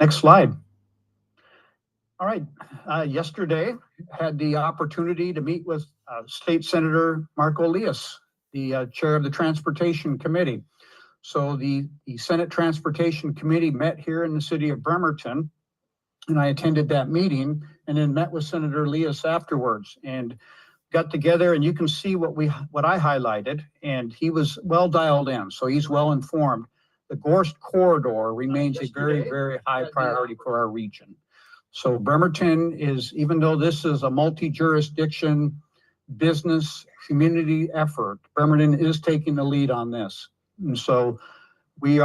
Next slide. All right, yesterday had the opportunity to meet with State Senator Marco Elias, the chair of the Transportation Committee. So the Senate Transportation Committee met here in the city of Bremerton, and I attended that meeting and then met with Senator Elias afterwards and got together, and you can see what I highlighted, and he was well dialed in, so he's well informed. The Gorst Corridor remains a very, very high priority for our region. So Bremerton is, even though this is a multi-jurisdiction business community effort, Bremerton is taking the lead on this. And so we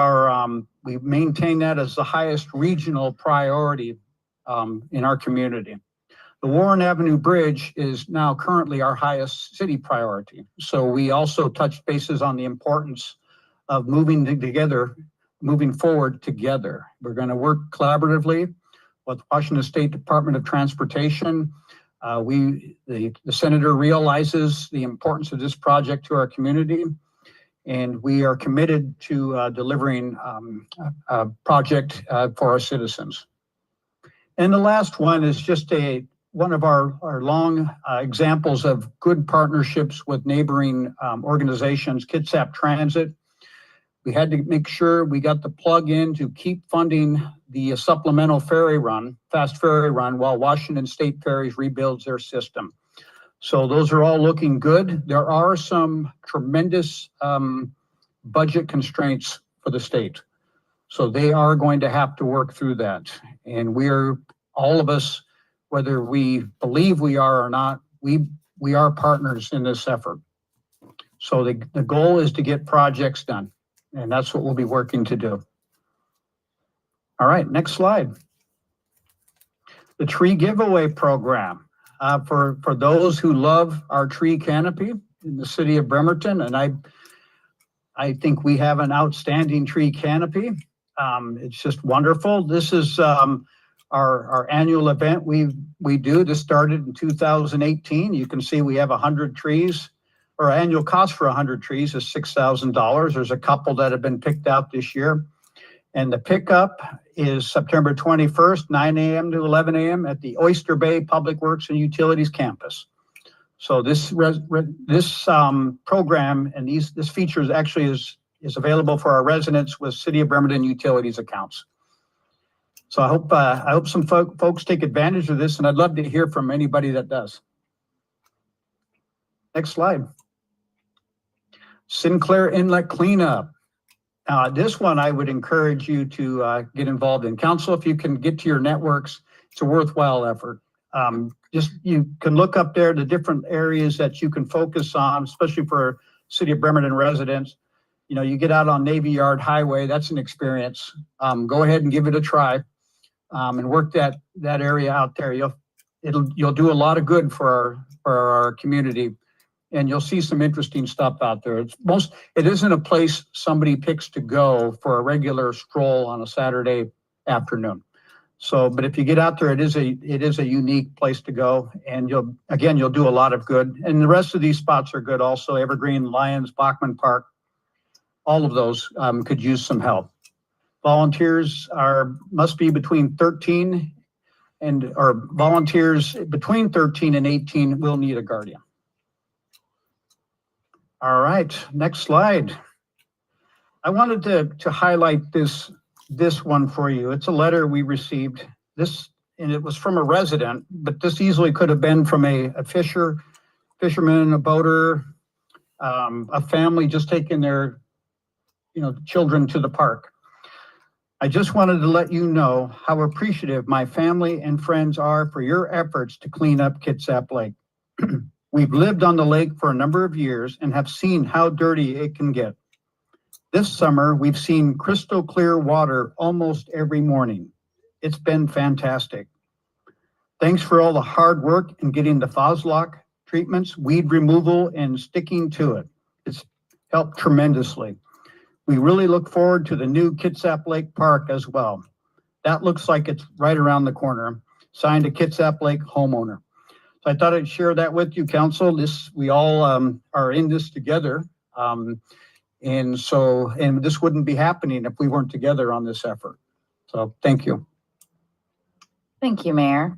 maintain that as the highest regional priority in our community. The Warren Avenue Bridge is now currently our highest city priority. So we also touched bases on the importance of moving forward together. We're going to work collaboratively with Washington State Department of Transportation. The senator realizes the importance of this project to our community, and we are committed to delivering a project for our citizens. And the last one is just one of our long examples of good partnerships with neighboring organizations, Kitsap Transit. We had to make sure we got the plug in to keep funding the supplemental ferry run, fast ferry run, while Washington State Ferries rebuilds their system. So those are all looking good. There are some tremendous budget constraints for the state. So they are going to have to work through that. And all of us, whether we believe we are or not, we are partners in this effort. So the goal is to get projects done. And that's what we'll be working to do. All right, next slide. The tree giveaway program. For those who love our tree canopy in the city of Bremerton, and I think we have an outstanding tree canopy. It's just wonderful. This is our annual event we do. This started in 2018. You can see we have 100 trees. Our annual cost for 100 trees is $6,000. There's a couple that have been picked out this year. And the pickup is September 21st, 9 a.m. to 11 a.m. at the Oyster Bay Public Works and Utilities campus. So this program and this feature actually is available for our residents with City of Bremerton utilities accounts. So I hope some folks take advantage of this, and I'd love to hear from anybody that does. Next slide. Sinclair Inlet Cleanup. This one I would encourage you to get involved in. Council, if you can get to your networks, it's a worthwhile effort. You can look up there the different areas that you can focus on, especially for City of Bremerton residents. You know, you get out on Navy Yard Highway, that's an experience. Go ahead and give it a try and work that area out there. You'll do a lot of good for our community. And you'll see some interesting stuff out there. It isn't a place somebody picks to go for a regular stroll on a Saturday afternoon. So, but if you get out there, it is a unique place to go, and you'll do a lot of good. And the rest of these spots are good also. Evergreen, Lions, Bachman Park, all of those could use some help. Volunteers must be between 13 and 18 will need a guardian. All right, next slide. I wanted to highlight this one for you. It's a letter we received. And it was from a resident, but this easily could have been from a fisherman, a boater, a family just taking their children to the park. I just wanted to let you know how appreciative my family and friends are for your efforts to clean up Kitsap Lake. We've lived on the lake for a number of years and have seen how dirty it can get. This summer, we've seen crystal clear water almost every morning. It's been fantastic. Thanks for all the hard work in getting the Foslock treatments, weed removal, and sticking to it. It's helped tremendously. We really look forward to the new Kitsap Lake Park as well. That looks like it's right around the corner. Signed, a Kitsap Lake homeowner. So I thought I'd share that with you, Council. We all are in this together. And this wouldn't be happening if we weren't together on this effort. So thank you. Thank you, Mayor.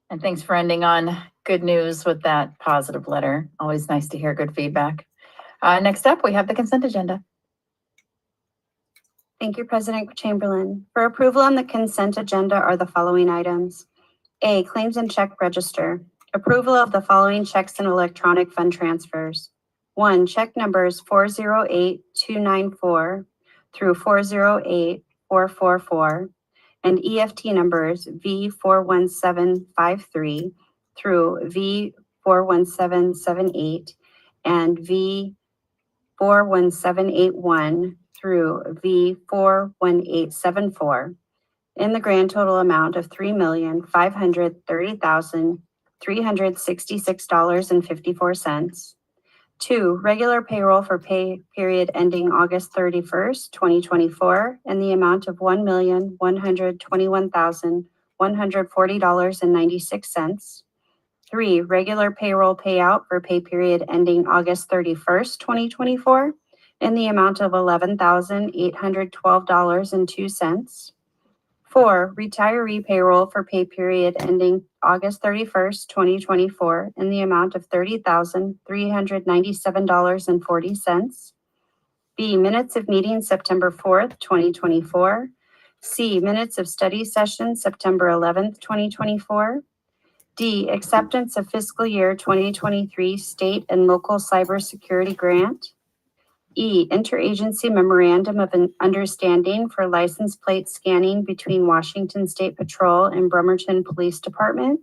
And thanks for ending on good news with that positive letter. Always nice to hear good feedback. Next up, we have the consent agenda. Thank you, President Chamberlain. For approval on the consent agenda are the following items. A, claims and check register. Approval of the following checks and electronic fund transfers. 1, check numbers 408294 through 408444 and EFT numbers V41753 through V41778 and V41781 through V41874 in the grand total amount of $3,530,366.54. 2, regular payroll for pay period ending August 31st, 2024, in the amount of $1,121,140.96. 3, regular payroll payout for pay period ending August 31st, 2024, in the amount of $11,812.02. 4, retiree payroll for pay period ending August 31st, 2024, in the amount of $30,397.40. B, minutes of meeting September 4th, 2024. C, minutes of study session September 11th, 2024. D, acceptance of fiscal year 2023 state and local cybersecurity grant. E, interagency memorandum of an understanding for license plate scanning between Washington State Patrol and Bremerton Police Department.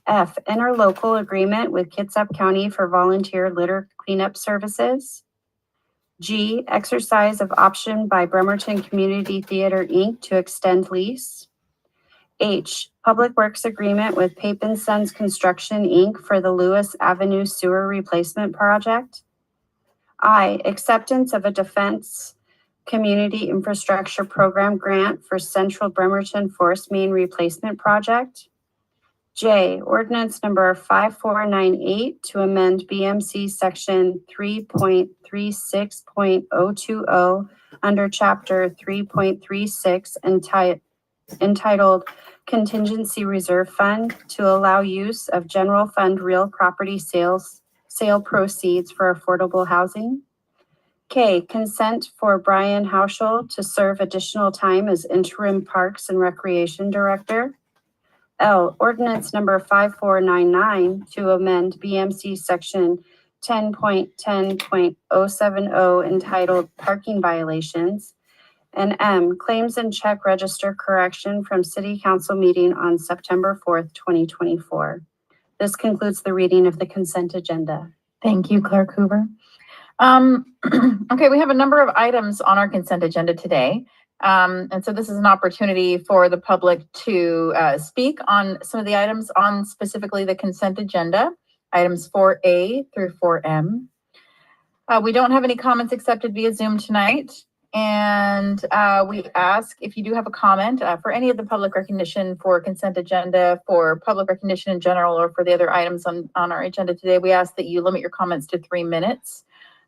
F, interlocal agreement with Kitsap County for volunteer litter cleanup services. G, exercise of option by Bremerton Community Theater, Inc. to extend lease. H, public works agreement with Pape & Sons Construction, Inc. for the Lewis Avenue Sewer Replacement Project. I, acceptance of a Defense Community Infrastructure Program grant for Central Bremerton Force Main Replacement Project. J, ordinance number 5498 to amend BMC section 3.36.020 under chapter 3.36 entitled Contingency Reserve Fund to allow use of general fund real property sale proceeds for affordable housing. K, consent for Brian Hauschel to serve additional time as interim Parks and Recreation Director. L, ordinance number 5499 to amend BMC section 10.10.070 entitled Parking Violations. And M, claims and check register correction from City Council meeting on September 4th, 2024. This concludes the reading of the consent agenda. Thank you, Clerk Hoover. Okay, we have a number of items on our consent agenda today. And so this is an opportunity for the public to speak on some of the items on specifically the consent agenda, items 4A through 4M. We don't have any comments accepted via Zoom tonight. And we ask if you do have a comment for any of the public recognition for consent agenda, for public recognition in general, or for the other items on our agenda today, we ask that you limit your comments to 3 minutes.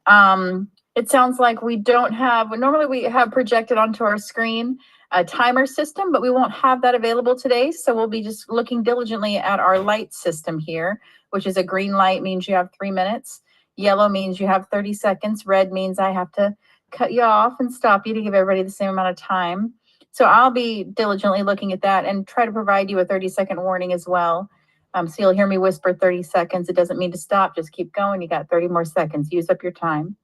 It sounds like we don't have, normally we have projected onto our screen a timer system, but we won't have that available today. So we'll be just looking diligently at our light system here, which is a green light means you have 3 minutes. Yellow means you have 30 seconds. Red means I have to cut you off and stop you to give everybody the same amount of time. So I'll be diligently looking at that and try to provide you a 30-second warning as well. So you'll hear me whisper 30 seconds. It doesn't mean to stop, just keep going. You got 30 more seconds, use up your time.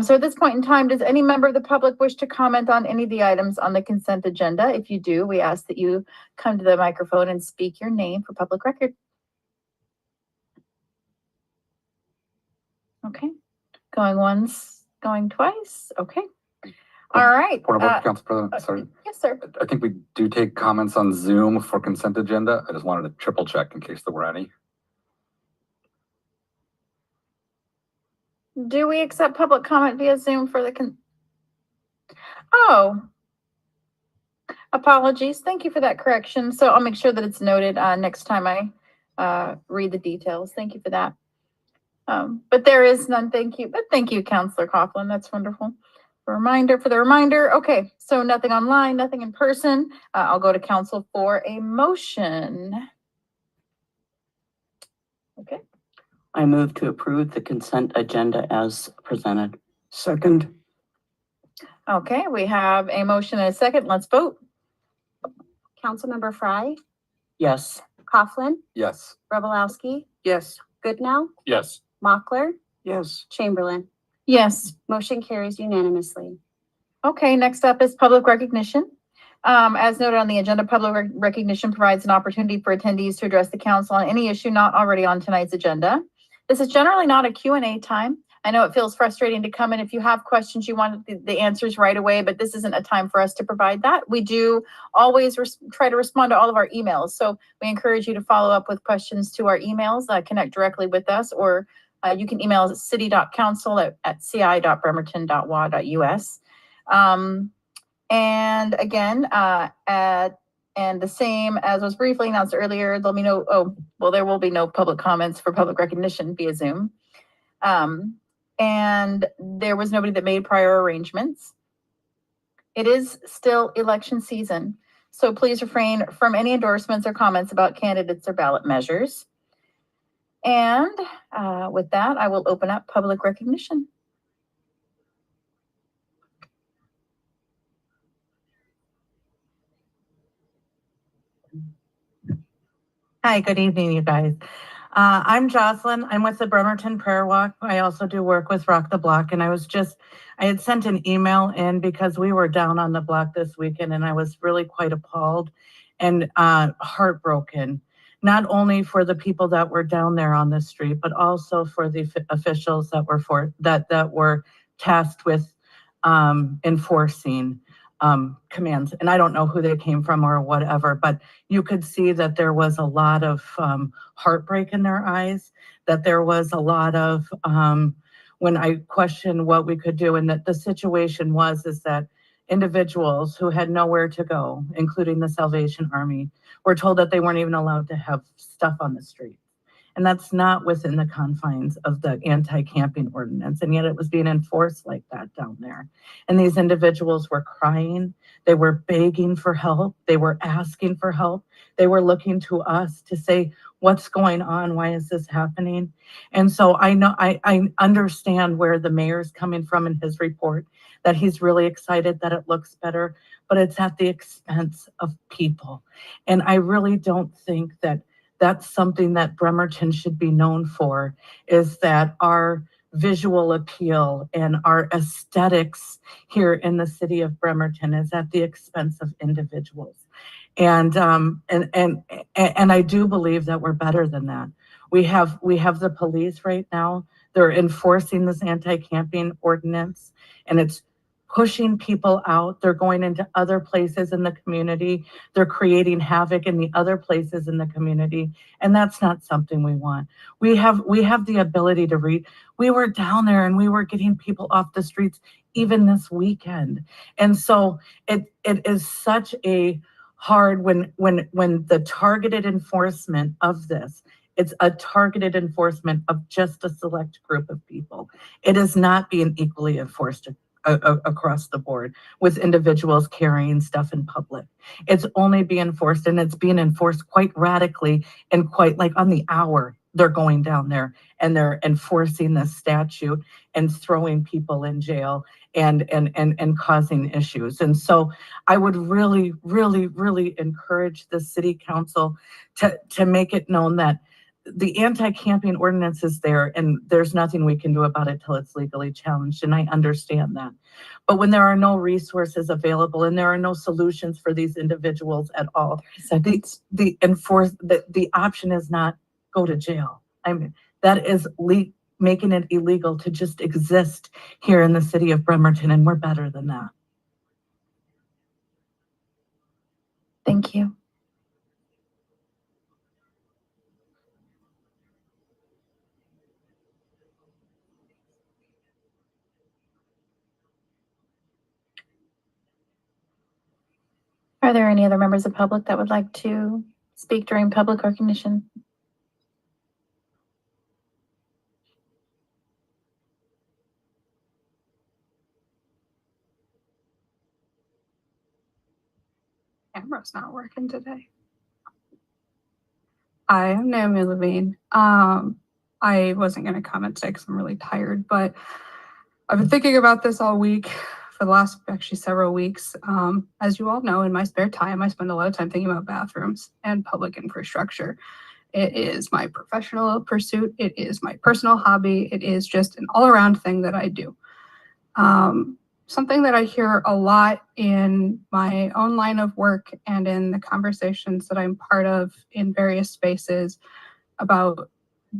So at this point in time, does any member of the public wish to comment on any of the items on the consent agenda? If you do, we ask that you come to the microphone and speak your name for public record. Okay, going once, going twice, okay. All right. Point of order, Council President, sorry. Yes, sir. I think we do take comments on Zoom for consent agenda. I just wanted to triple check in case there were any. Do we accept public comment via Zoom for the Oh, apologies. Thank you for that correction. So I'll make sure that it's noted next time I read the details. Thank you for that. But there is none. Thank you. But thank you, Councilor Coughlin. That's wonderful. For the reminder. Okay, so nothing online, nothing in person. I'll go to council for a motion. Okay, I move to approve the consent agenda as presented. Second. okay, we have a motion and a second. Let's vote. Councilmember Frye, Yes. Coughlin, Yes. Robolowski, Yes. Goodnow, Yes. Mochler, Yes. Chamberlain. Yes. Motion carries unanimously. Okay, next up is public recognition. As noted on the agenda, public recognition provides an opportunity for attendees to address the council on any issue not already on tonight's agenda. This is generally not a Q&A time. I know it feels frustrating to come in. If you have questions, you want the answers right away, but this isn't a time for us to provide that. We do always try to respond to all of our emails. So we encourage you to follow up with questions to our emails, connect directly with us, or you can email us at city.council@ci.bremerton.wa.us. And again, and the same as was briefly announced earlier, there will be no public comments for public recognition via Zoom. And there was nobody that made prior arrangements. It is still election season, so please refrain from any endorsements or comments about candidates or ballot measures. And with that, I will open up public recognition. Hi, good evening, you guys. I'm Jocelyn. I'm with the Bremerton Prayer Walk. I also do work with Rock the Block, and I had sent an email in because we were down on the block this weekend, and I was really quite appalled and heartbroken, not only for the people that were down there on the street, but also for the officials that were tasked with enforcing commands. And I don't know who they came from or whatever, but you could see that there was a lot of heartbreak in their eyes, that there was a lot of, when I questioned what we could do, and that the situation is that individuals who had nowhere to go, including the Salvation Army, were told that they weren't even allowed to have stuff on the street. And that's not within the confines of the anti-camping ordinance. And yet it was being enforced like that down there. And these individuals were crying. They were begging for help. They were asking for help. They were looking to us to say, what's going on? Why is this happening? And so I understand where the mayor's coming from in his report, that he's really excited that it looks better, but it's at the expense of people. And I really don't think that that's something that Bremerton should be known for, is that our visual appeal and our aesthetics here in the city of Bremerton is at the expense of individuals. And I do believe that we're better than that. We have the police right now. They're enforcing this anti-camping ordinance, and it's pushing people out. They're going into other places in the community. They're creating havoc in the other places in the community. And that's not something we want. We have the ability to read. We were down there and we were getting people off the streets even this weekend. And so it is such a hard when the targeted enforcement of this, it's a targeted enforcement of just a select group of people. It is not being equally enforced across the board with individuals carrying stuff in public. It's only being enforced, and it's being enforced quite radically and quite like on the hour. They're going down there and they're enforcing the statute and throwing people in jail and causing issues. And so I would really, really, really encourage the city council to make it known that the anti-camping ordinance is there, and there's nothing we can do about it till it's legally challenged. And I understand that. But when there are no resources available and there are no solutions for these individuals at all, the option is not go to jail. I mean, that is making it illegal to just exist here in the city of Bremerton, and we're better than that. Thank you. Are there any other members of the public that would like to speak during public recognition? camera's not working today. Hi, I'm Naomi Levine. I wasn't going to comment today because I'm really tired, but I've been thinking about this all week for the last actually several weeks. As you all know, in my spare time, I spend a lot of time thinking about bathrooms and public infrastructure. It is my professional pursuit. It is my personal hobby. It is just an all-around thing that I do. Something that I hear a lot in my own line of work and in the conversations that I'm part of in various spaces about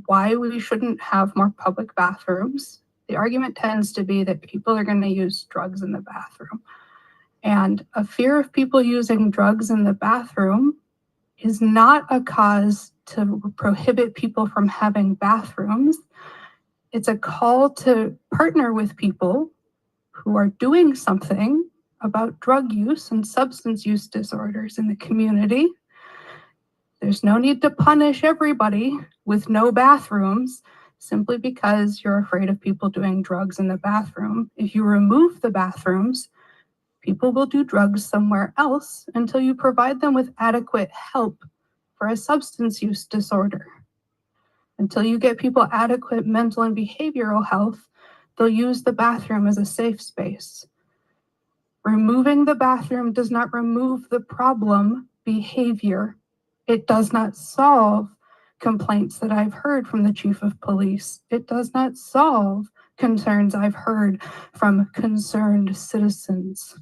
why we shouldn't have more public bathrooms. The argument tends to be that people are going to use drugs in the bathroom. And a fear of people using drugs in the bathroom is not a cause to prohibit people from having bathrooms. It's a call to partner with people who are doing something about drug use and substance use disorders in the community. There's no need to punish everybody with no bathrooms simply because you're afraid of people doing drugs in the bathroom. If you remove the bathrooms, people will do drugs somewhere else until you provide them with adequate help for a substance use disorder. Until you get people adequate mental and behavioral health, they'll use the bathroom as a safe space. Removing the bathroom does not remove the problem behavior. It does not solve complaints that I've heard from the chief of police. It does not solve concerns I've heard from concerned citizens.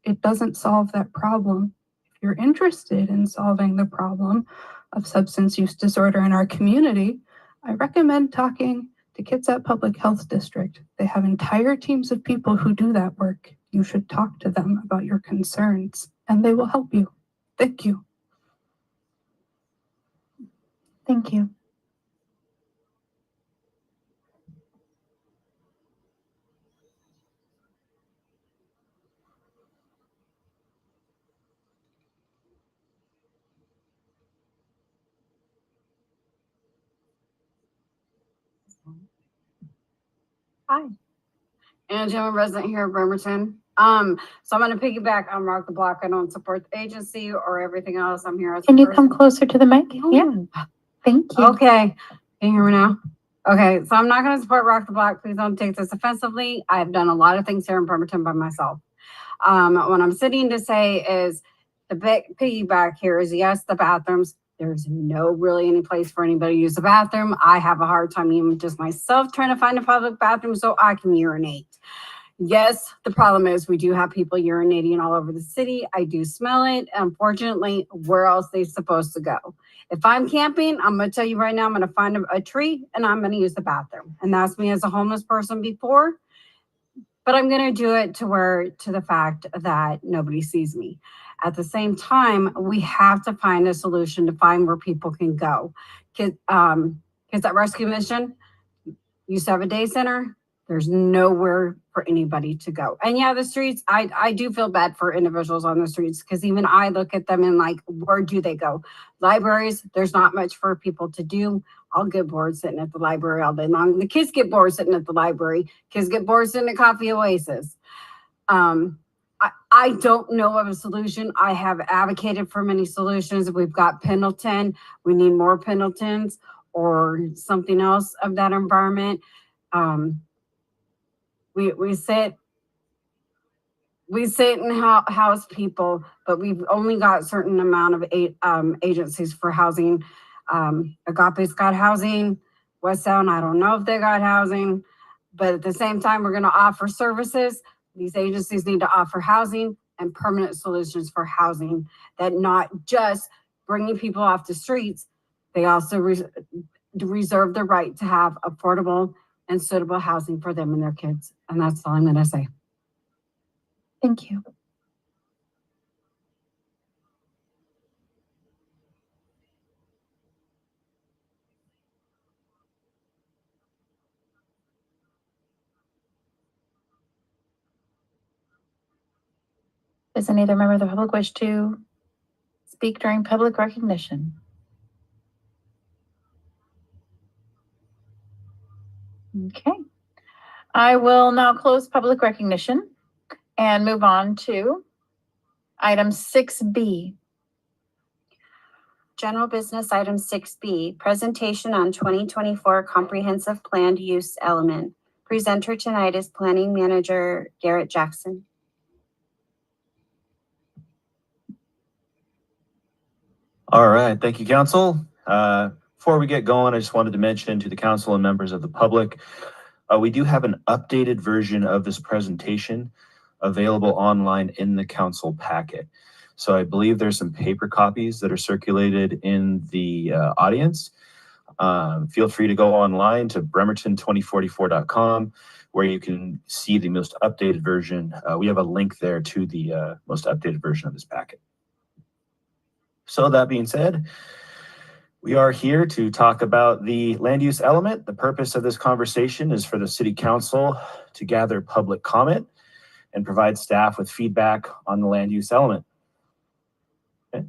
It doesn't solve that problem. If you're interested in solving the problem of substance use disorder in our community, I recommend talking to Kitsap Public Health District. They have entire teams of people who do that work. You should talk to them about your concerns, and they will help you. Thank you. Thank you. Hi. Angela, resident here of Bremerton. So I'm going to piggyback on Rock the Block. I don't support the agency or everything else. I'm here as a Can you person. come closer to the mic? Yeah. Thank you. Okay. Can you hear me now? Okay. So I'm not going to support Rock the Block. Please don't take this offensively. I've done a lot of things here in Bremerton by myself. What I'm sitting to say is the big piggyback here is yes, the bathrooms. There's no really any place for anybody to use the bathroom. I have a hard time even just myself trying to find a public bathroom so I can urinate. Yes, the problem is we do have people urinating all over the city. I do smell it. Unfortunately, where else are they supposed to go? If I'm camping, I'm going to tell you right now, I'm going to find a tree and I'm going to use the bathroom. And that's me as a homeless person before. But I'm going to do it to the fact that nobody sees me. At the same time, we have to find a solution to find where people can go. Because that rescue mission used to have a day center. There's nowhere for anybody to go. And yeah, the streets, I do feel bad for individuals on the streets because even I look at them and like, where do they go? Libraries, there's not much for people to do. I'll get bored sitting at the library all day long. The kids get bored sitting at the library. Kids get bored sitting at Coffee Oasis. I don't know of a solution. I have advocated for many solutions. We've got Pendleton. We need more Pendletons or something else of that environment. We sit and house people, but we've only got a certain amount of agencies for housing. Agape's got housing. West Sound, I don't know if they got housing, but at the same time, we're going to offer services. These agencies need to offer housing and permanent solutions for housing that not just bringing people off the streets. They also reserve the right to have affordable and suitable housing for them and their kids. And that's all I'm going to say. Thank you. Does any other member of the public wish to speak during public recognition? Okay. I will now close public recognition and move on to Item 6B. General business item 6B, presentation on 2024 comprehensive planned use element. Presenter tonight is Planning Manager Garrett Jackson. All right, thank you, council. Before we get going, I just wanted to mention to the council and members of the public, we do have an updated version of this presentation available online in the council packet. So I believe there's some paper copies that are circulated in the audience. Feel free to go online to bremerton2044.com where you can see the most updated version. We have a link there to the most updated version of this packet. So that being said, we are here to talk about the land use element. The purpose of this conversation is for the city council to gather public comment and provide staff with feedback on the land use element. Okay.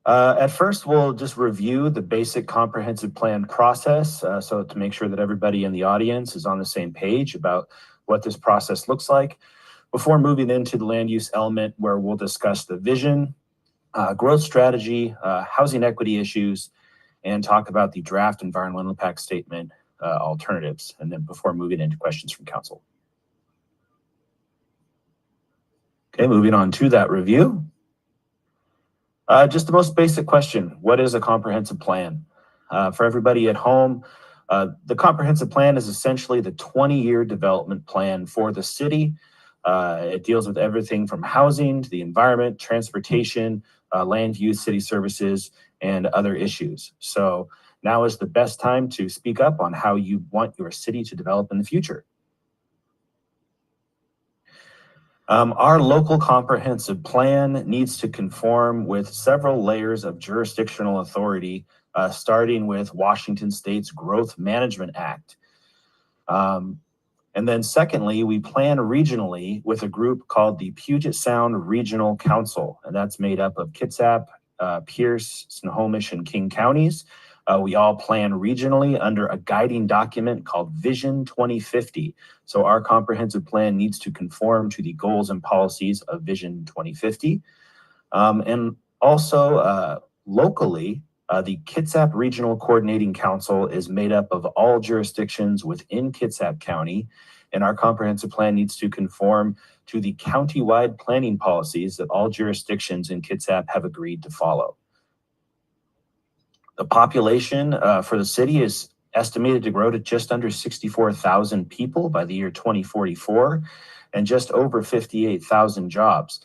At first, we'll just review the basic comprehensive plan process. So to make sure that everybody in the audience is on the same page about what this process looks like before moving into the land use element, where we'll discuss the vision, growth strategy, housing equity issues, and talk about the draft environmental impact statement alternatives, and then before moving into questions from council. Okay, moving on to that review. Just the most basic question, what is a comprehensive plan? For everybody at home, the comprehensive plan is essentially the 20-year development plan for the city. It deals with everything from housing to the environment, transportation, land use, city services, and other issues. So now is the best time to speak up on how you want your city to develop in the future. Our local comprehensive plan needs to conform with several layers of jurisdictional authority, starting with Washington State's Growth Management Act. And then secondly, we plan regionally with a group called the Puget Sound Regional Council, and that's made up of Kitsap, Pierce, Snohomish, and King counties. We all plan regionally under a guiding document called Vision 2050. So our comprehensive plan needs to conform to the goals and policies of Vision 2050. And also locally, the Kitsap Regional Coordinating Council is made up of all jurisdictions within Kitsap County, and our comprehensive plan needs to conform to the county-wide planning policies that all jurisdictions in Kitsap have agreed to follow. The population for the city is estimated to grow to just under 64,000 people by the year 2044, and just over 58,000 jobs.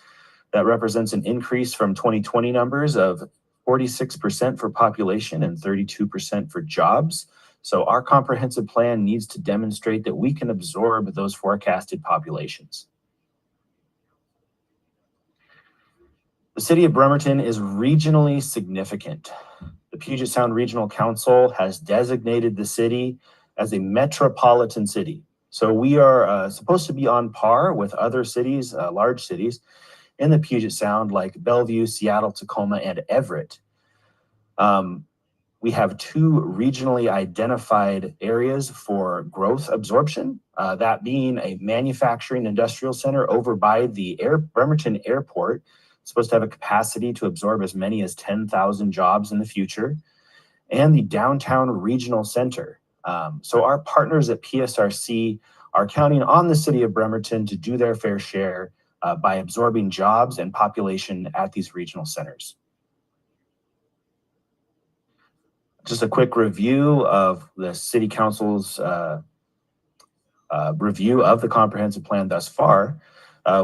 That represents an increase from 2020 numbers of 46% for population and 32% for jobs. So our comprehensive plan needs to demonstrate that we can absorb those forecasted populations. The city of Bremerton is regionally significant. The Puget Sound Regional Council has designated the city as a metropolitan city. So we are supposed to be on par with other cities, large cities, in the Puget Sound, like Bellevue, Seattle, Tacoma, and Everett. We have two regionally identified areas for growth absorption, that being a manufacturing industrial center over by the Bremerton Airport. It's supposed to have a capacity to absorb as many as 10,000 jobs in the future, and the downtown regional center. So our partners at PSRC are counting on the city of Bremerton to do their fair share by absorbing jobs and population at these regional centers. Just a quick review of the City Council's review of the comprehensive plan thus far.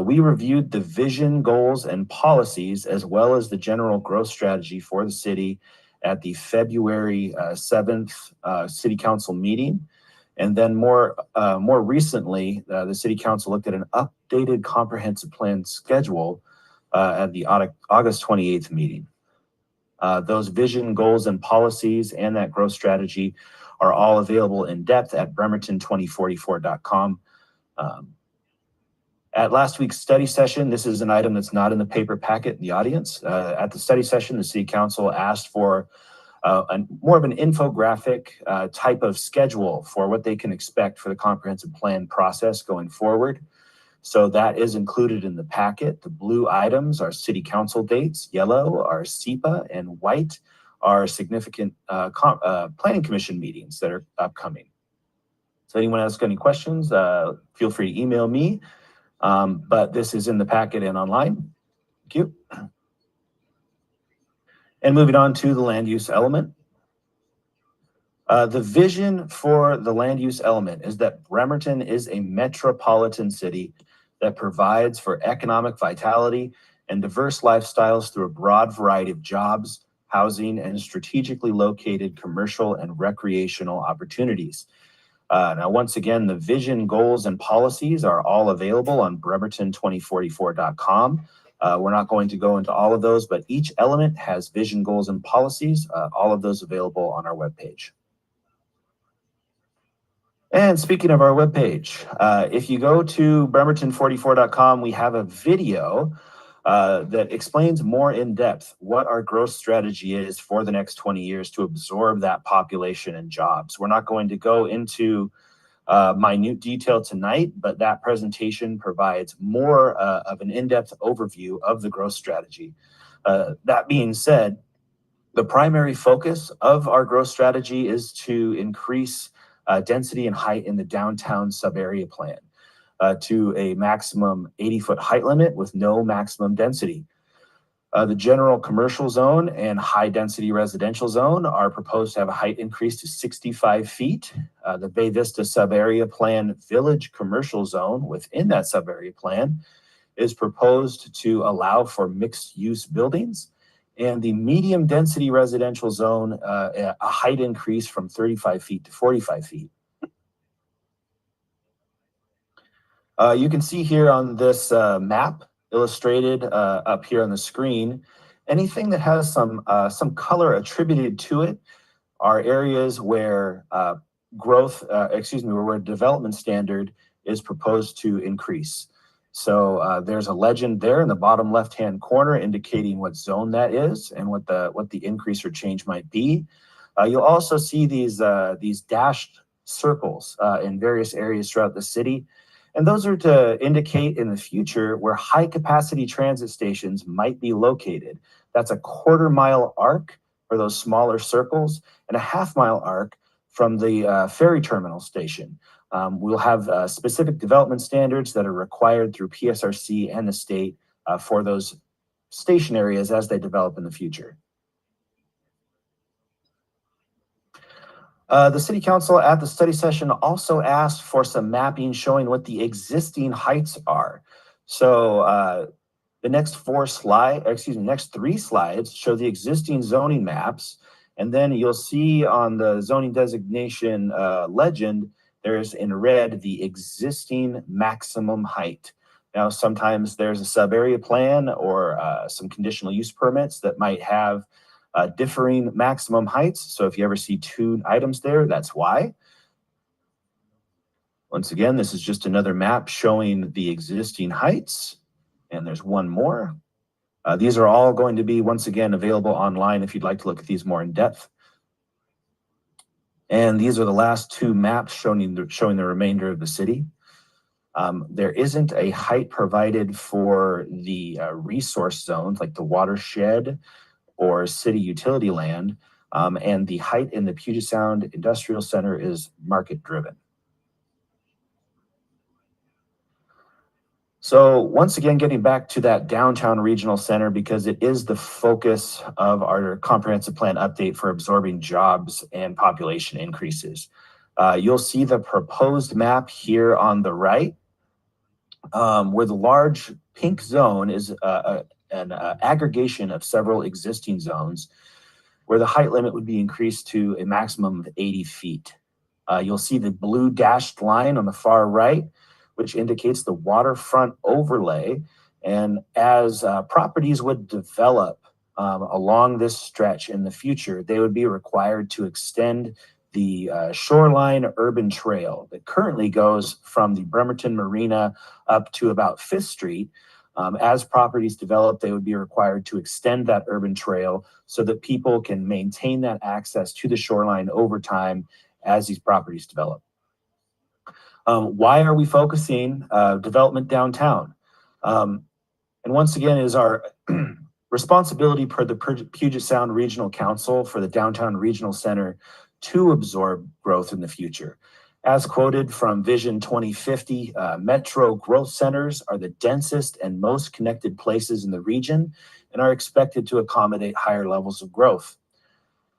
We reviewed the vision, goals, and policies, as well as the general growth strategy for the city at the February 7th City Council meeting. And then more recently, the City Council looked at an updated comprehensive plan schedule at the August 28th meeting. Those vision, goals, and policies and that growth strategy are all available in depth at bremerton2044.com. At last week's study session, this is an item that's not in the paper packet in the audience. At the study session, the City Council asked for more of an infographic type of schedule for what they can expect for the comprehensive plan process going forward. So that is included in the packet. The blue items are city council dates, yellow are SEPA, and white are significant planning commission meetings that are upcoming. So anyone else got any questions, feel free to email me. But this is in the packet and online. Thank you. And moving on to the land use element. The vision for the land use element is that Bremerton is a metropolitan city that provides for economic vitality and diverse lifestyles through a broad variety of jobs, housing, and strategically located commercial and recreational opportunities. Now, once again, the vision, goals, and policies are all available on bremerton2044.com. We're not going to go into all of those, but each element has vision, goals, and policies, all of those available on our webpage. And speaking of our webpage, if you go to bremerton44.com, we have a video that explains more in depth what our growth strategy is for the next 20 years to absorb that population and jobs. We're not going to go into minute detail tonight, but that presentation provides more of an in-depth overview of the growth strategy. That being said, the primary focus of our growth strategy is to increase density and height in the downtown sub-area plan to a maximum 80-foot height limit with no maximum density. The general commercial zone and high density residential zone are proposed to have a height increase to 65 feet. The Bay Vista sub-area plan village commercial zone within that sub-area plan is proposed to allow for mixed use buildings. And the medium density residential zone, a height increase from 35 feet to 45 feet. You can see here on this map illustrated up here on the screen, anything that has some color attributed to it are areas where where development standard is proposed to increase. So there's a legend there in the bottom left-hand corner indicating what zone that is and what the increase or change might be. You'll also see these dashed circles in various areas throughout the city. And those are to indicate in the future where high capacity transit stations might be located. That's a 1/4 mile arc for those smaller circles and a 1/2 mile arc from the ferry terminal station. We'll have specific development standards that are required through PSRC and the state for those station areas as they develop in the future. The City Council at the study session also asked for some mapping showing what the existing heights are. So the next next 3 slides show the existing zoning maps. And then you'll see on the zoning designation legend, there's in red the existing maximum height. Now, sometimes there's a sub-area plan or some conditional use permits that might have differing maximum heights. So if you ever see 2 items there, that's why. Once again, this is just another map showing the existing heights. And there's one more. These are all going to be, once again, available online if you'd like to look at these more in depth. And these are the last 2 maps showing the remainder of the city. There isn't a height provided for the resource zones like the watershed or city utility land, and the height in the Puget Sound Industrial Center is market driven. So once again, getting back to that downtown regional center, because it is the focus of our comprehensive plan update for absorbing jobs and population increases. You'll see the proposed map here on the right, where the large pink zone is an aggregation of several existing zones where the height limit would be increased to a maximum of 80 feet. You'll see the blue dashed line on the far right, which indicates the waterfront overlay. And as properties would develop along this stretch in the future, they would be required to extend the shoreline urban trail that currently goes from the Bremerton Marina up to about 5th Street. As properties develop, they would be required to extend that urban trail so that people can maintain that access to the shoreline over time as these properties develop. Why are we focusing development downtown? And once again, it is our responsibility per the Puget Sound Regional Council for the Downtown Regional Center to absorb growth in the future. As quoted from Vision 2050, metro growth centers are the densest and most connected places in the region and are expected to accommodate higher levels of growth.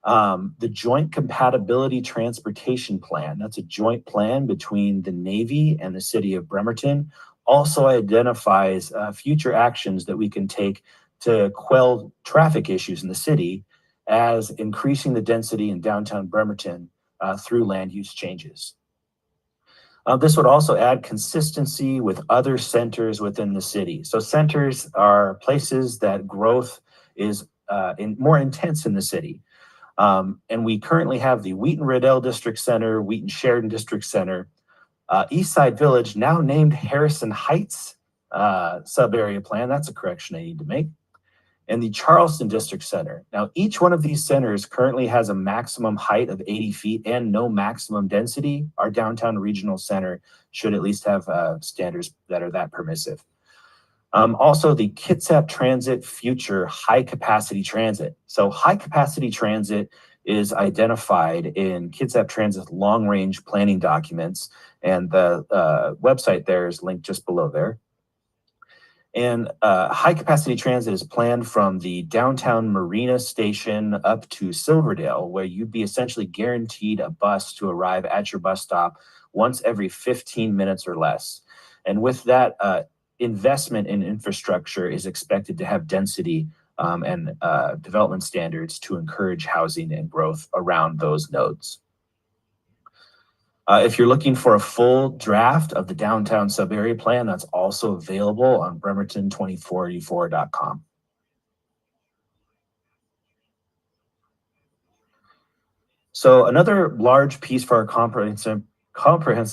The Joint Compatibility Transportation Plan, that's a joint plan between the Navy and the city of Bremerton, also identifies future actions that we can take to quell traffic issues in the city as increasing the density in downtown Bremerton through land use changes. This would also add consistency with other centers within the city. So centers are places that growth is more intense in the city. And we currently have the Wheaton-Riddell District Center, Wheaton-Sheridan District Center, Eastside Village, now named Harrison Heights sub-area plan. That's a correction I need to make. And the Charleston District Center. Now, each one of these centers currently has a maximum height of 80 feet and no maximum density. Our downtown regional center should at least have standards that are that permissive. Also, the Kitsap Transit Future High Capacity Transit. So high capacity transit is identified in Kitsap Transit's long range planning documents, and the website there is linked just below there. And high capacity transit is planned from the downtown Marina Station up to Silverdale, where you'd be essentially guaranteed a bus to arrive at your bus stop once every 15 minutes or less. And with that, investment in infrastructure is expected to have density and development standards to encourage housing and growth around those nodes. If you're looking for a full draft of the downtown sub-area plan, that's also available on bremerton2044.com. So another large piece for our comprehensive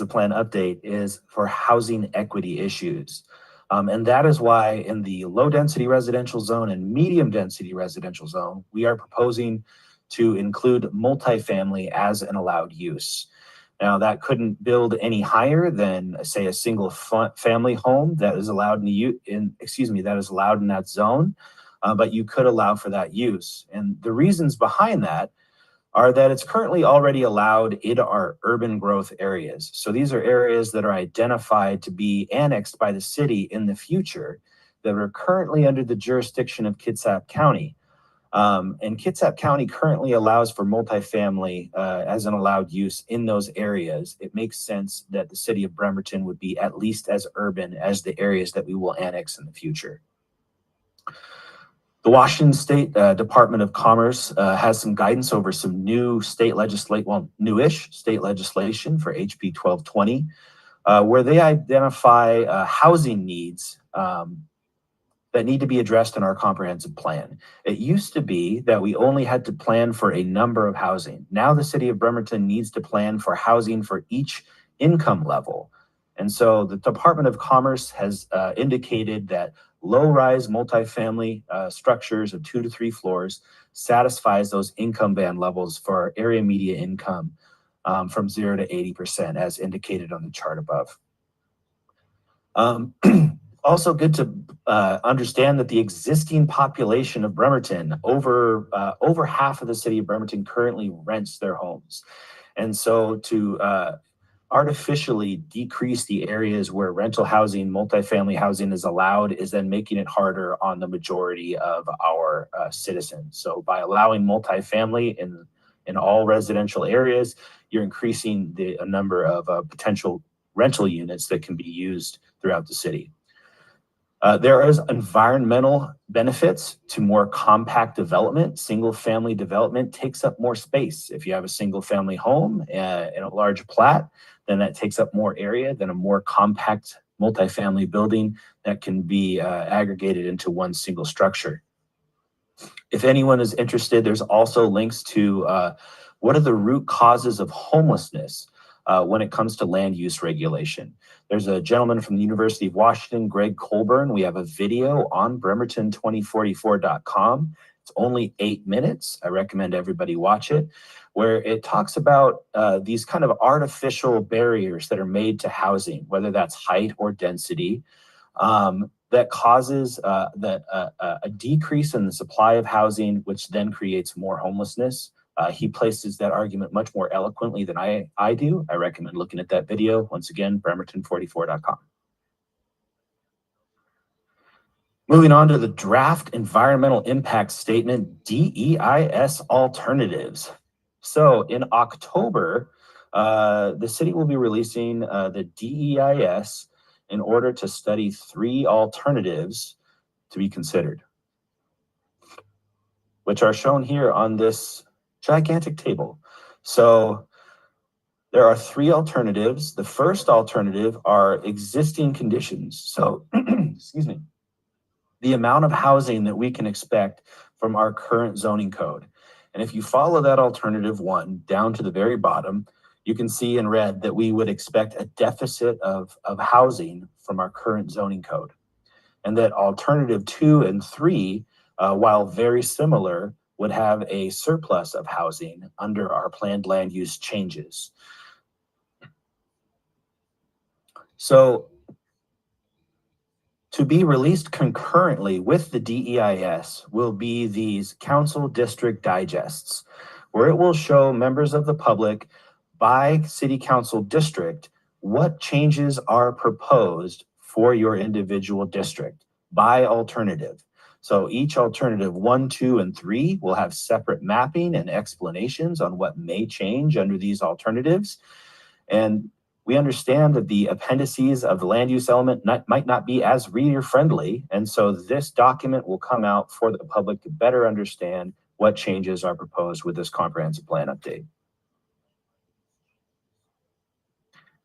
plan update is for housing equity issues. And that is why in the low density residential zone and medium density residential zone, we are proposing to include multifamily as an allowed use. Now, that couldn't build any higher than, say, a single family home that is allowed that is allowed in that zone, but you could allow for that use. And the reasons behind that are that it's currently already allowed in our urban growth areas. So these are areas that are identified to be annexed by the city in the future that are currently under the jurisdiction of Kitsap County. And Kitsap County currently allows for multifamily as an allowed use in those areas. It makes sense that the city of Bremerton would be at least as urban as the areas that we will annex in the future. The Washington State Department of Commerce has some guidance over some new state newish state legislation for HB 1220, where they identify housing needs that need to be addressed in our comprehensive plan. It used to be that we only had to plan for a number of housing. Now the city of Bremerton needs to plan for housing for each income level. And so the Department of Commerce has indicated that low-rise multifamily structures of 2 to 3 floors satisfies those income band levels for area media income from 0 to 80%, as indicated on the chart above. Also good to understand that the existing population of Bremerton, over half of the city of Bremerton currently rents their homes. And so to artificially decrease the areas where rental housing, multifamily housing is allowed is then making it harder on the majority of our citizens. So by allowing multifamily in all residential areas, you're increasing the number of potential rental units that can be used throughout the city. There is environmental benefits to more compact development. Single family development takes up more space. If you have a single family home in a large plat, then that takes up more area than a more compact multifamily building that can be aggregated into one single structure. If anyone is interested, there's also links to what are the root causes of homelessness when it comes to land use regulation. There's a gentleman from the University of Washington, Greg Colburn. We have a video on Bremerton2044.com It's only 8 minutes. I recommend everybody watch it, where it talks about these kind of artificial barriers that are made to housing, whether that's height or density, that causes a decrease in the supply of housing, which then creates more homelessness. He places that argument much more eloquently than I do. I recommend looking at that video. Once again, Bremerton44.com. Moving on to the draft environmental impact statement, DEIS alternatives. So in October, the city will be releasing the DEIS in order to study 3 alternatives to be considered, which are shown here on this gigantic table. So there are 3 alternatives. The first alternative are existing conditions. So, excuse me, the amount of housing that we can expect from our current zoning code. And if you follow that alternative 1 down to the very bottom, you can see in red that we would expect a deficit of housing from our current zoning code. And that alternative 2 and 3, while very similar, would have a surplus of housing under our planned land use changes. So to be released concurrently with the DEIS will be these council district digests, where it will show members of the public by city council district what changes are proposed for your individual district by alternative. So each alternative 1, 2, and 3 will have separate mapping and explanations on what may change under these alternatives. And we understand that the appendices of the land use element might not be as reader friendly. And so this document will come out for the public to better understand what changes are proposed with this comprehensive plan update.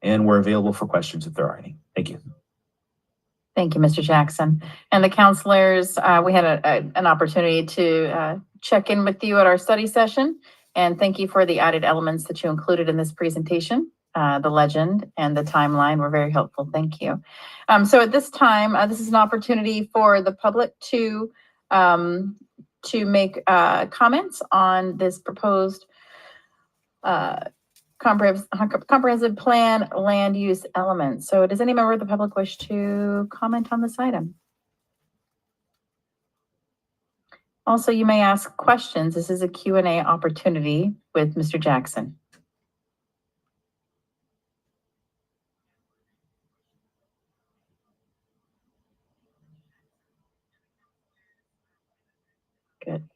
And we're available for questions if there are any. Thank you. Thank you, Mr. Jackson. And the counselors, we had an opportunity to check in with you at our study session. And thank you for the added elements that you included in this presentation. The legend and the timeline were very helpful. Thank you. So at this time, this is an opportunity for the public to make comments on this proposed comprehensive plan land use element. So does any member of the public wish to comment on this item? Also, you may ask questions. This is a Q&A opportunity with Mr. Jackson. Good.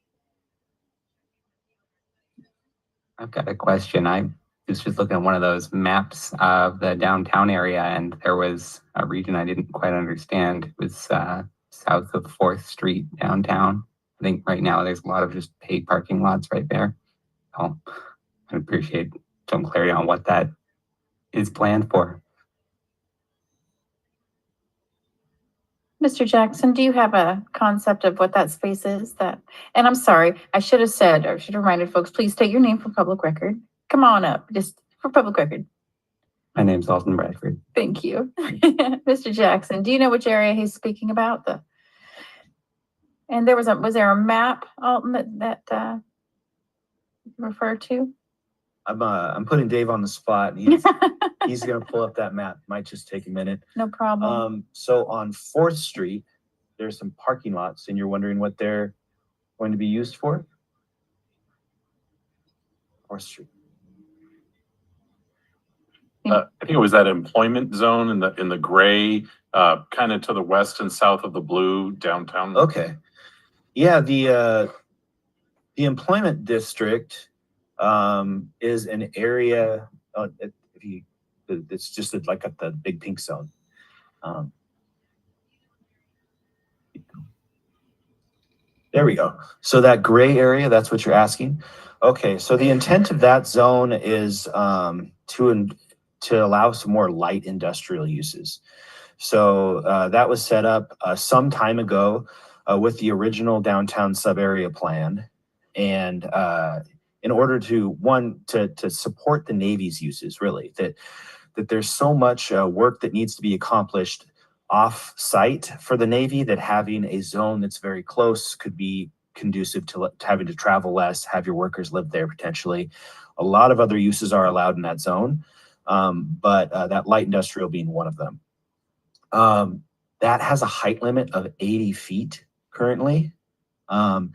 I've got a question. I was just looking at one of those maps of the downtown area, and there was a region I didn't quite understand. It was south of 4th Street downtown. I think right now there's a lot of just paid parking lots right there. So I'd appreciate some clarity on what that is planned for. Mr. Jackson, do you have a concept of what that space is? And I'm sorry, I should have said, or should have reminded folks, please state your name for public record. Come on up, just for public record. My name's Alton Bradford. Thank you. Mr. Jackson, do you know which area he's speaking about? And was there a map, Alton, that you referred to? I'm putting Dave on the spot. He's going to pull up that map. Might just take a minute. No problem. So on 4th Street, there's some parking lots, and you're wondering what they're going to be used for? 4th Street. I think it was that employment zone in the gray, kind of to the west and south of the blue downtown. Okay. Yeah, the employment district is an area. It's just like at the big pink zone. There we go. So that gray area, that's what you're asking. Okay, so the intent of that zone is to allow some more light industrial uses. So that was set up some time ago with the original downtown sub-area plan. And in order to support the Navy's uses, really, that there's so much work that needs to be accomplished off-site for the Navy that having a zone that's very close could be conducive to having to travel less, have your workers live there potentially. A lot of other uses are allowed in that zone, but that light industrial being one of them. That has a height limit of 80 feet currently. And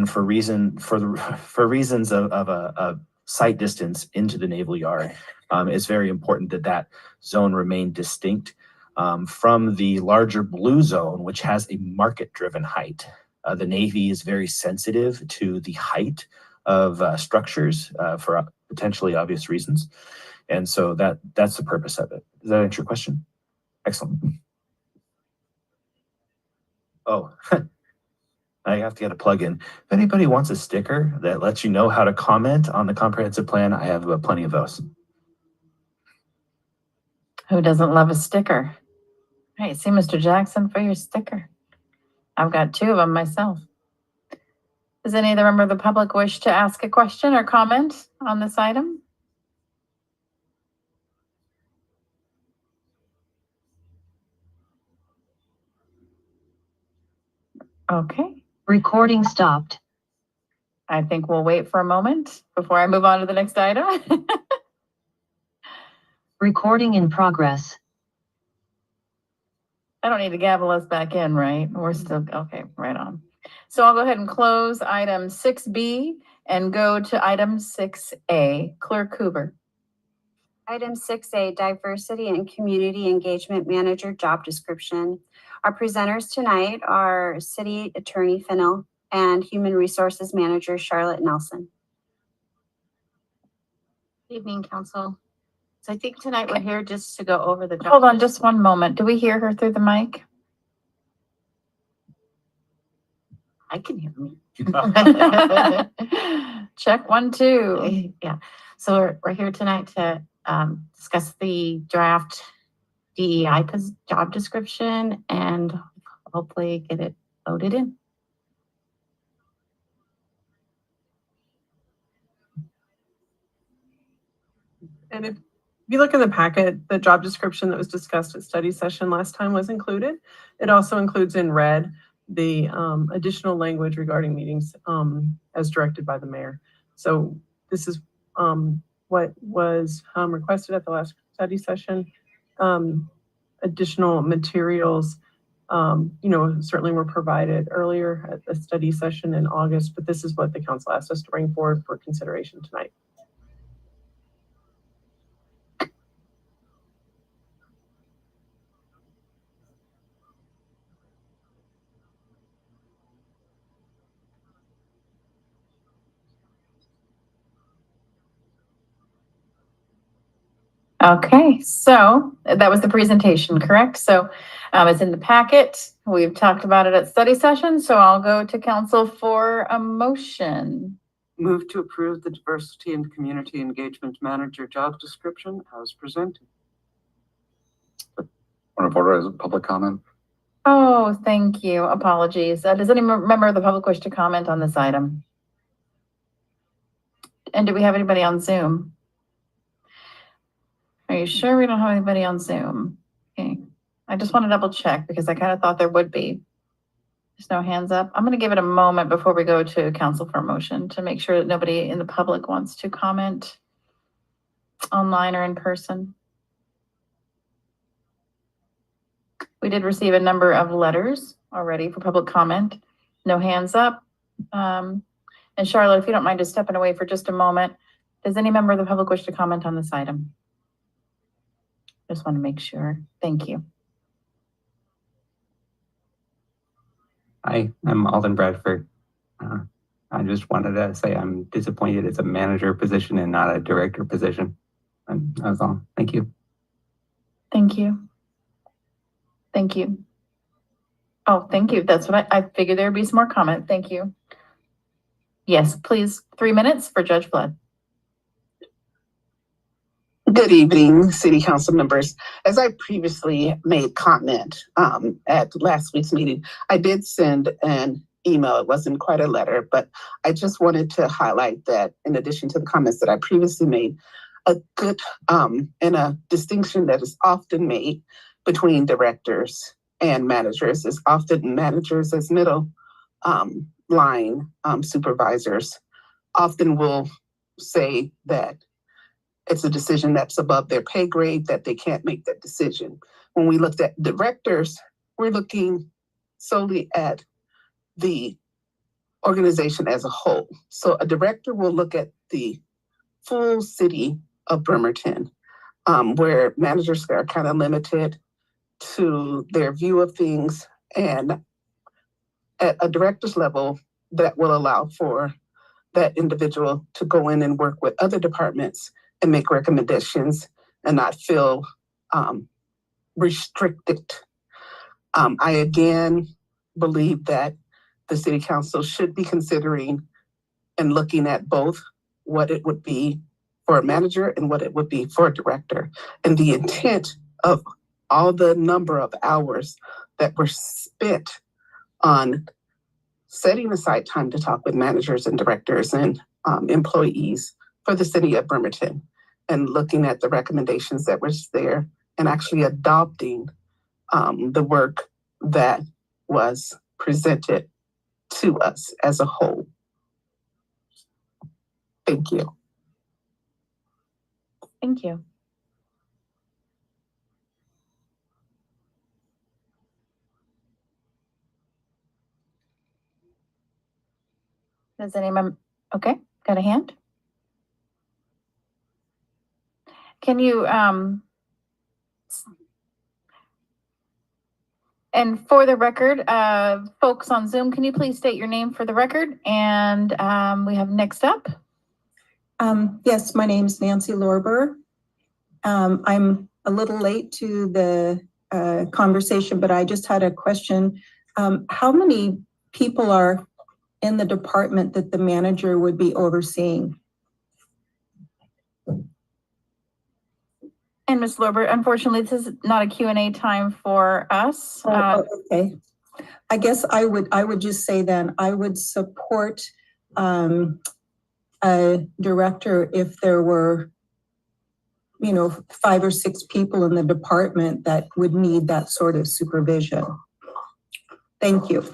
for reasons of a sight distance into the Naval Yard, it's very important that that zone remain distinct from the larger blue zone, which has a market-driven height. The Navy is very sensitive to the height of structures for potentially obvious reasons. And so that's the purpose of it. Does that answer your question? Excellent. Oh, I have to get a plug-in. If anybody wants a sticker that lets you know how to comment on the comprehensive plan, I have plenty of those. Who doesn't love a sticker? Hey, see Mr. Jackson for your sticker. I've got 2 of them myself. Does any other member of the public wish to ask a question or comment on this item? Okay. Recording stopped. I think we'll wait for a moment before I move on to the next item. Recording in progress. I don't need to gavel us back in, right? We're still, okay, right on. So I'll go ahead and close item 6B and go to item 6A. Clerk Hoover. Item 6A, Diversity and Community Engagement Manager Job Description. Our presenters tonight are City Attorney Fennell and Human Resources Manager Charlotte Nelson. Good evening, Council. So I think tonight we're here just to go over the. Hold on just one moment. Do we hear her through the mic? I can hear me. Check 1, 2. Yeah. So we're here tonight to discuss the draft DEI job description and hopefully get it voted in. And if you look in the packet, the job description that was discussed at study session last time was included. It also includes in red the additional language regarding meetings as directed by the mayor. So this is what was requested at the last study session. Additional materials, certainly were provided earlier at the study session in August, but this is what the council asked us to bring forward for consideration tonight. Okay, so that was the presentation, correct? So it's in the packet. We've talked about it at study session, so I'll go to council for a motion. Move to approve the Diversity and Community Engagement Manager job description as presented. Point of order as a public comment. Oh, thank you. Apologies. Does any member of the public wish to comment on this item? And do we have anybody on Zoom? Are you sure we don't have anybody on Zoom? Okay. I just want to double check because I kind of thought there would be. There's no hands up. I'm going to give it a moment before we go to council for a motion to make sure that nobody in the public wants to comment online or in person. We did receive a number of letters already for public comment. No hands up. And Charlotte, if you don't mind just stepping away for just a moment, does any member of the public wish to comment on this item? Just want to make sure. Thank you. Hi, I'm Alden Bradford. I just wanted to say I'm disappointed it's a manager position and not a director position. And that was all. Thank you. Thank you. Thank you. Oh, thank you. That's what I figured there'd be some more comment. Thank you. Yes, please. 3 minutes for Judge Flood. Good evening, City Council members. As I previously made comment at last week's meeting, I did send an email. It wasn't quite a letter, but I just wanted to highlight that in addition to the comments that I previously made, a good and a distinction that is often made between directors and managers is often managers as middle line supervisors often will say that it's a decision that's above their pay grade, that they can't make that decision. When we looked at directors, we're looking solely at the organization as a whole. So a director will look at the full city of Bremerton, where managers are kind of limited to their view of things. And at a director's level, that will allow for that individual to go in and work with other departments and make recommendations and not feel restricted. I again believe that the city council should be considering and looking at both what it would be for a manager and what it would be for a director. And the intent of all the number of hours that were spent on setting aside time to talk with managers and directors and employees for the city of Bremerton, and looking at the recommendations that were there and actually adopting the work that was presented to us as a whole. Thank you. Thank you. Does anyone, okay, got a hand? Can you, and for the record, folks on Zoom, can you please state your name for the record? And we have next up. Yes, my name is Nancy Lorber. I'm a little late to the conversation, but I just had a question. How many people are in the department that the manager would be overseeing? And Ms. Lorber, unfortunately, this is not a Q&A time for us. Okay. I guess I would just say then I would support a director if there were, 5 or 6 people in the department that would need that sort of supervision. Thank you.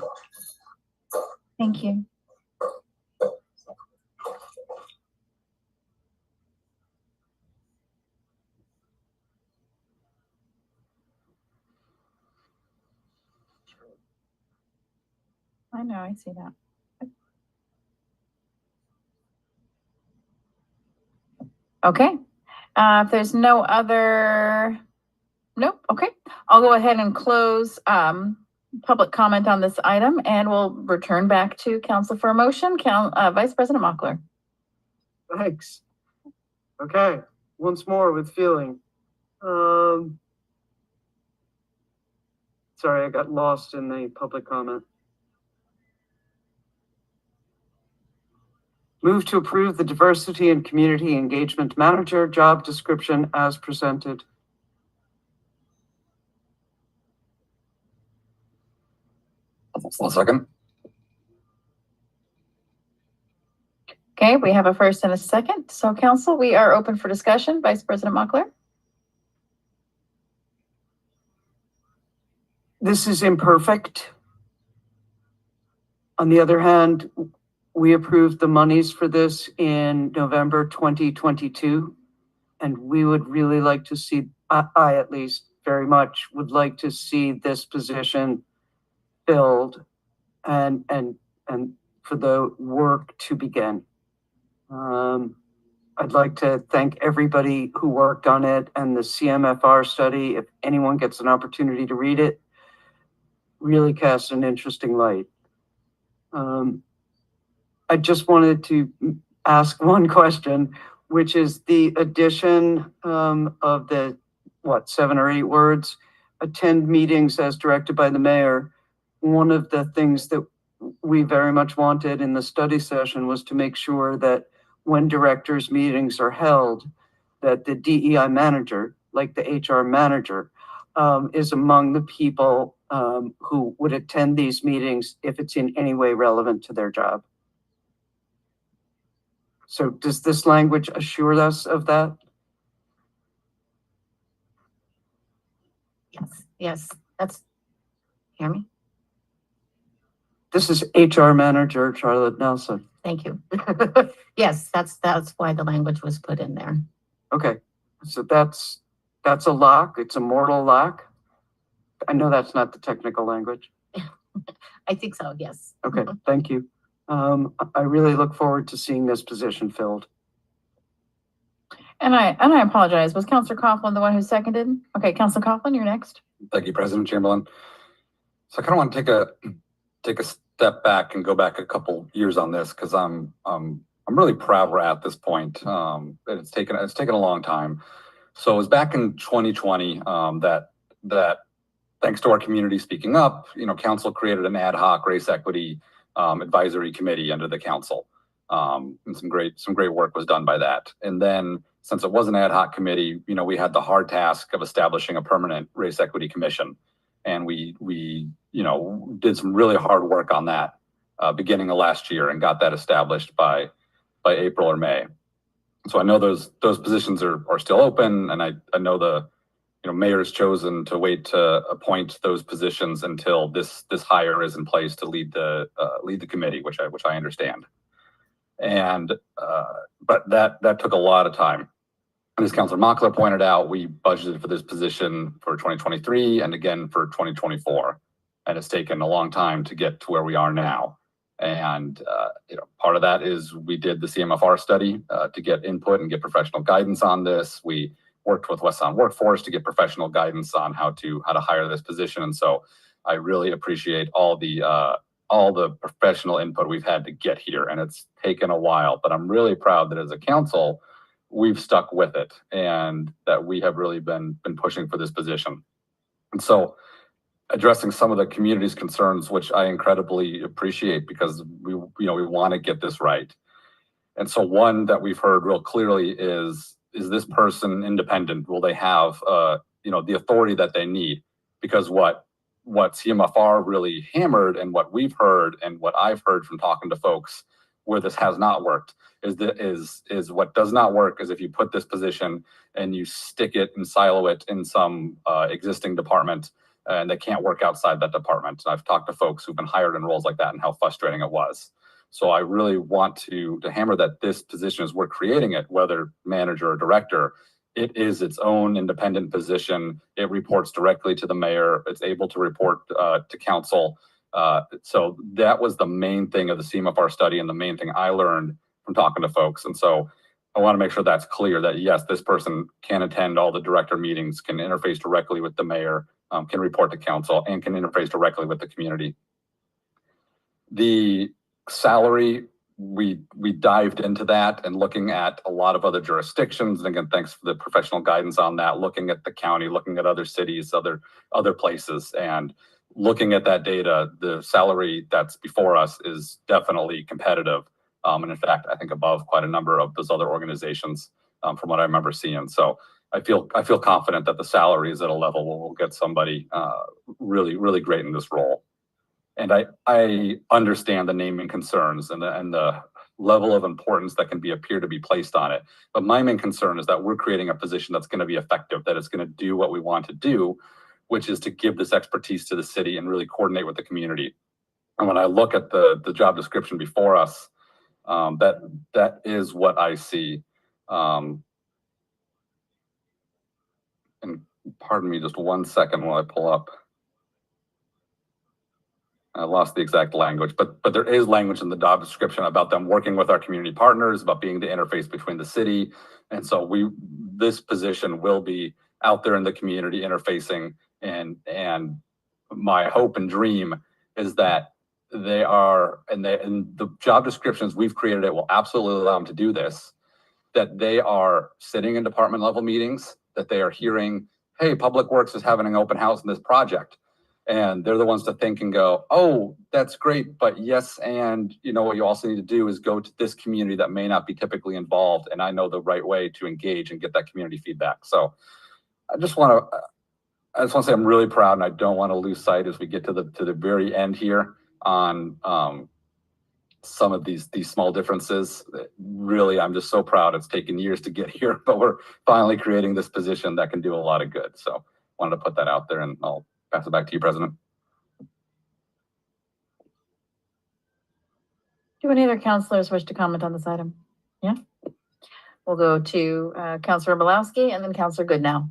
Thank you. I know, I see that. Okay, if there's no other, nope, okay. I'll go ahead and close public comment on this item and we'll return back to council for a motion. Vice President Mockler. Thanks. Okay, once more with feeling. Sorry, I got lost in the public comment. Move to approve the Diversity and Community Engagement Manager job description as presented. One second. Okay, we have a first and a second. So council, we are open for discussion. Vice President Mockler. This is imperfect. On the other hand, we approved the monies for this in November 2022, and we would really like to see, I at least very much would like to see this position filled and for the work to begin. I'd like to thank everybody who worked on it and the CMFR study. If anyone gets an opportunity to read it, really casts an interesting light. I just wanted to ask one question, which is the addition of the, 7 or 8 words, attend meetings as directed by the mayor. One of the things that we very much wanted in the study session was to make sure that when directors' meetings are held, that the DEI manager, like the HR manager, is among the people who would attend these meetings if it's in any way relevant to their job. So does this language assure us of that? Yes, that's, hear me? This is HR Manager Charlotte Nelson. Thank you. Yes, that's why the language was put in there. Okay, so that's a lock. It's a mortal lock. I know that's not the technical language. I think so, yes. Okay, thank you. I really look forward to seeing this position filled. And I apologize. Was Counselor Coughlin the one who seconded? Okay, Counselor Coughlin, you're next. Thank you, President Chamberlain. So I kind of want to take a step back and go back a couple years on this because I'm really proud we're at this point. It's taken a long time. So it was back in 2020 that thanks to our community speaking up, council created an ad hoc race equity advisory committee under the council. And some great work was done by that. And then since it was an ad hoc committee, we had the hard task of establishing a permanent race equity commission. And we did some really hard work on that beginning of last year and got that established by April or May. So I know those positions are still open, and I know the mayor's chosen to wait to appoint those positions until this hire is in place to lead the committee, which I understand. And but that took a lot of time. And as Councilor Mockler pointed out, we budgeted for this position for 2023 and again for 2024. And it's taken a long time to get to where we are now. And part of that is we did the CMFR study to get input and get professional guidance on this. We worked with West Sound Workforce to get professional guidance on how to hire this position. And so I really appreciate all the professional input we've had to get here. And it's taken a while, but I'm really proud that as a council, we've stuck with it and that we have really been pushing for this position. And so addressing some of the community's concerns, which I incredibly appreciate because we want to get this right. And so one that we've heard real clearly is this person independent? Will they have the authority that they need? Because what CMFR really hammered and what we've heard and what I've heard from talking to folks where this has not worked is what does not work is if you put this position and you stick it and silo it in some existing department and they can't work outside that department. And I've talked to folks who've been hired in roles like that and how frustrating it was. So I really want to hammer that this position as we're creating it, whether manager or director, it is its own independent position. It reports directly to the mayor. It's able to report to council. So that was the main thing of the CMFR study and the main thing I learned from talking to folks. And so I want to make sure that's clear that yes, this person can attend all the director meetings, can interface directly with the mayor, can report to council, and can interface directly with the community. The salary, we dived into that and looking at a lot of other jurisdictions. And again, thanks for the professional guidance on that, looking at the county, looking at other cities, other places, and looking at that data, the salary that's before us is definitely competitive. And in fact, I think above quite a number of those other organizations from what I remember seeing. So I feel confident that the salary is at a level where we'll get somebody really, really great in this role. And I understand the naming concerns and the level of importance that can appear to be placed on it. But my main concern is that we're creating a position that's going to be effective, that is going to do what we want to do, which is to give this expertise to the city and really coordinate with the community. And when I look at the job description before us, that is what I see. And pardon me just 1 second while I pull up. I lost the exact language, but there is language in the job description about them working with our community partners, about being the interface between the city. And so this position will be out there in the community interfacing, and my hope and dream is that they are, and the job descriptions we've created, it will absolutely allow them to do this, that they are sitting in department level meetings, that they are hearing, hey, Public Works is having an open house in this project. And they're the ones to think and go, oh, that's great. But yes, and what you also need to do is go to this community that may not be typically involved. And I know the right way to engage and get that community feedback. So I just want to say I'm really proud, and I don't want to lose sight as we get to the very end here on some of these small differences. Really, I'm just so proud. It's taken years to get here, but we're finally creating this position that can do a lot of good. So wanted to put that out there, and I'll pass it back to you, President. Do any other counselors wish to comment on this item? Yeah? We'll go to Counselor Malowski and then Counselor Goodnow.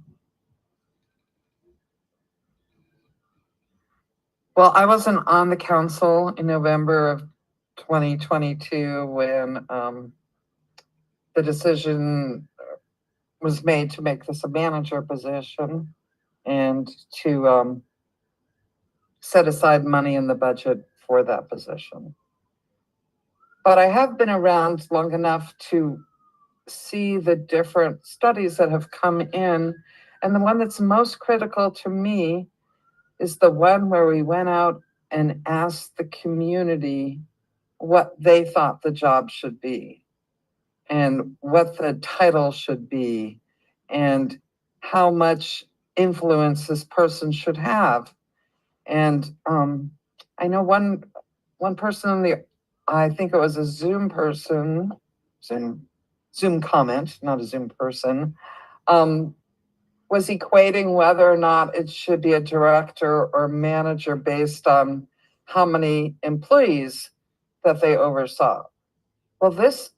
Well, I wasn't on the council in November of 2022 when the decision was made to make this a manager position and to set aside money in the budget for that position. But I have been around long enough to see the different studies that have come in, and the one that's most critical to me is the one where we went out and asked the community what they thought the job should be and what the title should be and how much influence this person should have. And I know one person in the, I think it was a Zoom person, Zoom comment, not a Zoom person, was equating whether or not it should be a director or manager based on how many employees that they oversaw. Well, this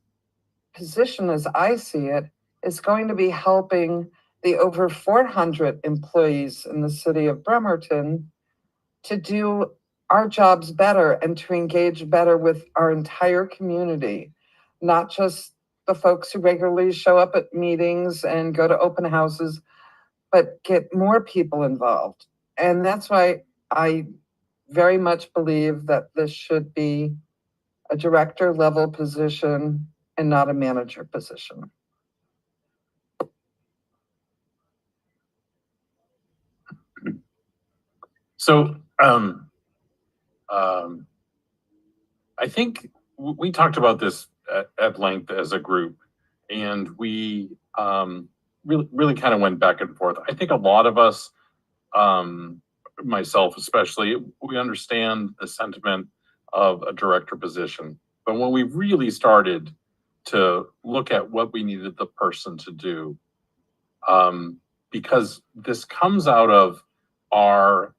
position, as I see it, is going to be helping the over 400 employees in the city of Bremerton to do our jobs better and to engage better with our entire community, not just the folks who regularly show up at meetings and go to open houses, but get more people involved. And that's why I very much believe that this should be a director level position and not a manager position. So, I think we talked about this at length as a group, and we really kind of went back and forth. I think a lot of us, myself especially, we understand the sentiment of a director position. But when we really started to look at what we needed the person to do, because this comes out of our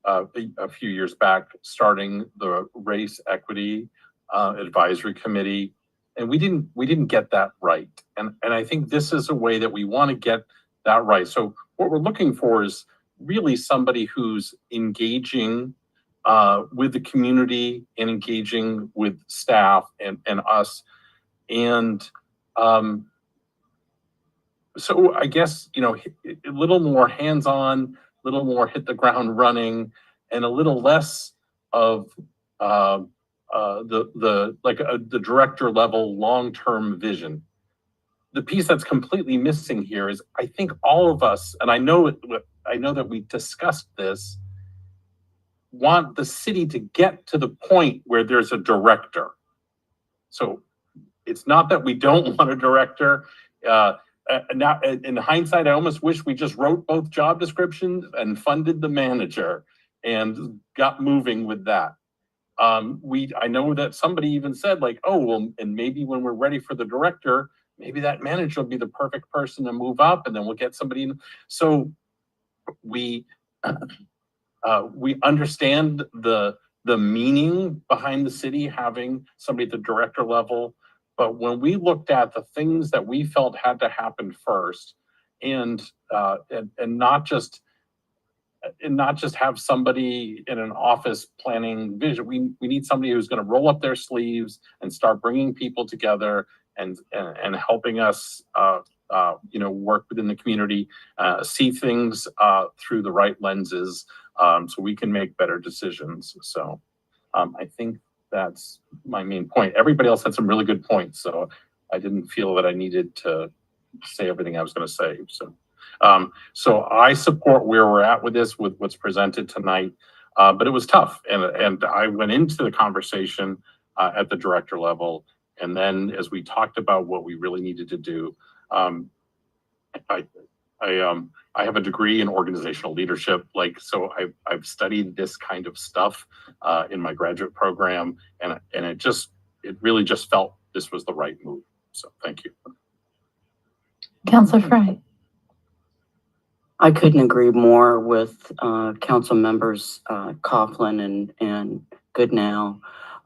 a few years back starting the race equity advisory committee, and we didn't get that right. And I think this is a way that we want to get that right. So what we're looking for is really somebody who's engaging with the community and engaging with staff and us. And so I guess, you know, a little more hands-on, a little more hit the ground running, and a little less of the director level long-term vision. The piece that's completely missing here is, I think all of us, and I know that we discussed this, want the city to get to the point where there's a director. So it's not that we don't want a director. Now, in hindsight, I almost wish we just wrote both job descriptions and funded the manager and got moving with that. I know that somebody even said like, oh, well, and maybe when we're ready for the director, maybe that manager will be the perfect person to move up, and then we'll get somebody in. So we understand the meaning behind the city having somebody at the director level. But when we looked at the things that we felt had to happen first, and not just have somebody in an office planning vision, we need somebody who's going to roll up their sleeves and start bringing people together and helping us, work within the community, see things through the right lenses, so we can make better decisions. So I think that's my main point. Everybody else had some really good points, so I didn't feel that I needed to say everything I was going to say. So I support where we're at with this, with what's presented tonight, but it was tough, and I went into the conversation at the director level, and then as we talked about what we really needed to do, I have a degree in organizational leadership, so I've studied this kind of stuff in my graduate program, and it really just felt this was the right move. So thank you. Councilor Fry. I couldn't agree more with council members Coughlin and Goodnow.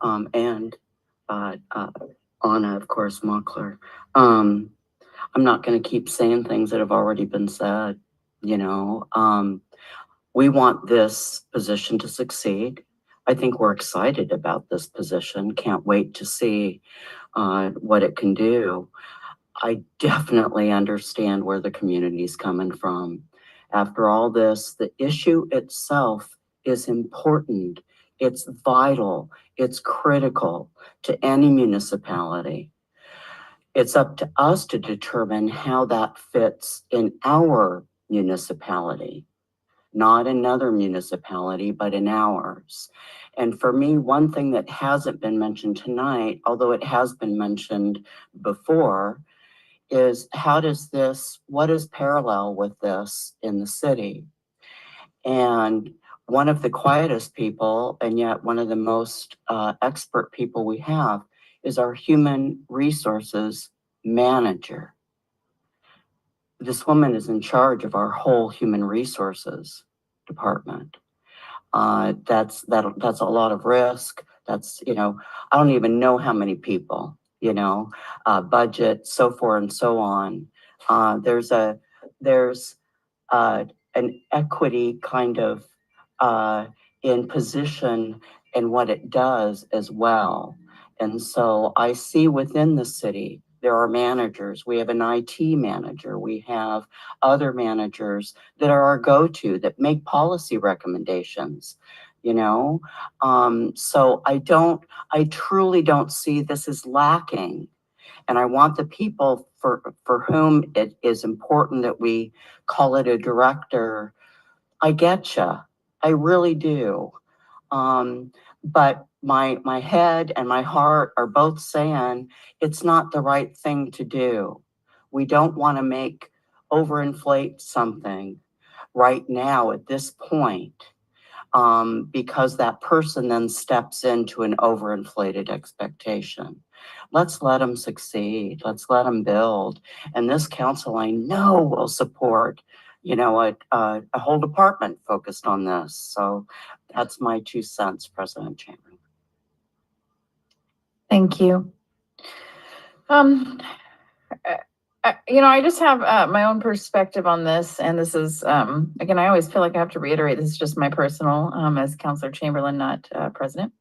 and Anna, of course, Mockler. I'm not going to keep saying things that have already been said. You know, we want this position to succeed. I think we're excited about this position. Can't wait to see what it can do. I definitely understand where the community's coming from. After all this, the issue itself is important. It's vital. It's critical to any municipality. It's up to us to determine how that fits in our municipality, not another municipality, but in ours. And for me, one thing that hasn't been mentioned tonight, although it has been mentioned before, is what is parallel with this in the city? And one of the quietest people, and yet one of the most expert people we have, is our human resources manager. This woman is in charge of our whole human resources department. That's a lot of risk. That's, you know, I don't even know how many people, you know, budget, so forth and so on. There's an equity kind of in position and what it does as well. And so I see within the city, there are managers. We have an IT manager. We have other managers that are our go-to that make policy recommendations, you know? So I truly don't see this as lacking. And I want the people for whom it is important that we call it a director. I getcha. I really do. But my head and my heart are both saying it's not the right thing to do. We don't want to overinflate something right now at this point, because that person then steps into an overinflated expectation. Let's let them succeed. Let's let them build. And this council, I know, will support, you know, a whole department focused on this. So that's my 2 cents, President Chamberlain. Thank you. You know, I just have my own perspective on this, and this is, again, I always feel like I have to reiterate, this is just my personal, as Councillor Chamberlain, not President.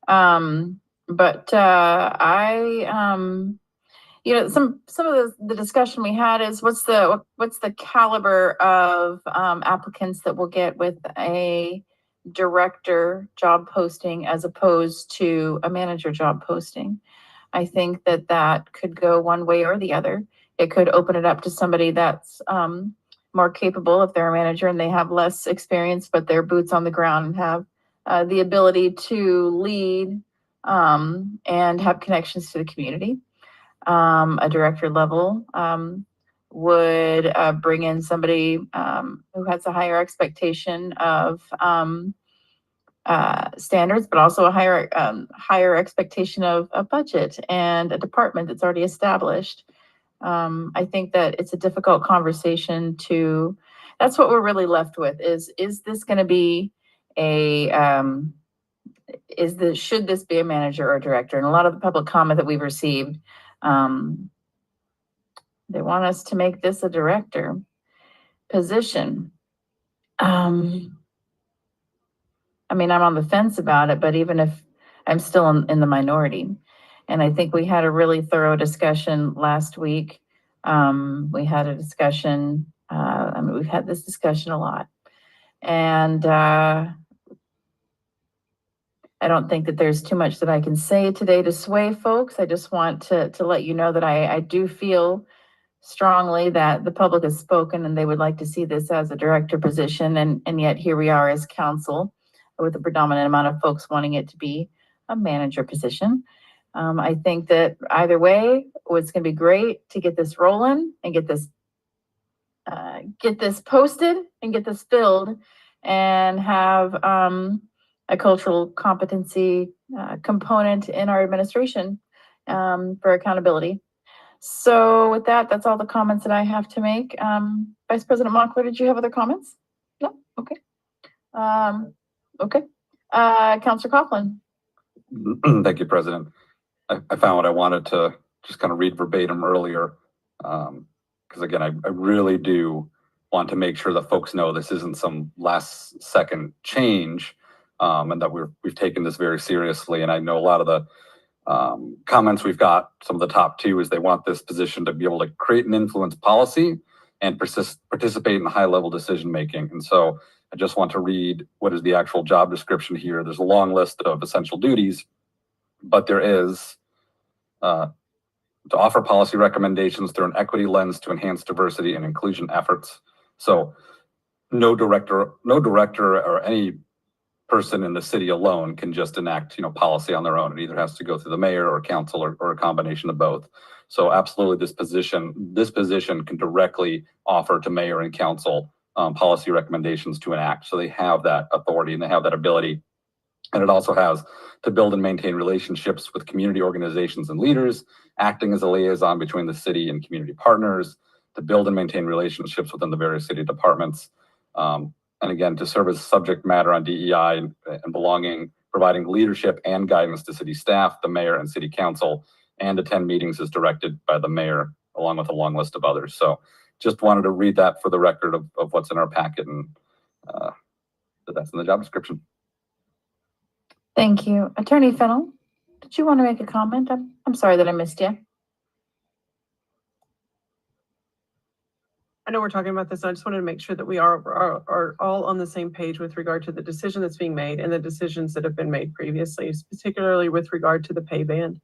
You know, some of the discussion we had is what's the caliber of applicants that we'll get with a director job posting as opposed to a manager job posting. I think that could go one way or the other. It could open it up to somebody that's more capable if they're a manager and they have less experience, but they're boots on the ground and have the ability to lead and have connections to the community. A director level would bring in somebody who has a higher expectation of standards, but also a higher expectation of a budget and a department that's already established. I think that it's a difficult conversation that's what we're really left with is this going to be should this be a manager or a director? And a lot of the public comment that we've received, they want us to make this a director position. I mean, I'm on the fence about it, but even if I'm still in the minority. And I think we had a really thorough discussion last week. We had a discussion, I mean, we've had this discussion a lot. And I don't think that there's too much that I can say today to sway folks. I just want to let you know that I do feel strongly that the public has spoken and they would like to see this as a director position. And yet here we are as council with a predominant amount of folks wanting it to be a manager position. I think that either way, it's going to be great to get this rolling and get this posted and get this filled and have a cultural competency component in our administration for accountability. So with that, that's all the comments that I have to make. Vice President Mockler, did you have other comments? No? Okay. Okay. Councillor Coughlin. Thank you, President. I found what I wanted to just kind of read verbatim earlier. Because again, I really do want to make sure that folks know this isn't some last second change, and that we've taken this very seriously. And I know a lot of the comments we've got, some of the top two, is they want this position to be able to create and influence policy and participate in high level decision making. And so I just want to read what is the actual job description here. There's a long list of essential duties, but there is to offer policy recommendations through an equity lens to enhance diversity and inclusion efforts. So no director or any person in the city alone can just enact, policy on their own. It either has to go through the mayor or council or a combination of both. So absolutely, this position can directly offer to mayor and council policy recommendations to enact. So they have that authority and they have that ability. And it also has to build and maintain relationships with community organizations and leaders, acting as a liaison between the city and community partners, to build and maintain relationships within the various city departments. And again, to serve as subject matter on DEI and belonging, providing leadership and guidance to city staff, the mayor and city council, and attend meetings as directed by the mayor, along with a long list of others. So just wanted to read that for the record of what's in our packet, and that's in the job description. Thank you. Attorney Fennell, did you want to make a comment? I'm sorry that I missed you. I know we're talking about this. I just wanted to make sure that we are all on the same page with regard to the decision that's being made and the decisions that have been made previously, particularly with regard to the pay band.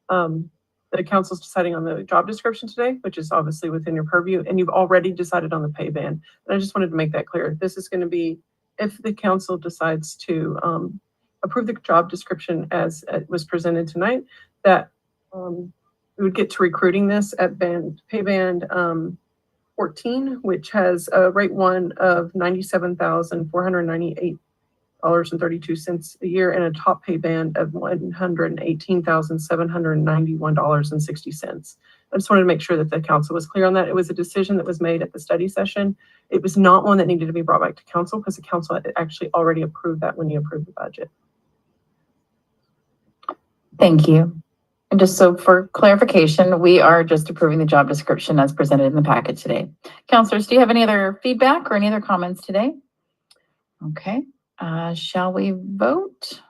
The council's deciding on the job description today, which is obviously within your purview, and you've already decided on the pay band. And I just wanted to make that clear. This is going to be, if the council decides to approve the job description as it was presented tonight, that we would get to recruiting this at pay band 14, which has a rate one of $97,498.32 a year and a top pay band of $118,791.60. I just wanted to make sure that the council was clear on that. It was a decision that was made at the study session. It was not one that needed to be brought back to council because the council had actually already approved that when you approved the budget. Thank you. And just so for clarification, we are just approving the job description as presented in the packet today. Councilors, do you have any other feedback or any other comments today? Okay, shall we vote?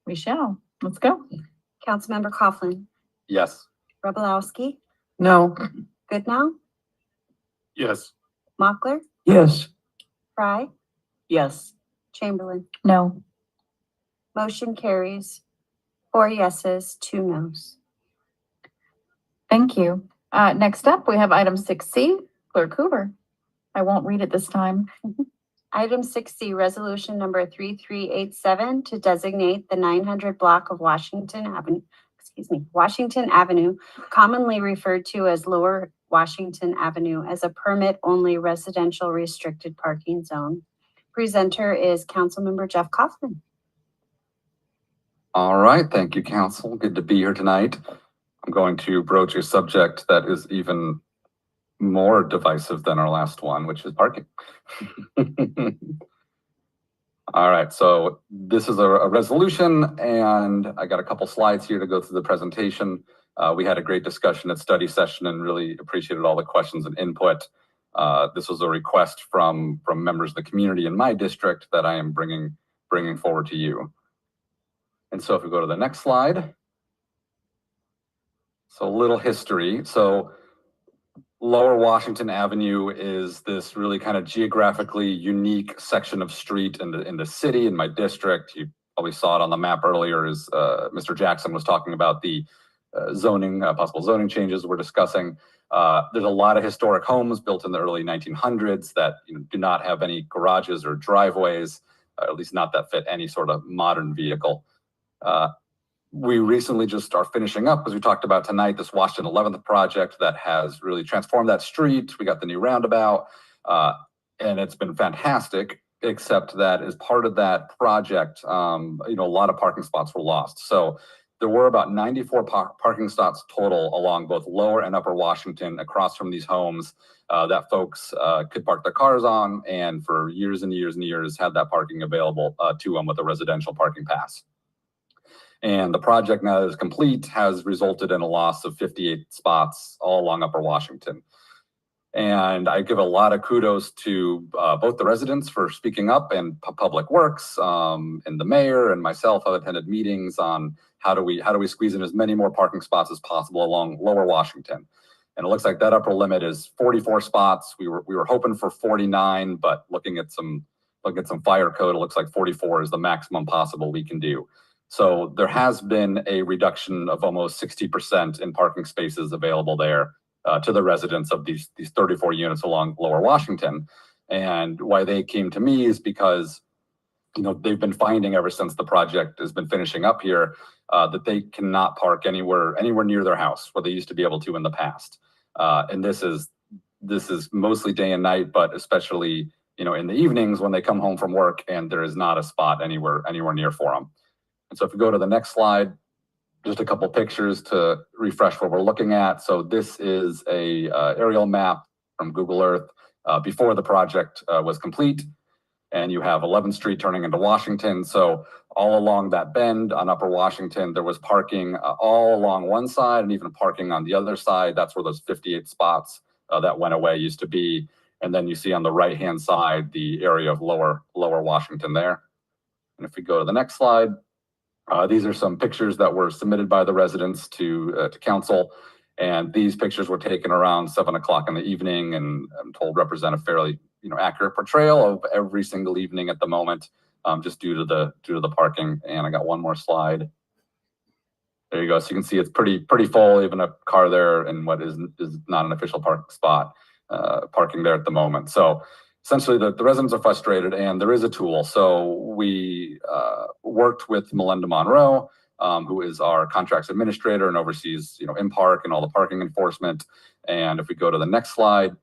We shall. Let's go. Councilmember Coughlin, Yes. Robolowski, No. Goodnow, Yes. Mochler, Yes. Fry, Yes. Chamberlain. No. Motion carries 4 yeses, 2 nos. Thank you. Next up, we have item 6C, Clerk Hoover. I won't read it this time. Item 6C, resolution number 3387 to designate the 900 block of Washington Avenue, commonly referred to as Lower Washington Avenue, as a permit-only residential restricted parking zone. Presenter is Councilmember Jeff Kaufman. All right, thank you, council. Good to be here tonight. I'm going to broach a subject that is even more divisive than our last one, which is parking. All right, so this is a resolution, and I got a couple slides here to go through the presentation. We had a great discussion at study session and really appreciated all the questions and input. This was a request from members of the community in my district that I am bringing forward to you. And so if we go to the next slide. So a little history. So Lower Washington Avenue is this really kind of geographically unique section of street in the city, in my district. You probably saw it on the map earlier as Mr. Jackson was talking about the possible zoning changes we're discussing. There's a lot of historic homes built in the early 1900s that do not have any garages or driveways, at least not that fit any sort of modern vehicle. We recently just are finishing up, as we talked about tonight, this Washington 11th project that has really transformed that street. We got the new roundabout, and it's been fantastic, except that as part of that project, a lot of parking spots were lost. So there were about 94 parking spots total along both Lower and Upper Washington across from these homes that folks could park their cars on, and for years and years and years had that parking available to them with a residential parking pass. And the project, now that it's complete, has resulted in a loss of 58 spots all along Upper Washington. And I give a lot of kudos to both the residents for speaking up, and Public Works, and the mayor and myself have attended meetings on how do we squeeze in as many more parking spots as possible along Lower Washington. And it looks like that upper limit is 44 spots. We were hoping for 49, but looking at some fire code, it looks like 44 is the maximum possible we can do. So there has been a reduction of almost 60% in parking spaces available there to the residents of these 34 units along Lower Washington. And why they came to me is because, you know, they've been finding ever since the project has been finishing up here that they cannot park anywhere near their house where they used to be able to in the past. And this is mostly day and night, but especially, you know, in the evenings when they come home from work and there is not a spot anywhere near for them. And so if we go to the next slide, just a couple pictures to refresh what we're looking at. So this is a aerial map from Google Earth before the project was complete. And you have 11th Street turning into Washington. So all along that bend on Upper Washington, there was parking all along one side and even parking on the other side. That's where those 58 spots that went away used to be. And then you see on the right-hand side, the area of Lower Washington there. And if we go to the next slide, these are some pictures that were submitted by the residents to council. And these pictures were taken around 7 o'clock in the evening, and I'm told represent a fairly, you know, accurate portrayal of every single evening at the moment, just due to the parking. And I got one more slide. There you go. So you can see it's pretty full, even a car there and what is not an official parking spot, parking there at the moment. So essentially the residents are frustrated, and there is a tool. So we worked with Melinda Monroe, who is our contracts administrator and oversees, you know, IMPark and all the parking enforcement. And if we go to the next slide,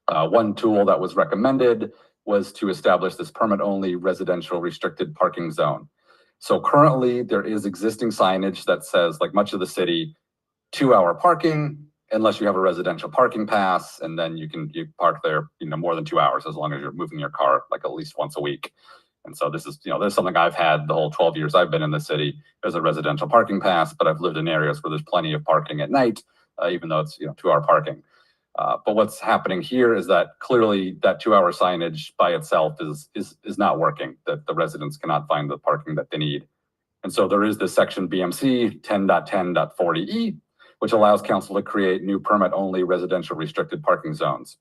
one tool that was recommended was to establish this permit-only residential restricted parking zone. So currently there is existing signage that says, like much of the city, 2-hour parking, unless you have a residential parking pass, and then you park there, you know, more than 2 hours as long as you're moving your car like at least once a week. And so this is, you know, this is something I've had the whole 12 years I've been in the city as a residential parking pass, but I've lived in areas where there's plenty of parking at night, even though it's, you know, 2-hour parking. But what's happening here is that clearly that 2-hour signage by itself is not working, that the residents cannot find the parking that they need. And so there is this section BMC 10.10.40E, which allows council to create new permit-only residential restricted parking zones.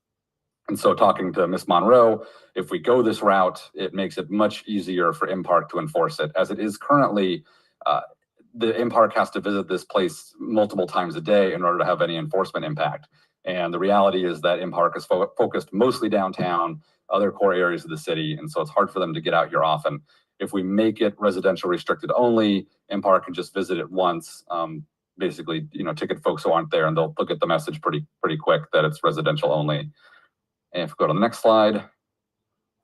And so talking to Ms. Monroe, if we go this route, it makes it much easier for IMPark to enforce it. As it is currently, the IMPark has to visit this place multiple times a day in order to have any enforcement impact. And the reality is that IMPark is focused mostly downtown, other core areas of the city. And so it's hard for them to get out here often. If we make it residential restricted only, IMPark can just visit it once, basically, you know, ticket folks who aren't there, and they'll get the message pretty quick that it's residential only. And if we go to the next slide,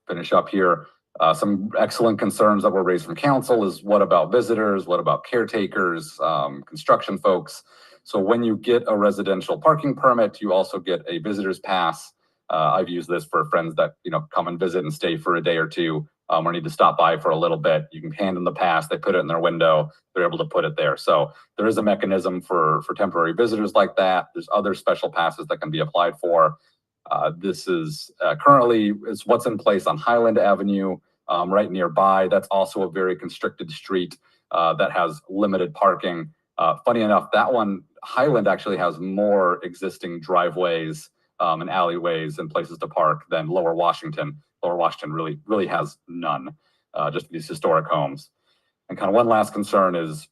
finish up here. Some excellent concerns that were raised from council is, what about visitors? What about caretakers, construction folks? So when you get a residential parking permit, you also get a visitor's pass. I've used this for friends that, you know, come and visit and stay for a day or two, or need to stop by for a little bit. You can hand them the pass, they put it in their window, they're able to put it there. So there is a mechanism for temporary visitors like that. There's other special passes that can be applied for. This is currently is what's in place on Highland Avenue, right nearby. That's also a very constricted street that has limited parking. Funny enough, that one, Highland, actually has more existing driveways and alleyways and places to park than Lower Washington. Lower Washington really has none, just these historic homes. And kind of one last concern is,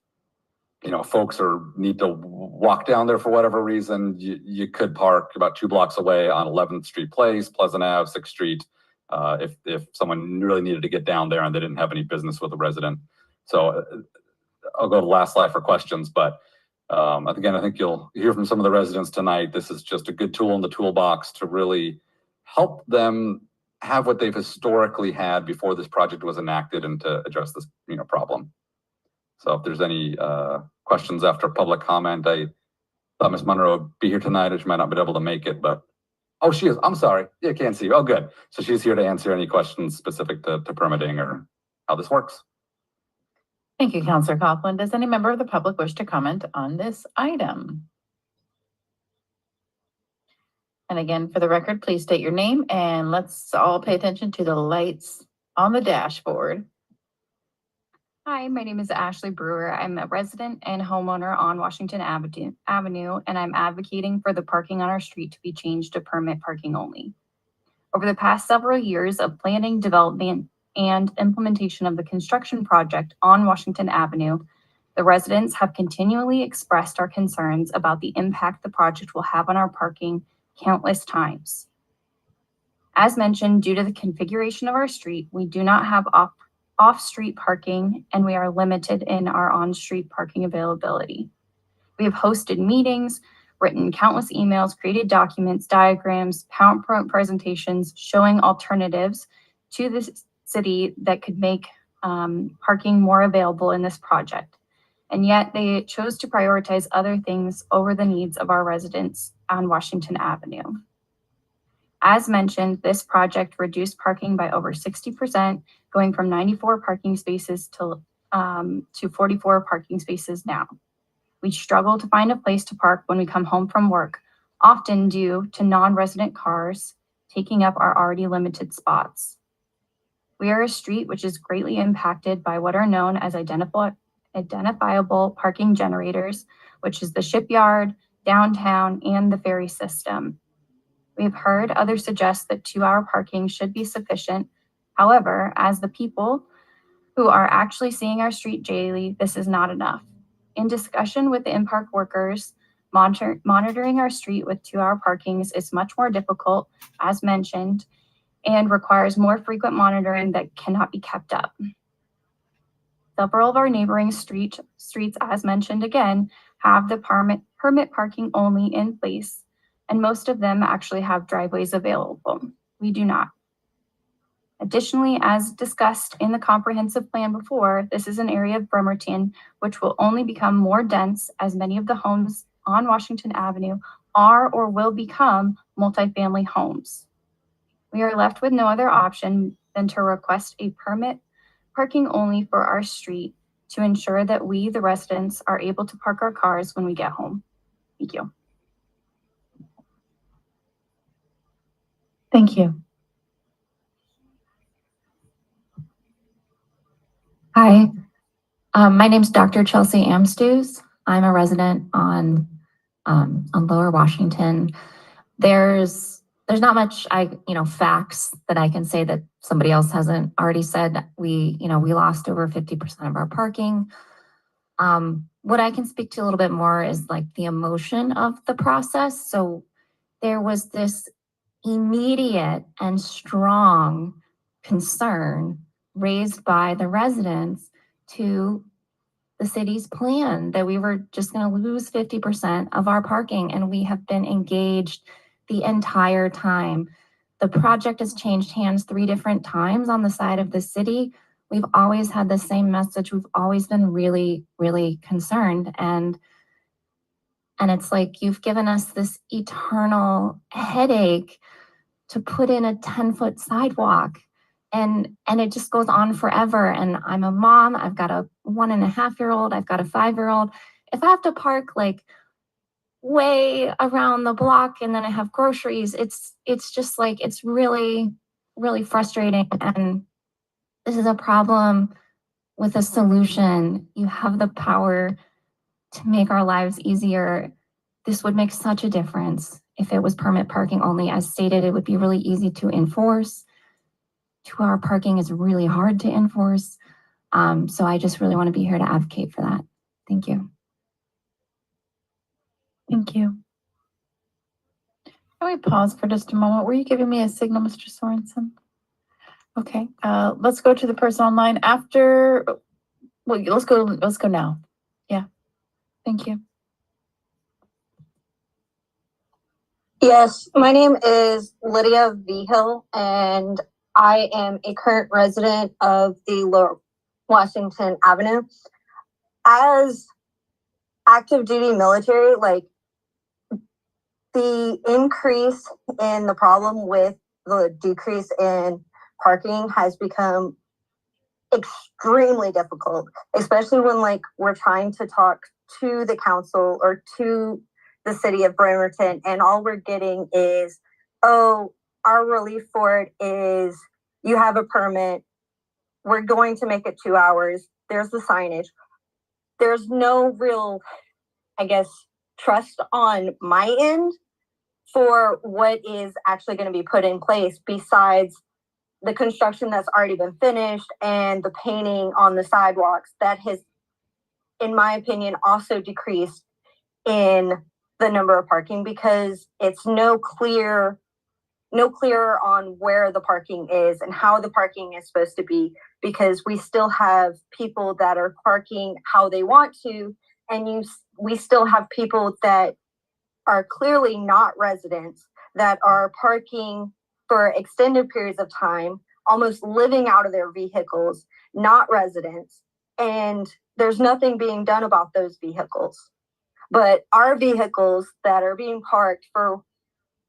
you know, folks need to walk down there for whatever reason. You could park about 2 blocks away on 11th Street Place, Pleasant Ave, 6th Street, if someone really needed to get down there and they didn't have any business with a resident. So I'll go to the last slide for questions, but again, I think you'll hear from some of the residents tonight. This is just a good tool in the toolbox to really help them have what they've historically had before this project was enacted, and to address this, you know, problem. So if there's any questions after public comment, I thought Ms. Monroe would be here tonight, or she might not be able to make it, but, oh, she is, I'm sorry. Yeah, I can't see you. Oh, good. So she's here to answer any questions specific to permitting or how this works. Thank you, Counselor Coughlin. Does any member of the public wish to comment on this item? And again, for the record, please state your name and let's all pay attention to the lights on the dashboard. Hi, my name is Ashley Brewer. I'm a resident and homeowner on Washington Avenue, and I'm advocating for the parking on our street to be changed to permit parking only. Over the past several years of planning, development, and implementation of the construction project on Washington Avenue, the residents have continually expressed our concerns about the impact the project will have on our parking countless times. As mentioned, due to the configuration of our street, we do not have off-street parking, and we are limited in our on-street parking availability. We have hosted meetings, written countless emails, created documents, diagrams, PowerPoint presentations showing alternatives to the city that could make parking more available in this project. And yet they chose to prioritize other things over the needs of our residents on Washington Avenue. As mentioned, this project reduced parking by over 60%, going from 94 parking spaces to 44 parking spaces now. We struggle to find a place to park when we come home from work, often due to non-resident cars taking up our already limited spots. We are a street which is greatly impacted by what are known as identifiable parking generators, which is the shipyard, downtown, and the ferry system. We've heard others suggest that 2-hour parking should be sufficient. However, as the people who are actually seeing our street daily, this is not enough. In discussion with the in-park workers, monitoring our street with 2-hour parkings is much more difficult, as mentioned, and requires more frequent monitoring that cannot be kept up. Several of our neighboring streets, as mentioned again, have the permit parking only in place, and most of them actually have driveways available. We do not. Additionally, as discussed in the comprehensive plan before, this is an area of Bremerton which will only become more dense as many of the homes on Washington Avenue are or will become multifamily homes. We are left with no other option than to request a permit parking only for our street to ensure that we, the residents, are able to park our cars when we get home. Thank you. Thank you. Hi, my name's Dr. Chelsea Amstews. I'm a resident on Lower Washington. There's not much facts that I can say that somebody else hasn't already said. We lost over 50% of our parking. What I can speak to a little bit more is like the emotion of the process. So there was this immediate and strong concern raised by the residents to the city's plan that we were just going to lose 50% of our parking, and we have been engaged the entire time. The project has changed hands 3 different times on the side of the city. We've always had the same message. We've always been really, really concerned. And it's like you've given us this eternal headache to put in a 10-foot sidewalk. And it just goes on forever. And I'm a mom. I've got a 1.5-year-old. I've got a 5-year-old. If I have to park like way around the block and then I have groceries, it's just like, it's really, really frustrating. And this is a problem with a solution. You have the power to make our lives easier. This would make such a difference if it was permit parking only. As stated, it would be really easy to enforce. 2-hour parking is really hard to enforce. So I just really want to be here to advocate for that. Thank you. Thank you. Can we pause for just a moment? Were you giving me a signal, Mr. Sorensen? Okay, let's go to the person online after. Well, let's go now. Yeah, thank you. Yes, my name is Lydia Vigil, and I am a current resident of the Lower Washington Avenue. As active duty military, like the increase in the problem with the decrease in parking has become extremely difficult, especially when like we're trying to talk to the council or to the city of Bremerton, and all we're getting is, oh, our relief for it is you have a permit. We're going to make it 2 hours. There's the signage. There's no real, I guess, trust on my end for what is actually going to be put in place besides the construction that's already been finished and the painting on the sidewalks that has, in my opinion, also decreased in the number of parking because it's no clearer on where the parking is and how the parking is supposed to be, because we still have people that are parking how they want to, and we still have people that are clearly not residents that are parking for extended periods of time, almost living out of their vehicles, not residents, and there's nothing being done about those vehicles. But our vehicles that are being parked for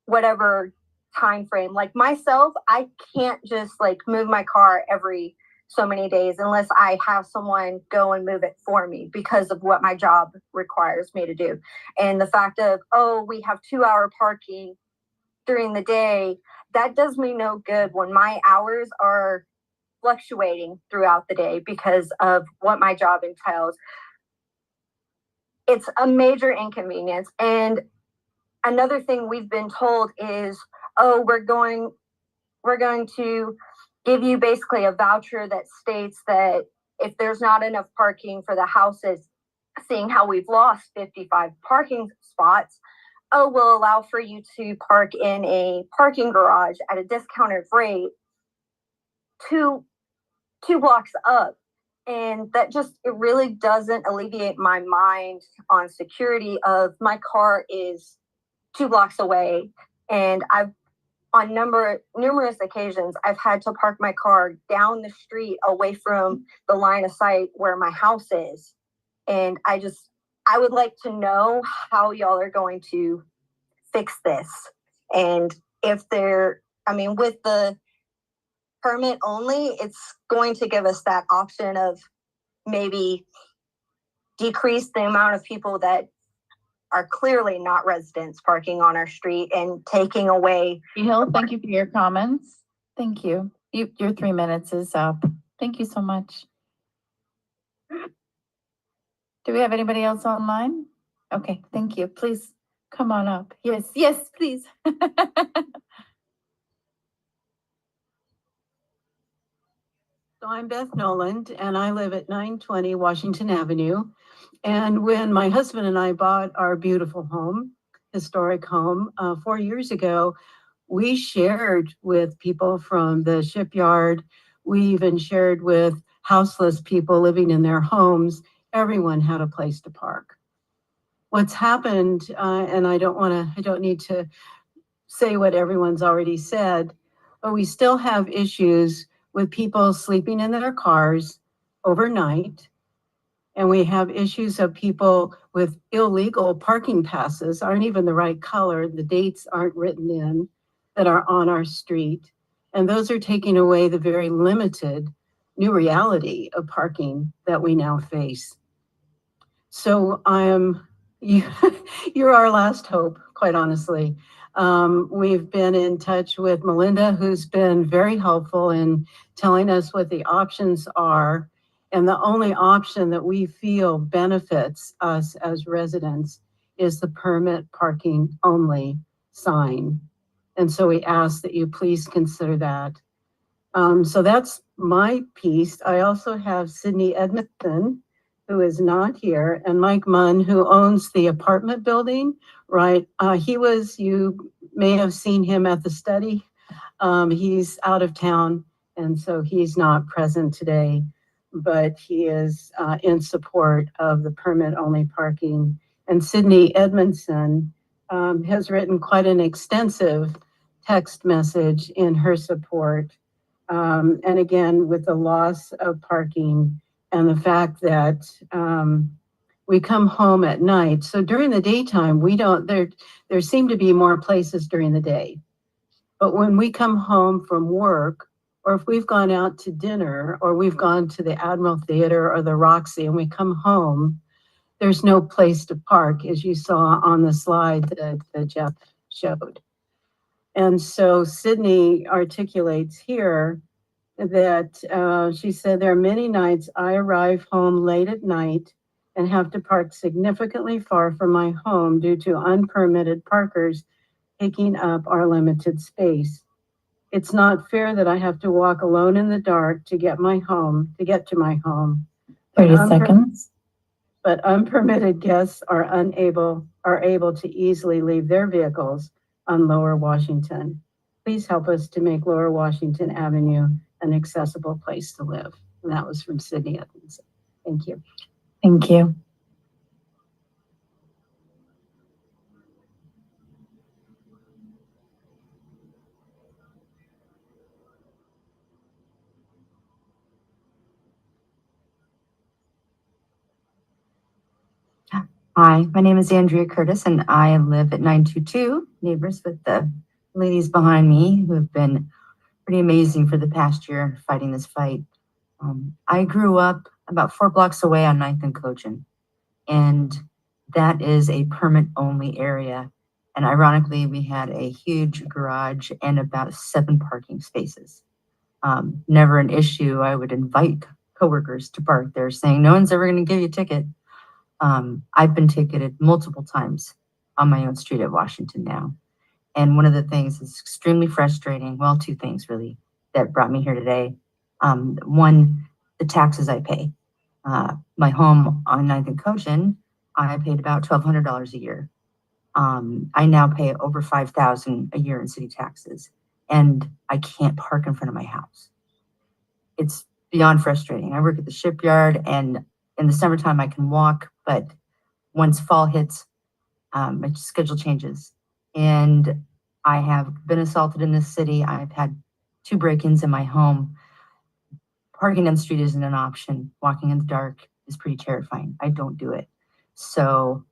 whatever time frame, like myself, I can't just like move my car every so many days unless I have someone go and move it for me because of what my job requires me to do. And the fact of, oh, we have 2 hour parking during the day, that does me no good when my hours are fluctuating throughout the day because of what my job entails. It's a major inconvenience. And another thing we've been told is, oh, we're going to give you basically a voucher that states that if there's not enough parking for the houses, seeing how we've lost 55 parking spots, oh, we'll allow for you to park in a parking garage at a discounted rate two blocks up. And that just, it really doesn't alleviate my mind on security of my car is 2 blocks away. And on numerous occasions, I've had to park my car down the street away from the line of sight where my house is. And I would like to know how y'all are going to fix this. And with the permit only, it's going to give us that option of maybe decrease the amount of people that are clearly not residents parking on our street and taking away. Hill, thank you for your comments. Thank you. Your 3 minutes is up. Thank you so much. Do we have anybody else online? Okay, thank you. Please come on up. Yes, please. So I'm Beth Noland, and I live at 920 Washington Avenue. And when my husband and I bought our beautiful home, historic home, 4 years ago, we shared with people from the shipyard. We even shared with houseless people living in their homes. Everyone had a place to park. What's happened, and I don't need to say what everyone's already said, but we still have issues with people sleeping in their cars overnight. And we have issues of people with illegal parking passes, aren't even the right color, the dates aren't written in, that are on our street. And those are taking away the very limited new reality of parking that we now face. So you're our last hope, quite honestly. We've been in touch with Melinda, who's been very helpful in telling us what the options are. And the only option that we feel benefits us as residents is the permit parking only sign. And so we ask that you please consider that. So that's my piece. I also have Sydney Edmondson, who is not here, and Mike Munn, who owns the apartment building, right? You may have seen him at the study. He's out of town, and so he's not present today, but he is in support of the permit-only parking. And Sydney Edmondson has written quite an extensive text message in her support. And again, with the loss of parking and the fact that we come home at night. So during the daytime, there seem to be more places during the day. But when we come home from work, or if we've gone out to dinner, or we've gone to the Admiral Theater or the Roxy and we come home, there's no place to park, as you saw on the slide that Jeff showed. And so Sydney articulates here that she said, there are many nights I arrive home late at night and have to park significantly far from my home due to unpermitted parkers taking up our limited space. It's not fair that I have to walk alone in the dark to get to my home. 30 seconds. But unpermitted guests are able to easily leave their vehicles on Lower Washington. Please help us to make Lower Washington Avenue an accessible place to live. And that was from Sydney Edmondson. Thank you. Thank you. Hi, my name is Andrea Curtis, and I live at 922, neighbors with the ladies behind me who have been pretty amazing for the past year fighting this fight. I grew up about 4 blocks away on 9th and Cochin, and that is a permit-only area. And ironically, we had a huge garage and about 7 parking spaces. Never an issue. I would invite coworkers to park there saying, no one's ever going to give you a ticket. I've been ticketed multiple times on my own street at Washington now. And one of the things that's extremely frustrating, well, 2 things really that brought me here today. One, the taxes I pay. My home on 9th and Cochin, I paid about $1,200 a year. I now pay over $5,000 a year in city taxes, and I can't park in front of my house. It's beyond frustrating. I work at the shipyard, and in the summertime I can walk, but once fall hits, my schedule changes. And I have been assaulted in this city. I've had 2 break-ins in my home. Parking on the street isn't an option. Walking in the dark is pretty terrifying. I don't do it. So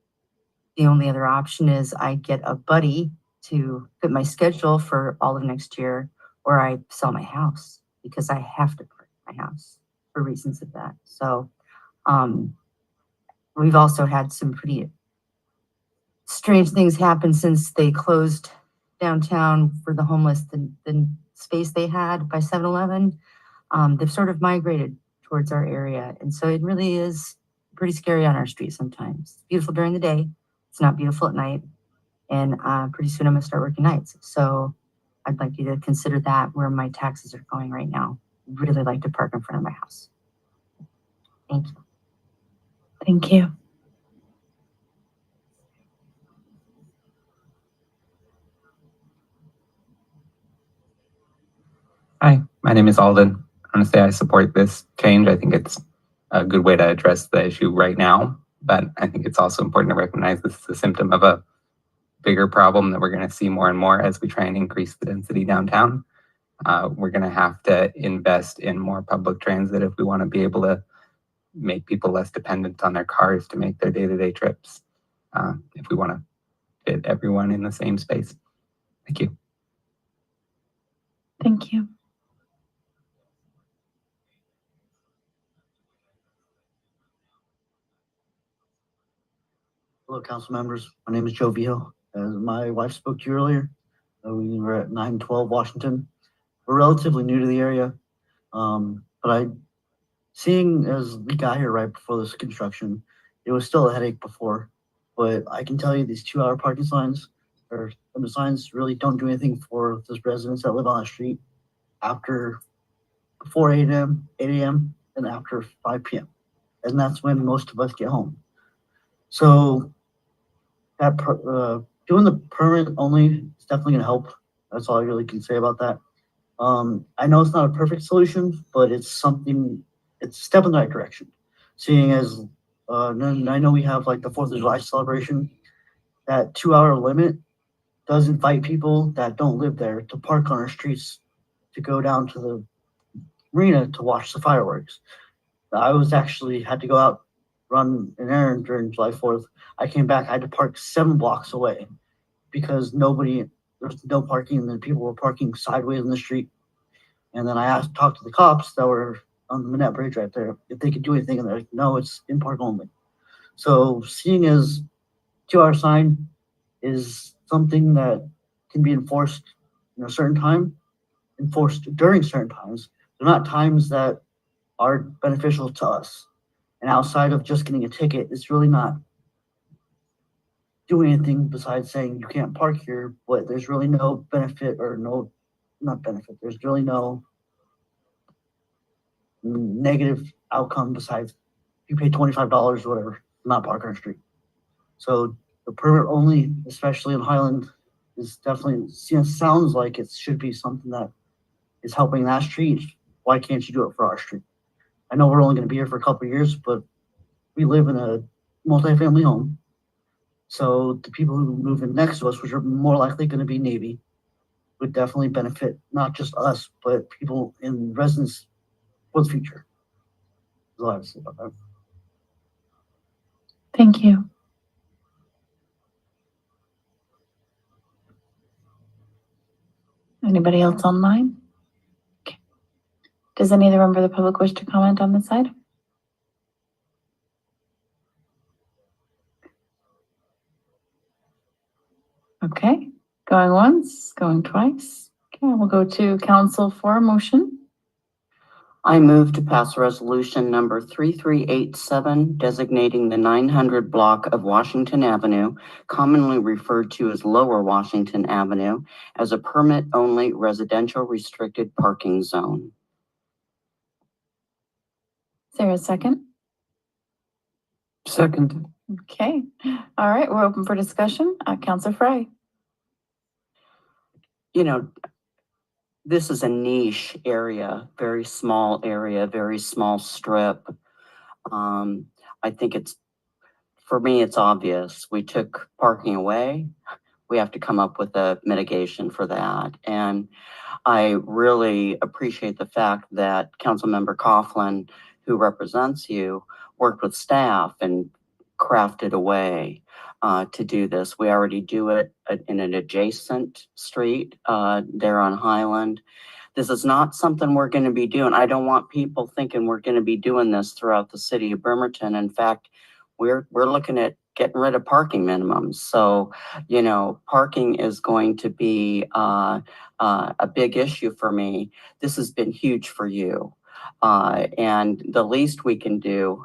the only other option is I get a buddy to fit my schedule for all of next year, or I sell my house because I have to park my house for reasons of that. So we've also had some pretty strange things happen since they closed downtown for the homeless, the space they had by 7-Eleven. They've sort of migrated towards our area. And so it really is pretty scary on our street sometimes. It's beautiful during the day. It's not beautiful at night. And pretty soon I'm gonna start working nights. So I'd like you to consider that where my taxes are going right now. I'd really like to park in front of my house. Thank you. Thank you. Hi, my name is Alden. Honestly, I support this change. I think it's a good way to address the issue right now, but I think it's also important to recognize this is a symptom of a bigger problem that we're going to see more and more as we try and increase the density downtown. We're going to have to invest in more public transit if we want to be able to make people less dependent on their cars to make their day-to-day trips, if we want to fit everyone in the same space. Thank you. Thank you. Hello, council members. My name is Joe Vio. As my wife spoke to you earlier, we were at 912 Washington. We're relatively new to the area, but seeing as we got here right before this construction, it was still a headache before. But I can tell you these 2-hour parking signs or the signs really don't do anything for those residents that live on the street after 4 a.m., 8 a.m., and after 5 p.m. And that's when most of us get home. So that doing the permit only is definitely gonna help. That's all I really can say about that. I know it's not a perfect solution, but it's something, it's a step in the right direction. Seeing as I know we have like the 4th of July celebration, that 2-hour limit does invite people that don't live there to park on our streets to go down to the marina to watch the fireworks. I was actually had to go out, run an errand during July 4th. I came back, I had to park 7 blocks away because there's no parking and then people were parking sideways in the street. And then talked to the cops that were on the Manette Bridge right there, if they could do anything, and they're like, no, it's in park only. So seeing as 2-hour sign is something that can be enforced in a certain time, enforced during certain times, they're not times that are beneficial to us. And outside of just getting a ticket, it's really not doing anything besides saying you can't park here, but there's really no benefit or not benefit. There's really no negative outcome besides you pay $25 or whatever, not park on the street. So the permit only, especially in Highland, is definitely, sounds like it should be something that is helping that street. Why can't you do it for our street? I know we're only going to be here for a couple of years, but we live in a multifamily home. So the people who move in next to us, which are more likely going to be Navy, would definitely benefit not just us, but people in residence for the future. That's all I have to say about that. Thank you. Anybody else online? Okay. Does any other member of the public wish to comment on this item? Okay, going once, going twice. Okay, we'll go to council for a motion. I move to pass resolution number 3387, designating the 900 block of Washington Avenue, commonly referred to as Lower Washington Avenue, as a permit-only residential restricted parking zone. Is there a second? Second. Okay, all right, we're open for discussion. Councilor Fry. You know, this is a niche area, very small area, very small strip. I think for me, it's obvious. We took parking away. We have to come up with a mitigation for that. And I really appreciate the fact that Councilmember Coughlin, who represents you, worked with staff and crafted a way to do this. We already do it in an adjacent street there on Highland. This is not something we're going to be doing. I don't want people thinking we're going to be doing this throughout the city of Bremerton. In fact, we're looking at getting rid of parking minimums. So, you know, parking is going to be a big issue for me. This has been huge for you. And the least we can do,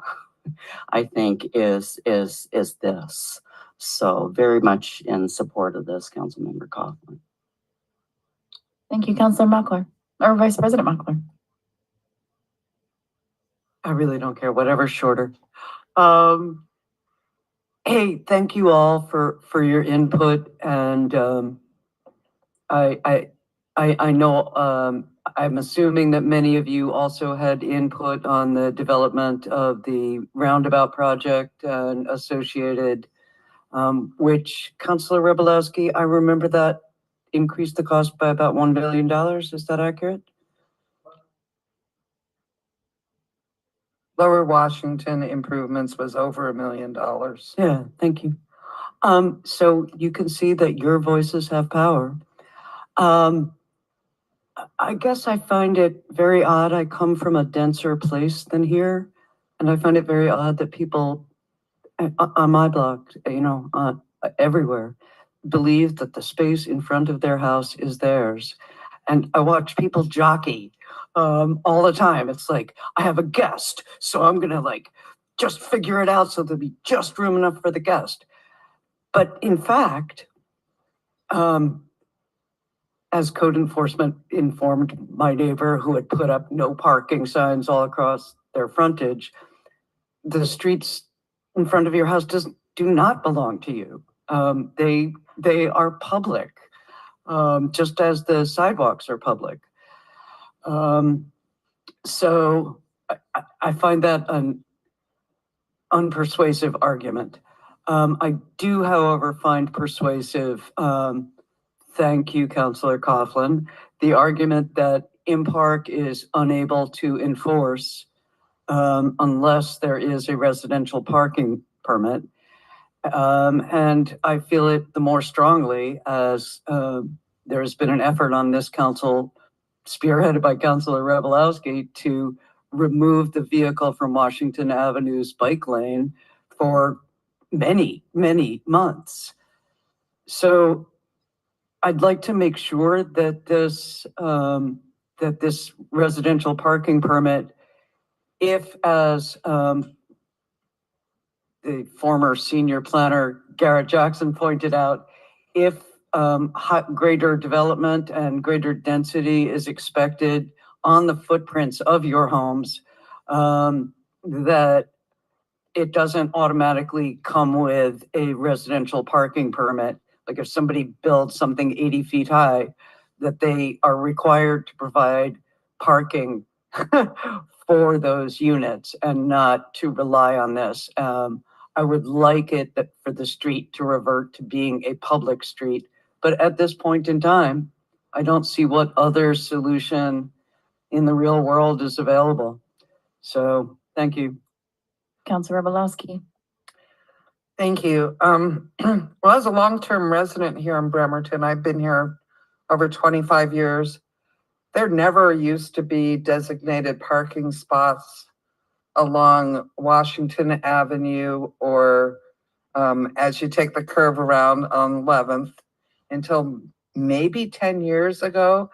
I think, is this. So very much in support of this, Councilmember Coughlin. Thank you, Councilor Mockler, or Vice President Mockler. I really don't care, whatever's shorter. Hey, thank you all for your input, and I know I'm assuming that many of you also had input on the development of the roundabout project and associated, which Councilor Rebelowski, I remember that increased the cost by about $1 billion. Is that accurate? Lower Washington improvements was over $1 million. Yeah, thank you. So you can see that your voices have power. I guess I find it very odd. I come from a denser place than here, and I find it very odd that people on my block, you know, everywhere, believe that the space in front of their house is theirs. And I watch people jockey all the time. It's like, I have a guest, so I'm gonna like just figure it out so there'll be just room enough for the guest. But in fact, as code enforcement informed my neighbor who had put up no parking signs all across their frontage, the streets in front of your house do not belong to you. They are public, just as the sidewalks are public. So I find that an unpersuasive argument. I do, however, find persuasive, thank you, Councilor Coughlin, the argument that Impark is unable to enforce unless there is a residential parking permit. And I feel it the more strongly as there has been an effort on this council spearheaded by Councilor Revelowski, to remove the vehicle from Washington Avenue's bike lane for many, many months. So I'd like to make sure that this residential parking permit, if as the former senior planner Garrett Jackson pointed out, if greater development and greater density is expected on the footprints of your homes, that it doesn't automatically come with a residential parking permit. Like if somebody builds something 80 feet high, that they are required to provide parking for those units and not to rely on this. I would like it that for the street to revert to being a public street. But at this point in time, I don't see what other solution in the real world is available. So thank you. Councilor Revelowski. Thank you. Well, as a long-term resident here in Bremerton, I've been here over 25 years. There never used to be designated parking spots along Washington Avenue or as you take the curve around on 11th until maybe 10 years ago.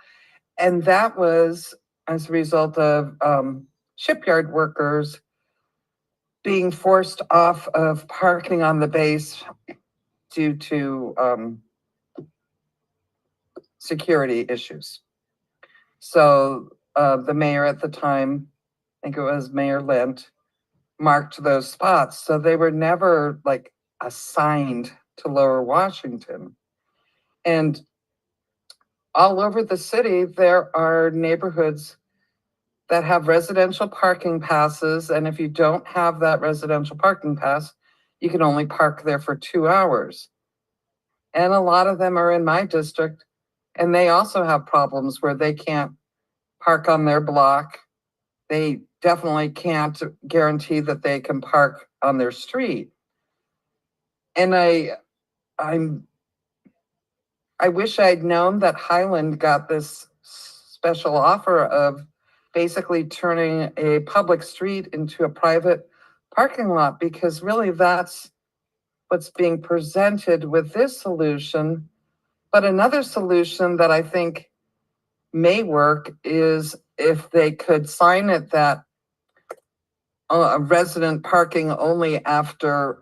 And that was as a result of shipyard workers being forced off of parking on the base due to security issues. So the mayor at the time, I think it was Mayor Lent, marked those spots. So they were never like assigned to Lower Washington. And all over the city, there are neighborhoods that have residential parking passes. And if you don't have that residential parking pass, you can only park there for 2 hours. And a lot of them are in my district. And they also have problems where they can't park on their block. They definitely can't guarantee that they can park on their street. And I wish I'd known that Highland got this special offer of basically turning a public street into a private parking lot, because really that's what's being presented with this solution. But another solution that I think may work is if they could sign it that resident parking only after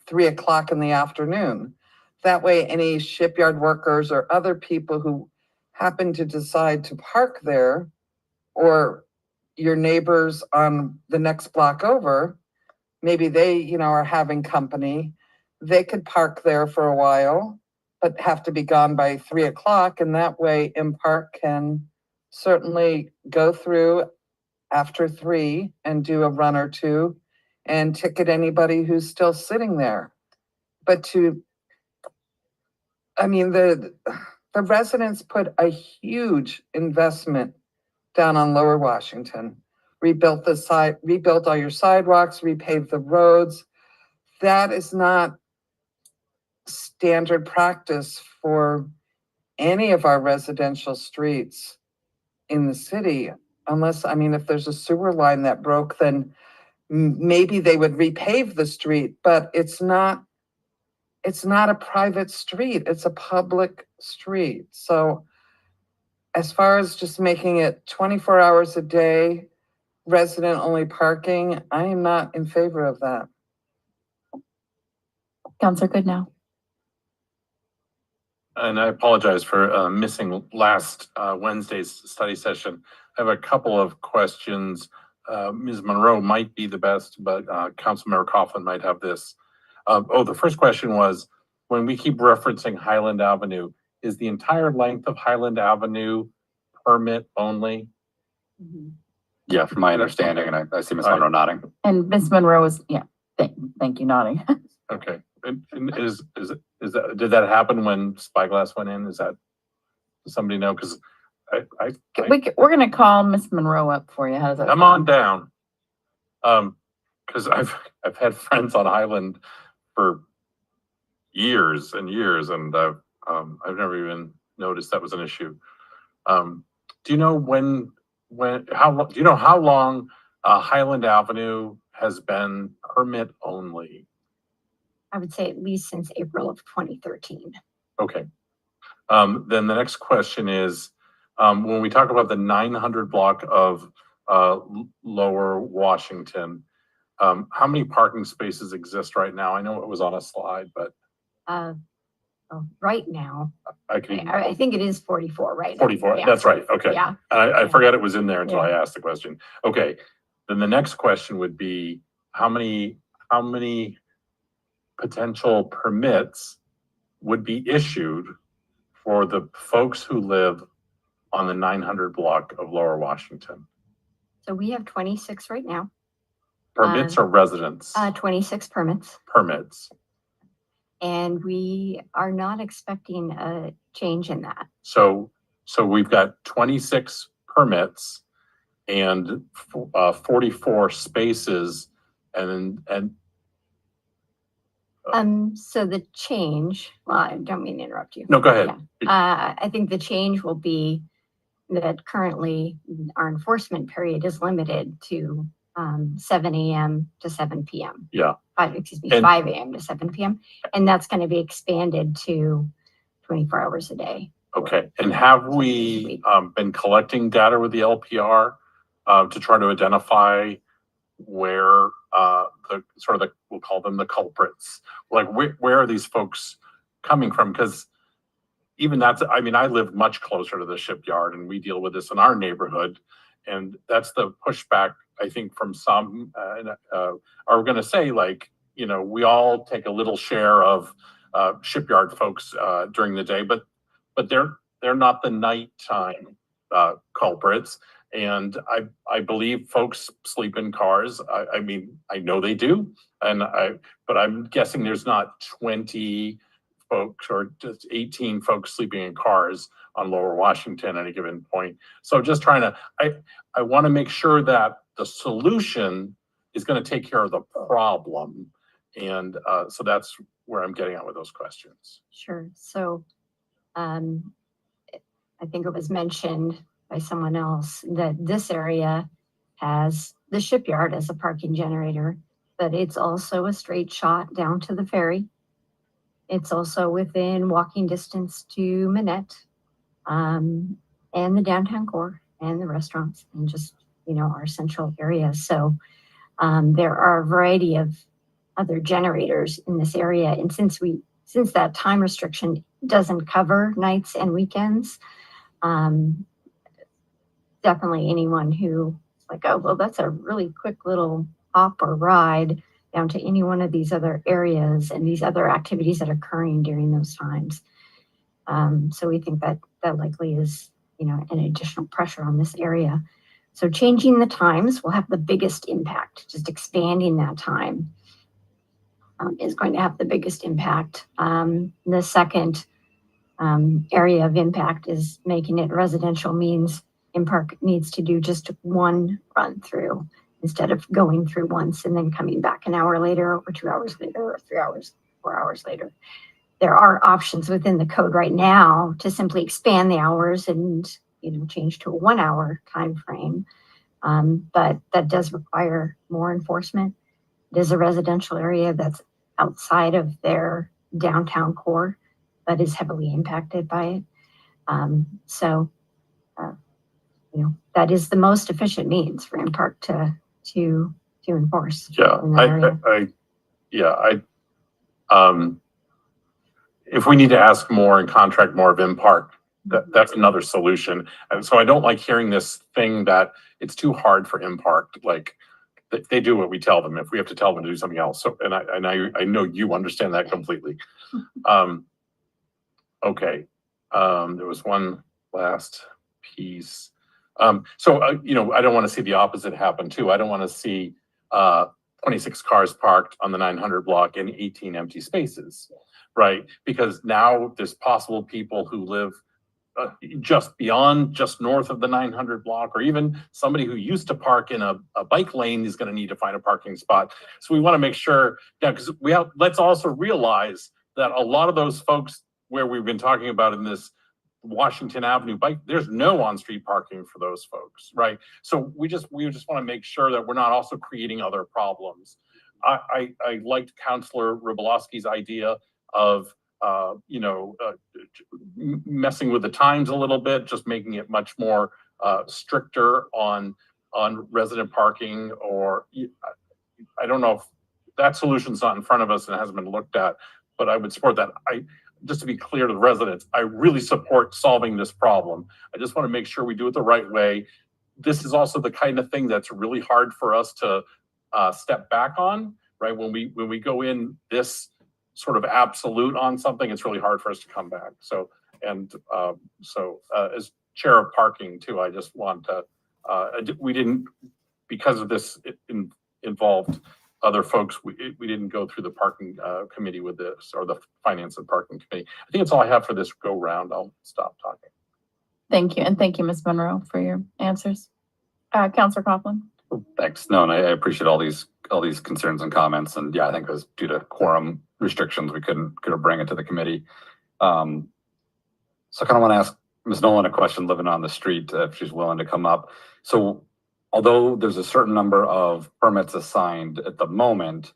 3 o'clock in the afternoon. That way, any shipyard workers or other people who happen to decide to park there, or your neighbors on the next block over, maybe they, are having company, they could park there for a while, but have to be gone by 3 o'clock. And that way, Park can certainly go through after 3 and do a run or two and ticket anybody who's still sitting there. But the residents put a huge investment down on Lower Washington, rebuilt all your sidewalks, repaved the roads. That is not standard practice for any of our residential streets in the city. Unless, if there's a sewer line that broke, then maybe they would repave the street, but it's not a private street, it's a public street. So as far as just making it 24 hours a day, resident only parking, I am not in favor of that. Councilor Goodnow. And I apologize for missing last Wednesday's study session. I have a couple of questions. Ms. Monroe might be the best, but Councilmember Coughlin might have this. The first question was, when we keep referencing Highland Avenue, is the entire length of Highland Avenue permit only? Mm-hmm. Yeah, from my understanding, and I see Ms. Monroe nodding. And Ms. Monroe is, thank you, nodding. Okay. And did that happen when Spyglass went in? Does somebody know? Because we're gonna call Miss Monroe up for you. How does that come sound? on down. Because I've had friends on Highland for years and years, and I've never even noticed that was an issue. Do you know do you know how long Highland Avenue has been permit only? I would say at least since April of 2013. Okay. Then the next question is, when we talk about the 900 block of Lower Washington, how many parking spaces exist right now? I know it was on a slide, but Right now, I can. I think it is 44 right now. 44, Yeah, that's right, okay. Yeah. I forgot it was in there until Yeah. I asked the question. Okay, then the next question would be, how many potential permits would be issued for the folks who live on the 900 block of Lower Washington? So we have 26 right now. Permits or residents? 26 permits. Permits. And we are not expecting a change in that. So we've got 26 permits and 44 spaces, and So the change, well, I don't mean to interrupt you. no, go ahead. I think the change will be that currently our enforcement period is limited to 7 a.m. to 7 p.m. Yeah. 5 a.m. to 7 p.m. And that's going to be expanded to 24 hours a day. Okay, and have we been collecting data with the LPR to try to identify where we'll call them the culprits, like where are these folks coming from? Because even I live much closer to the shipyard and we deal with this in our neighborhood, and that's the pushback I think from some are going to say, like, we all take a little share of shipyard folks during the day, but they're not the nighttime culprits. And I believe folks sleep in cars. I mean, I know they do, but I'm guessing there's not 20 folks or just 18 folks sleeping in cars on Lower Washington at any given point. So just trying to, I want to make sure that the solution is going to take care of the problem. And so that's where I'm getting at with those questions. Sure. So I think it was mentioned by someone else that this area has the shipyard as a parking generator, but it's also a straight shot down to the ferry. It's also within walking distance to Minette, and the downtown core and the restaurants and just, our central area. So there are a variety of other generators in this area. And since that time restriction doesn't cover nights and weekends, definitely anyone who like, oh, well, that's a really quick little hop or ride down to any one of these other areas and these other activities that are occurring during those times. So we think that likely is, an additional pressure on this area. So changing the times will have the biggest impact. Just expanding that time is going to have the biggest impact. The second area of impact is making it residential means InPark needs to do just one run through instead of going through once and then coming back an hour later or 2 hours later or 3 hours, 4 hours later. There are options within the code right now to simply expand the hours and change to a 1 hour time frame. But that does require more enforcement. It is a residential area that's outside of their downtown core, but is heavily impacted by it. That is the most efficient means for InPark to enforce. If we need to ask more and contract more of InPark, that's another solution. And so I don't like hearing this thing that it's too hard for InPark. Like they do what we tell them. If we have to tell them to do something else, so and I know you understand that completely. Okay, there was one last piece. I don't want to see the opposite happen too. I don't want to see 26 cars parked on the 900 block and 18 empty spaces, right? Because now there's possible people who live just north of the 900 block, or even somebody who used to park in a bike lane is going to need to find a parking spot. So we want to make sure, because let's also realize that a lot of those folks where we've been talking about in this Washington Avenue bike, there's no on-street parking for those folks, right? So we just want to make sure that we're not also creating other problems. I liked Councilor Rybolowski's idea of messing with the times a little bit, just making it much more stricter on resident parking, or I don't know if that solution's not in front of us and hasn't been looked at, but I would support that. Just to be clear to the residents, I really support solving this problem. I just want to make sure we do it the right way. This is also the kind of thing that's really hard for us to step back on, right? When we go in this sort of absolute on something, it's really hard for us to come back. So as chair of parking too, I just want to, we didn't, because of this involved other folks, we didn't go through the parking committee with this, or the finance and parking committee. I think that's all I have for this go round. I'll stop talking. Thank you. And thank you, Ms. Monroe, for your answers. Councilor Coughlin. Thanks. No, and I appreciate all these concerns and comments. And yeah, I think it was due to quorum restrictions, we couldn't bring it to the committee. So I kind of want to ask Ms. Nolan a question, living on the street, if she's willing to come up. So although there's a certain number of permits assigned at the moment,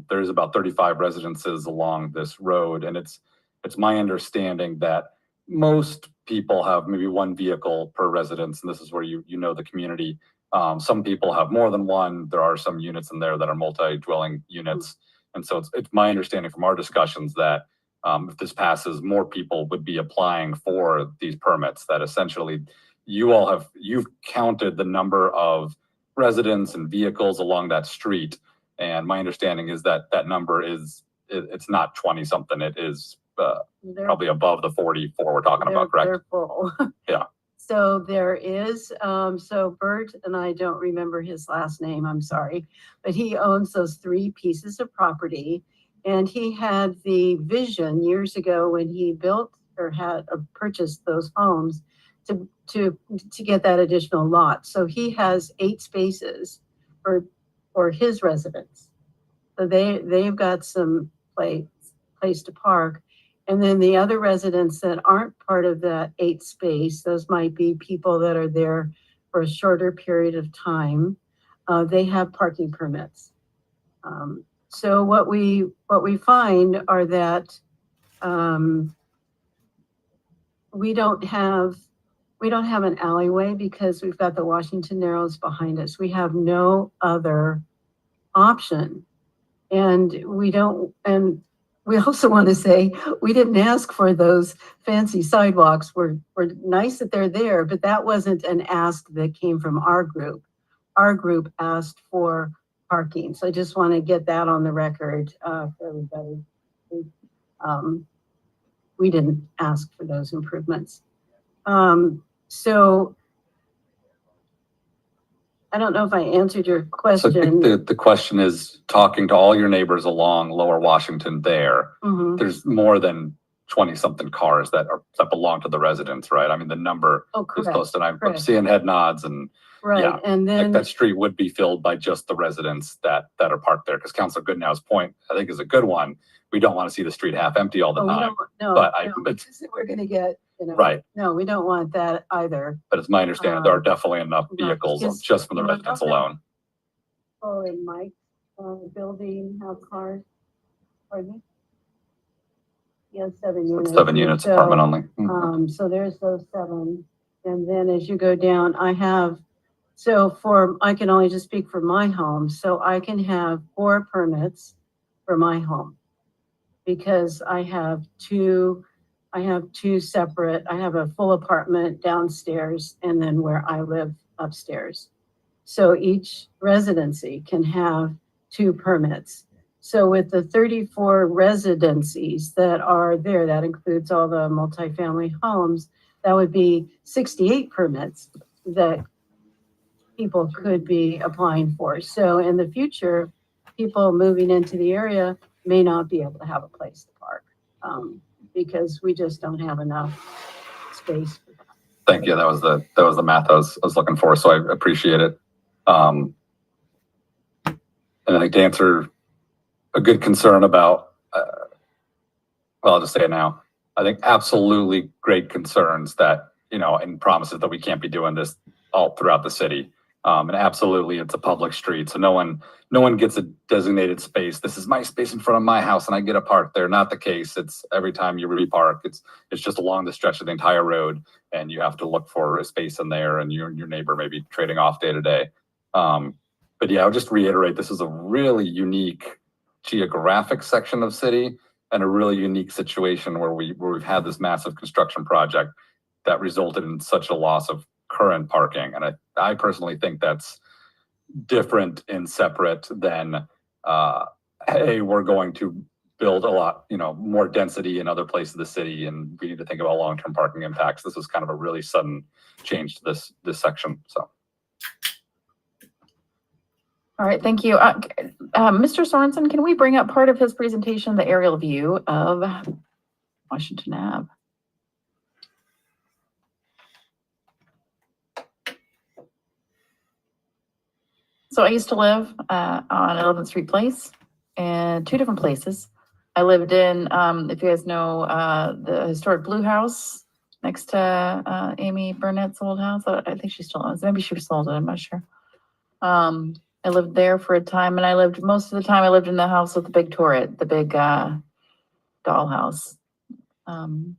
there's about 35 residences along this road. And it's my understanding that most people have maybe one vehicle per residence. And this is where you know the community. Some people have more than one. There are some units in there that are multi-dwelling units. And so it's my understanding from our discussions that if this passes, more people would be applying for these permits, that essentially you've counted the number of residents and vehicles along that street. And my understanding is that that number it's not 20 something. It is probably above the 44 we're talking about, correct? They're full. Yeah. So there is, so Bert, and I don't remember his last name, I'm sorry, but he owns those 3 pieces of property. And he had the vision years ago when he built or had purchased those homes to get that additional lot. So he has 8 spaces for his residents. So they've got some place to park. And then the other residents that aren't part of that 8 space, those might be people that are there for a shorter period of time. They have parking permits. So what we find are that we don't have an alleyway because we've got the Washington Narrows behind us. We have no other option. And we also want to say, we didn't ask for those fancy sidewalks. We're nice that they're there, but that wasn't an ask that came from our group. Our group asked for parking. So I just want to get that on the record for everybody. We didn't ask for those improvements. So I don't know if I answered your question. So I think the question is, talking to all your neighbors along Lower Washington there, there's more than 20 something cars that belong to the residents, right? I mean, the number is close to 9. I'm seeing head nods, and right. Yeah, and then that street would be filled by just the residents that are parked there. Because Councilor Goodnow's point, I think, is a good one. We don't want to see the street half empty all the time. But we're going to get, right. No, we don't want that either. But it's my understanding there are definitely enough vehicles just from the residents alone. Oh, in Mike's building have cars. Pardon me? He has 7 units. 7 units, so, apartment only. So there's those 7. And then as you go down, I can only just speak for my home. So I can have 4 permits for my home because I have two separate, I have a full apartment downstairs and then where I live upstairs. So each residency can have 2 permits. So with the 34 residencies that are there, that includes all the multifamily homes, that would be 68 permits that people could be applying for. So in the future, people moving into the area may not be able to have a place to park because we just don't have enough space for that. Thank you. That was the math I was looking for. So I appreciate it. And I think to answer a good concern about, well, I'll just say it now. I think absolutely great concerns that, and promises that we can't be doing this all throughout the city. And absolutely, it's a public street, so no one gets a designated space. This is my space in front of my house and I get a park there. Not the case. It's every time you repark, it's just along the stretch of the entire road and you have to look for a space in there and you and your neighbor may be trading off day to day. But yeah, I'll just reiterate, this is a really unique geographic section of city and a really unique situation where we've had this massive construction project that resulted in such a loss of current parking. And I personally think that's different and separate than, hey, we're going to build a lot, more density in other places of the city and we need to think about long-term parking impacts. This is kind of a really sudden change to this section, so. All right, thank you. Mr. Sorensen, can we bring up part of his presentation, the aerial view of Washington Ave? So I used to live on 11th Street Place and two different places. I lived in, if you guys know, the historic Blue House next to Amy Burnett's old house. I think she still owns it. Maybe she sold it, I'm not sure. I lived there for a time and most of the time I lived in the house with the big turret, the big dollhouse. Had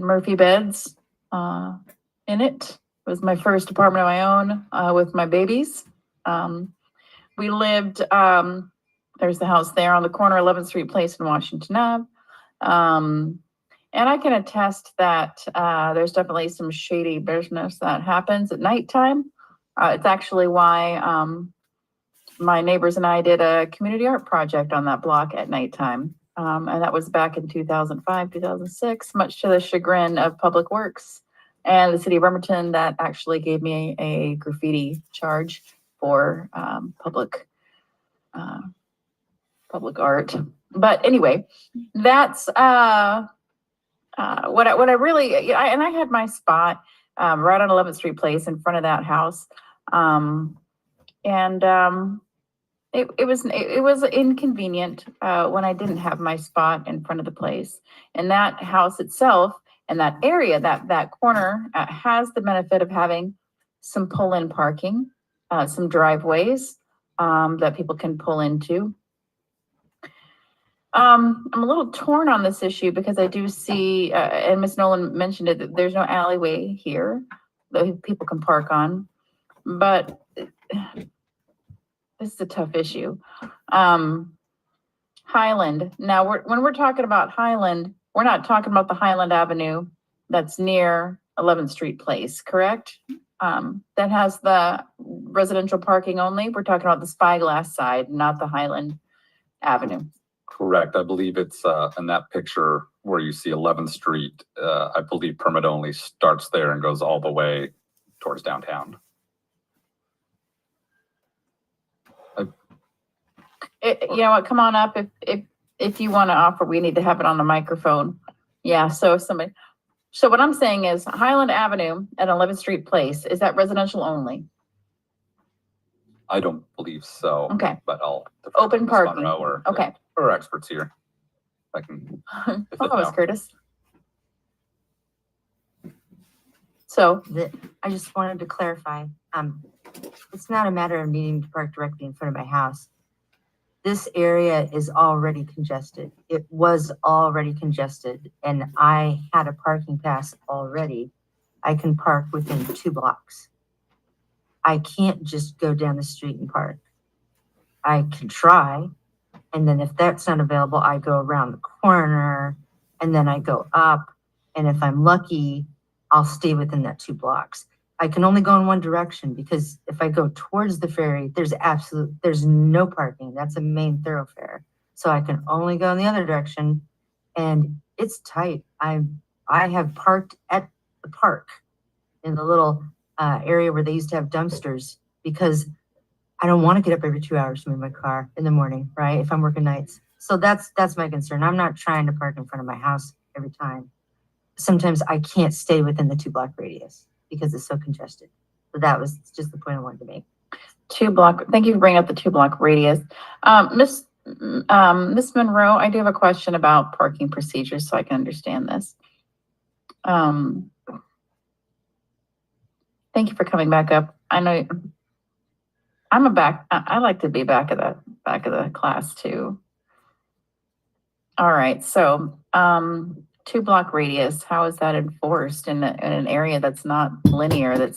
Murphy beds in it. It was my first apartment of my own with my babies. We lived, there's the house there on the corner, 11th Street Place in Washington Ave. And I can attest that there's definitely some shady business that happens at nighttime. It's actually why my neighbors and I did a community art project on that block at nighttime. And that was back in 2005, 2006, much to the chagrin of Public Works and the city of Bremerton that actually gave me a graffiti charge for public art. But anyway, that's what I really, and I had my spot right on 11th Street Place in front of that house. It was inconvenient when I didn't have my spot in front of the place. And that house itself and that area, that corner has the benefit of having some pull-in parking, some driveways that people can pull into. I'm a little torn on this issue because I do see, and Ms. Nolan mentioned it, that there's no alleyway here that people can park on, but this is a tough issue. Highland. Now, when we're talking about Highland, we're not talking about the Highland Avenue that's near 11th Street Place, correct? That has the residential parking only. We're talking about the Spyglass side, not the Highland Avenue. Correct. I believe it's in that picture where you see 11th Street. I believe permit only starts there and goes all the way towards downtown. You know what? Come on up if you want to offer. We need to have it on the microphone. Yeah. So So what I'm saying is Highland Avenue at 11th Street Place, is that residential only? I don't believe so. Okay. But I'll open parking. Okay. Or experts here. I can. Hello, Ms. Curtis. So I just wanted to clarify. It's not a matter of needing to park directly in front of my house. This area is already congested. It was already congested, and I had a parking pass already. I can park within 2 blocks. I can't just go down the street and park. I can try, and then if that's not available, I go around the corner, and then I go up, and if I'm lucky, I'll stay within that 2 blocks. I can only go in one direction because if I go towards the ferry, there's no parking. That's a main thoroughfare. So I can only go in the other direction, and it's tight. I have parked at the park in the little area where they used to have dumpsters because I don't want to get up every 2 hours to move my car in the morning, right? If I'm working nights. So that's my concern. I'm not trying to park in front of my house every time. Sometimes I can't stay within the 2 block radius because it's so congested. So that was just the point I wanted to make. 2 block. Thank you for bringing up the 2 block radius. Ms. Ms. Monroe, I do have a question about parking procedures so I can understand this. Thank you for coming back up. I know I like to be back of the class too. All right, so 2-block radius, how is that enforced in an area that's not linear?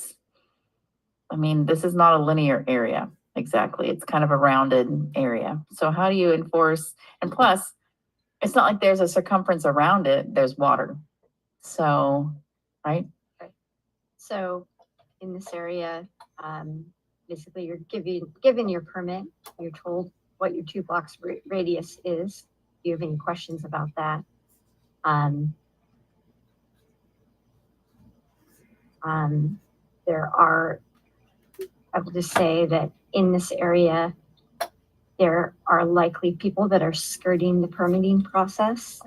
I mean, this is not a linear area. Exactly. It's kind of a rounded area. So how do you enforce? And plus, it's not like there's a circumference around it. There's water. So, right? So in this area, basically you're given your permit, you're told what your 2 blocks radius is. Do you have any questions about that? There are, I will just say that in this area, there are likely people that are skirting the permitting process.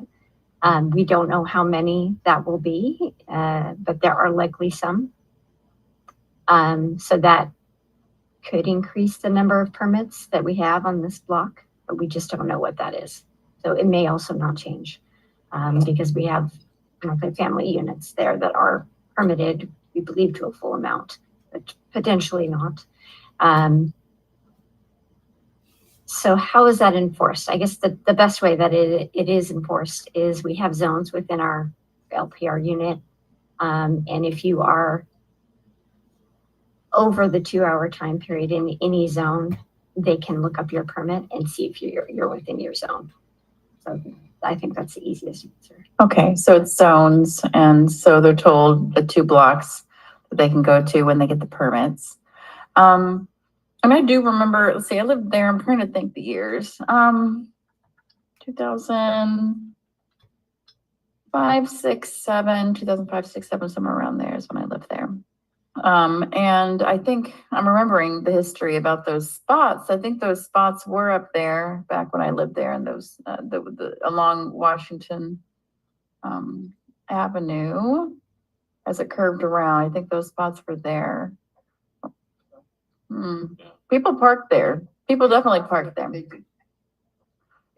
We don't know how many that will be, but there are likely some. So that could increase the number of permits that we have on this block, but we just don't know what that is. So it may also not change because we have multifamily units there that are permitted, we believe, to a full amount, but potentially not. So how is that enforced? I guess the best way that it is enforced is we have zones within our LPR unit. And if you are over the 2-hour time period in any zone, they can look up your permit and see if you're within your zone. So I think that's the easiest answer. Okay, so it's zones, and so they're told the 2 blocks that they can go to when they get the permits. And I do remember, let's see, I lived there, I'm trying to think the years. 2005, 6, 7, 2005, 6, 7, somewhere around there is when I lived there. And I think I'm remembering the history about those spots. I think those spots were up there back when I lived there, and those along Washington Avenue as it curved around. I think those spots were there. People park there. People definitely park there.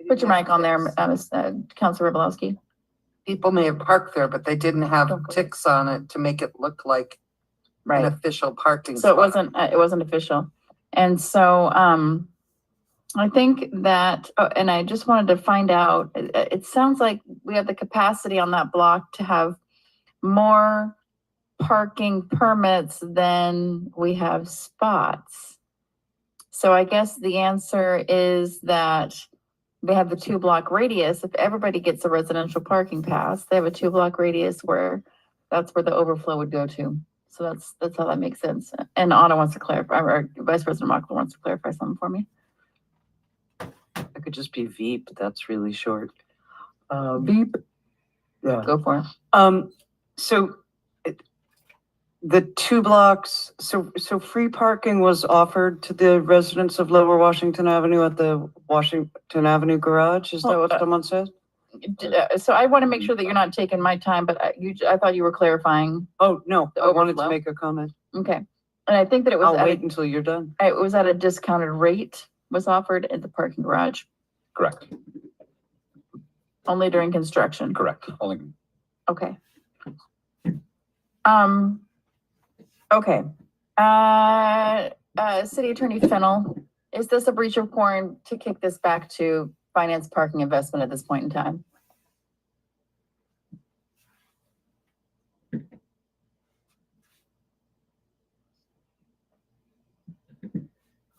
Put your mic on there, Councilor Ribelowski. People may have parked there, but they didn't have ticks on it to make it look like an official parking So spot. it wasn't official. And so I think that, and I just wanted to find out, it sounds like we have the capacity on that block to have more parking permits than we have spots. So I guess the answer is that they have the 2-block radius. If everybody gets a residential parking pass, they have a 2-block radius where that's where the overflow would go to. So that's how that makes sense. And Anna wants to clarify, or Vice President Mockler wants to clarify something for me. It could just be Veep. That's really short. Veep. Yeah. Go for it. So the 2 blocks, so free parking was offered to the residents of Lower Washington Avenue at the Washington Avenue garage. Is that what someone said? So I want to make sure that you're not taking my time, but I thought you were clarifying. Oh, no, I wanted to make a comment. Okay. And I think that it was. I'll wait until you're done. It was at a discounted rate was offered at the parking garage. Correct. Only during construction. Correct. Only. Okay. Okay. City Attorney Fennel, is this a breach of quorum to kick this back to finance parking investment at this point in time?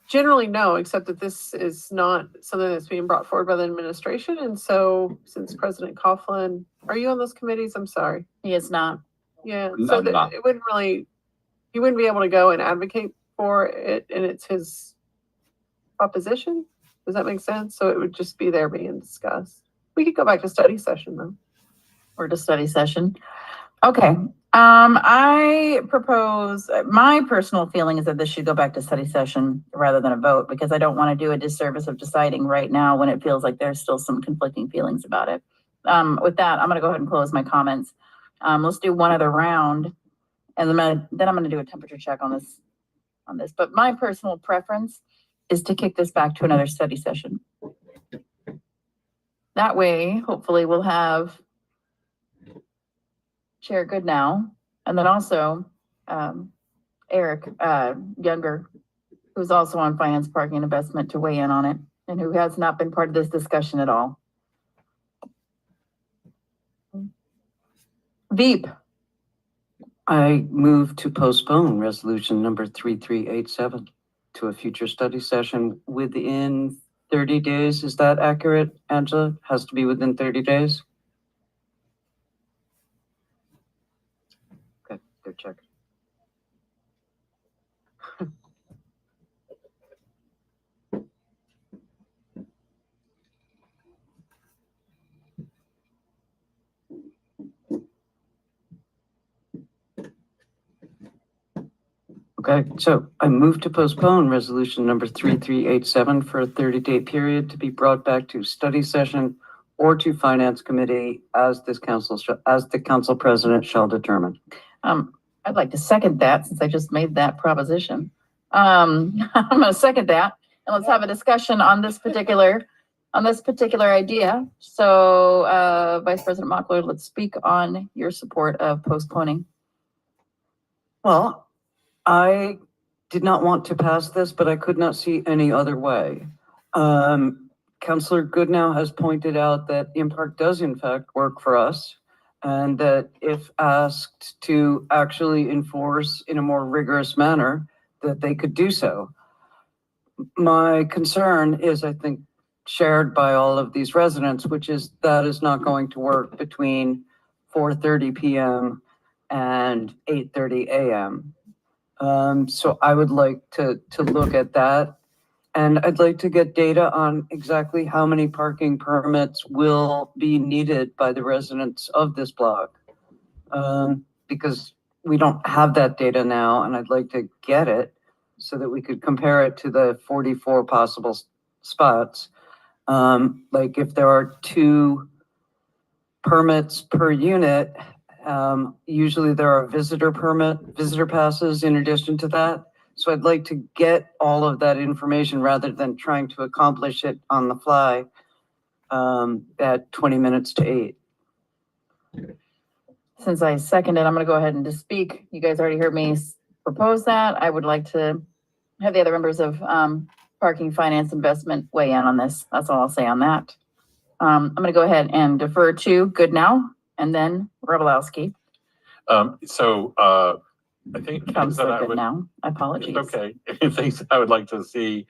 Generally, no, except that this is not something that's being brought forward by the administration. And so since President Coughlin, are you on those committees? I'm sorry. He is not. Yeah, No, so I'm not. it wouldn't really, he wouldn't be able to go and advocate for it, and it's his proposition. Does that make sense? So it would just be there being discussed. We could go back to study session though. Or to study session. Okay. I propose, my personal feeling is that this should go back to study session rather than a vote, because I don't want to do a disservice of deciding right now when it feels like there's still some conflicting feelings about it. With that, I'm going to go ahead and close my comments. Let's do one other round, and then I'm going to do a temperature check on this. But my personal preference is to kick this back to another study session. that way, hopefully we'll have Chair Goodnow, and then also, Eric, Younger, who's also on Finance, Parking, and Investment, to weigh in on it, and who has not been part of this discussion at all. Veep. I move to postpone resolution number 3387 to a future study session within 30 days. Is that accurate, Angela? Has to be within 30 days? Okay, good check. Okay, so I move to postpone resolution number 3387 for a 30-day period to be brought back to study session or to finance committee as the council president shall determine. I'd like to second that since I just made that proposition. I'm gonna second that, and let's have a discussion on this particular idea. So, Vice President Mockler, let's speak on your support of postponing. Well, I did not want to pass this, but I could not see any other way. Councillor Goodnow has pointed out that IMPARK does in fact work for us, and that if asked to actually enforce in a more rigorous manner, that they could do so. My concern is, I think, shared by all of these residents, which is that is not going to work between 4:30 p.m. and 8:30 a.m. So I would like to look at that, and I'd like to get data on exactly how many parking permits will be needed by the residents of this block. Because we don't have that data now, and I'd like to get it so that we could compare it to the 44 possible spots. Like if there are 2 permits per unit, usually there are visitor passes in addition to that. So I'd like to get all of that information rather than trying to accomplish it on the fly at 20 minutes to 8. Since I seconded, I'm gonna go ahead and just speak. You guys already heard me propose that. I would like to have the other members of Parking, Finance, Investment weigh in on this. That's all I'll say on that. I'm gonna go ahead and defer to Goodnow and then Robolowski. I think things that I would now. Apologies. Okay, things I would like to see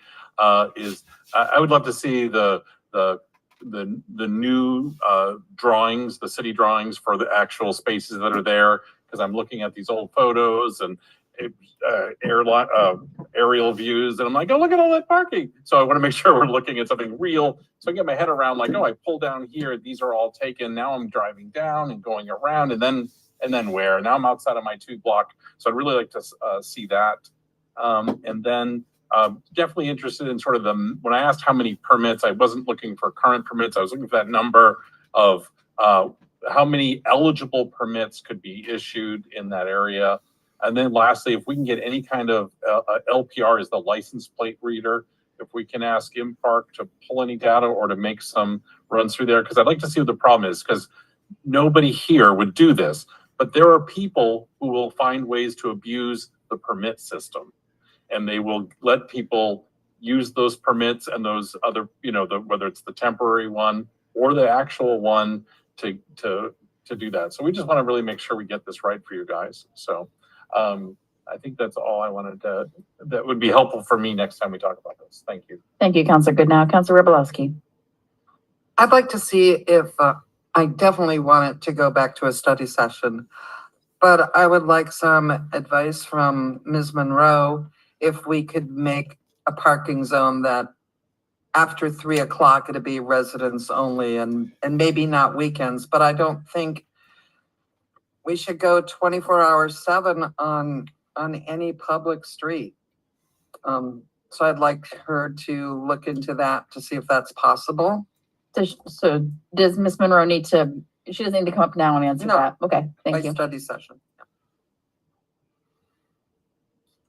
is I would love to see the new drawings, the city drawings for the actual spaces that are there, because I'm looking at these old photos and aerial views, and I'm like, oh, look at all that parking. So I want to make sure we're looking at something real, so I get my head around like, oh, I pull down here, these are all taken. Now I'm driving down and going around, and then where? Now I'm outside of my 2 block. So I'd really like to see that. And then definitely interested in sort of when I asked how many permits, I wasn't looking for current permits. I was looking for that number of how many eligible permits could be issued in that area. And then lastly, if we can get any kind of LPR is the license plate reader, if we can ask IMPARK to pull any data or to make some runs through there, because I'd like to see what the problem is, because nobody here would do this, but there are people who will find ways to abuse the permit system, and they will let people use those permits and those other, whether it's the temporary one or the actual one to do that. So we just want to really make sure we get this right for you guys. So I think that's all I wanted to, that would be helpful for me next time we talk about this. Thank you. Thank you, Councilor Goodnow. Councilor Robolowski. I'd like to see if, I definitely want it to go back to a study session, but I would like some advice from Ms. Monroe if we could make a parking zone that after 3 o'clock, it'd be residents only and maybe not weekends, but I don't think we should go 24 hours 7 on any public street. So I'd like her to look into that to see if that's possible. So does Ms. Monroe need to, she doesn't need to come up now and answer that? Okay, thank you. Study session.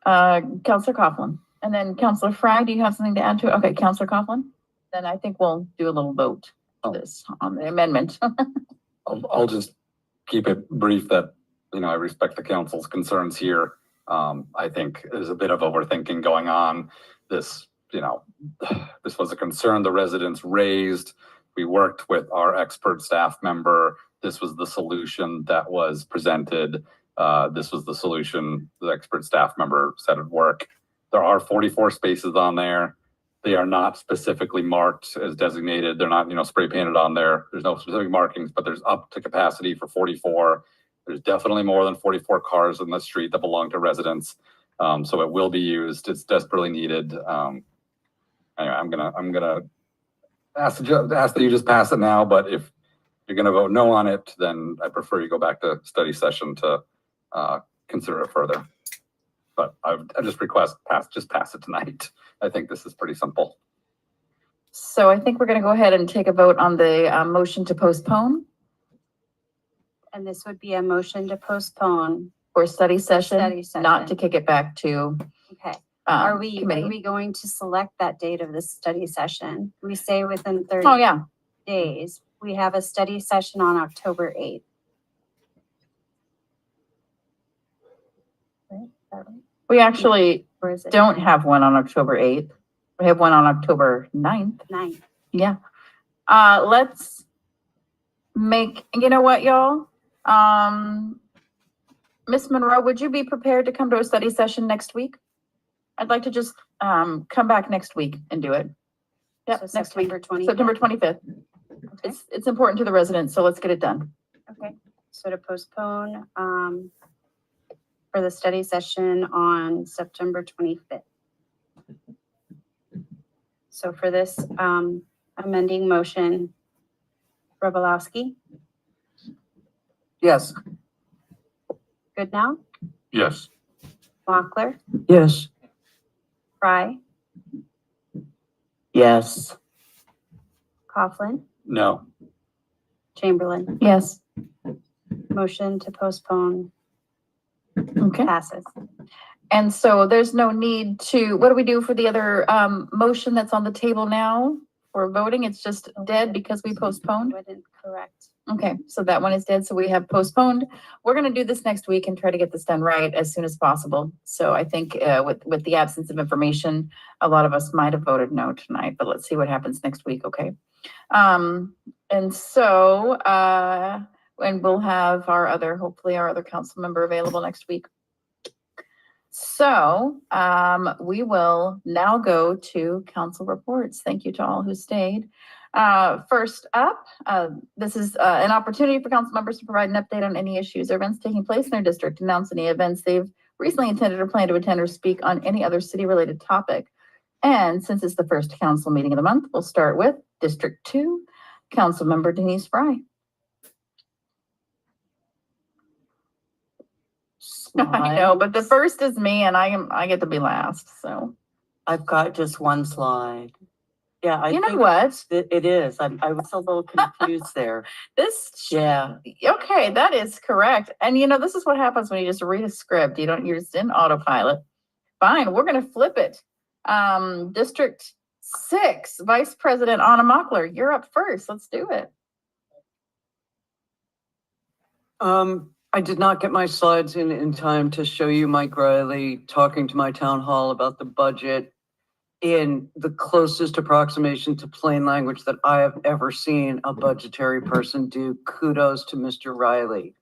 Councilor Coughlin, and then Councilor Fry, do you have something to add to it? Okay, Councilor Coughlin, then I think we'll do a little vote. this, on the amendment. I'll just keep it brief that, I respect the council's concerns here. I think there's a bit of overthinking going on. This, this was a concern the residents raised. We worked with our expert staff member. This was the solution that was presented. This was the solution the expert staff member said would work. There are 44 spaces on there. They are not specifically marked as designated. They're not, spray painted on there. There's no specific markings, but there's up to capacity for 44. There's definitely more than 44 cars in the street that belong to residents. So it will be used. It's desperately needed. Anyway, I'm gonna ask that you just pass it now, but if you're gonna vote no on it, then I prefer you go back to study session to consider it further. But I just request just pass it tonight. I think this is pretty simple. So I think we're going to go ahead and take a vote on the motion to postpone And this would be a motion to postpone. for study session, Study session. not to kick it back to Okay. Are committee. we going to select that date of the study session? We say within 30 Oh, yeah. days. We have a study session on October 8th. Right? Is that right? We actually Or is it don't have one on October 8th. We have one on October 9th. 9th? Yeah. Let's make, you know what, y'all? Miss Monroe, would you be prepared to come to a study session next week? I'd like to just come back next week and do it. Yep, So next week, September 25th? September 25th. Okay. It's important to the residents, so let's get it done. Okay. So to postpone for the study session on September 25th. So for this amending motion, Robolowski, Yes. good now? Yes. Mochler, Yes. Fry, Yes. Coughlin, No. Chamberlain. Yes. Motion to postpone Okay. passes. And so there's no need to, what do we do for the other motion that's on the table now for voting? It's just dead because we postponed? Wouldn't correct. Okay, so that one is dead, so we have postponed. We're gonna do this next week and try to get this done right as soon as possible. So I think with the absence of information, a lot of us might have voted no tonight, but let's see what happens next week, okay? And so, and we'll have hopefully our other council member available next week. So we will now go to council reports. Thank you to all who stayed. First up, this is an opportunity for council members to provide an update on any issues or events taking place in their district, announce any events they've recently attended or plan to attend, or speak on any other city-related topic. And since it's the first council meeting of the month, we'll start with District 2, Council Member Denise Fry. I know, but the first is me and I get to be last, so. I've got just one slide. Yeah, I You know think what? it is. I was a little confused there. This, Yeah. okay, that is correct. And this is what happens when you just read a script. You're just in autopilot. Fine, we're gonna flip it. District 6, Vice President Anna Mochler, you're up first. Let's do it. I did not get my slides in time to show you Mike Riley talking to my town hall about the budget in the closest approximation to plain language that I have ever seen a budgetary person do. Kudos to Mr. Riley.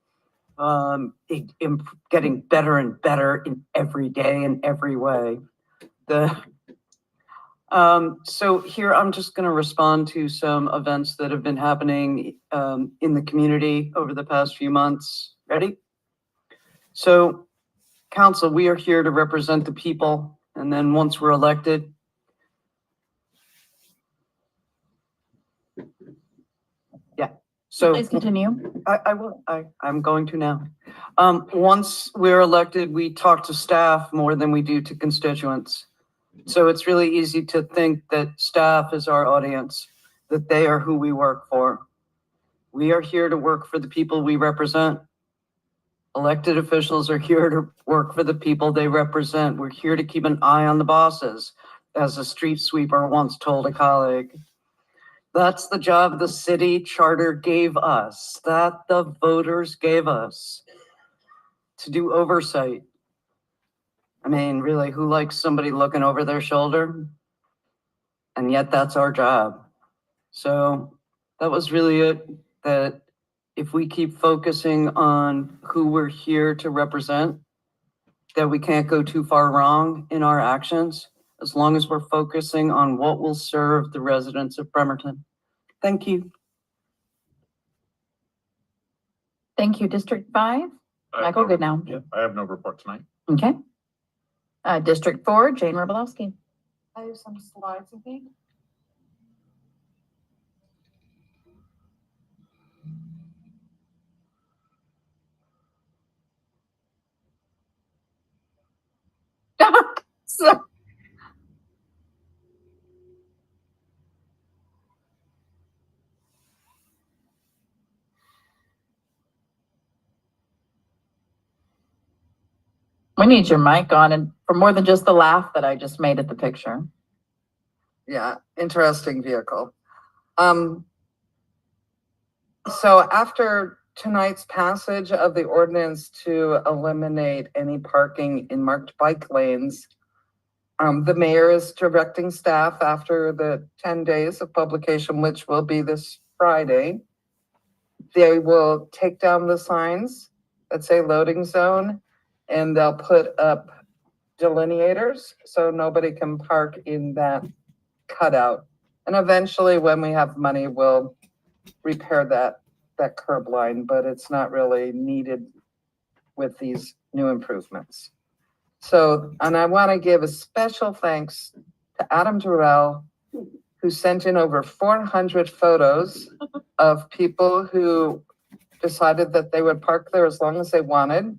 Getting better and better in every day in every way. So here I'm just going to respond to some events that have been happening in the community over the past few months. Ready? So, council, we are here to represent the people, and then once we're elected, so Please continue. I will. I'm going to now. Once we're elected, we talk to staff more than we do to constituents. So it's really easy to think that staff is our audience, that they are who we work for. We are here to work for the people we represent. Elected officials are here to work for the people they represent. We're here to keep an eye on the bosses, as a street sweeper once told a colleague. That's the job the city charter gave us, that the voters gave us, to do oversight. I mean, really, who likes somebody looking over their shoulder? And yet that's our job. So that was really it, that if we keep focusing on who we're here to represent, that we can't go too far wrong in our actions, as long as we're focusing on what will serve the residents of Bremerton. Thank you. Thank you. District 5, Michael Goodnow. Yeah, I have no report tonight. Okay. District 4, Jane Robolowski. I have some slides, I think. So, we need your mic on, and for more than just the laugh that I just made at the picture. Yeah, interesting vehicle. So after tonight's passage of the ordinance to eliminate any parking in marked bike lanes, the mayor is directing staff after the 10 days of publication, which will be this Friday. They will take down the signs that say loading zone, and they'll put up delineators so nobody can park in that cutout. And eventually, when we have money, we'll repair that curb line, but it's not really needed with these new improvements. So, and I want to give a special thanks to Adam Durrell, who sent in over 400 photos of people who decided that they would park there as long as they wanted.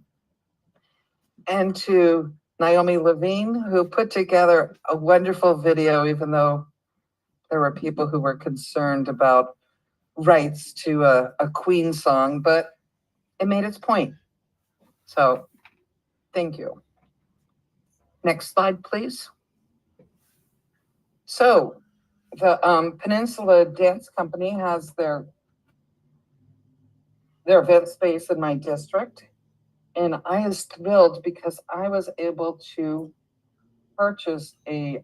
And to Naomi Levine, who put together a wonderful video, even though there were people who were concerned about rights to a Queen song, but it made its point. So thank you. Next slide, please. So the Peninsula Dance Company has their event space in my district. And I was thrilled because I was able to purchase a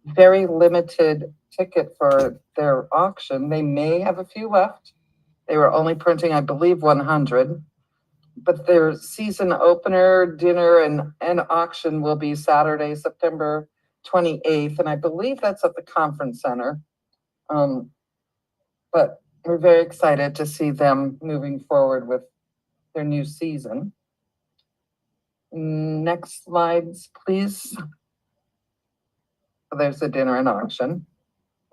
very limited ticket for their auction. They may have a few left. They were only printing, I believe, 100. But their season opener, dinner, and auction will be Saturday, September 28th. And I believe that's at the conference center. But we're very excited to see them moving forward with their new season. Next slides, please. There's the dinner and auction,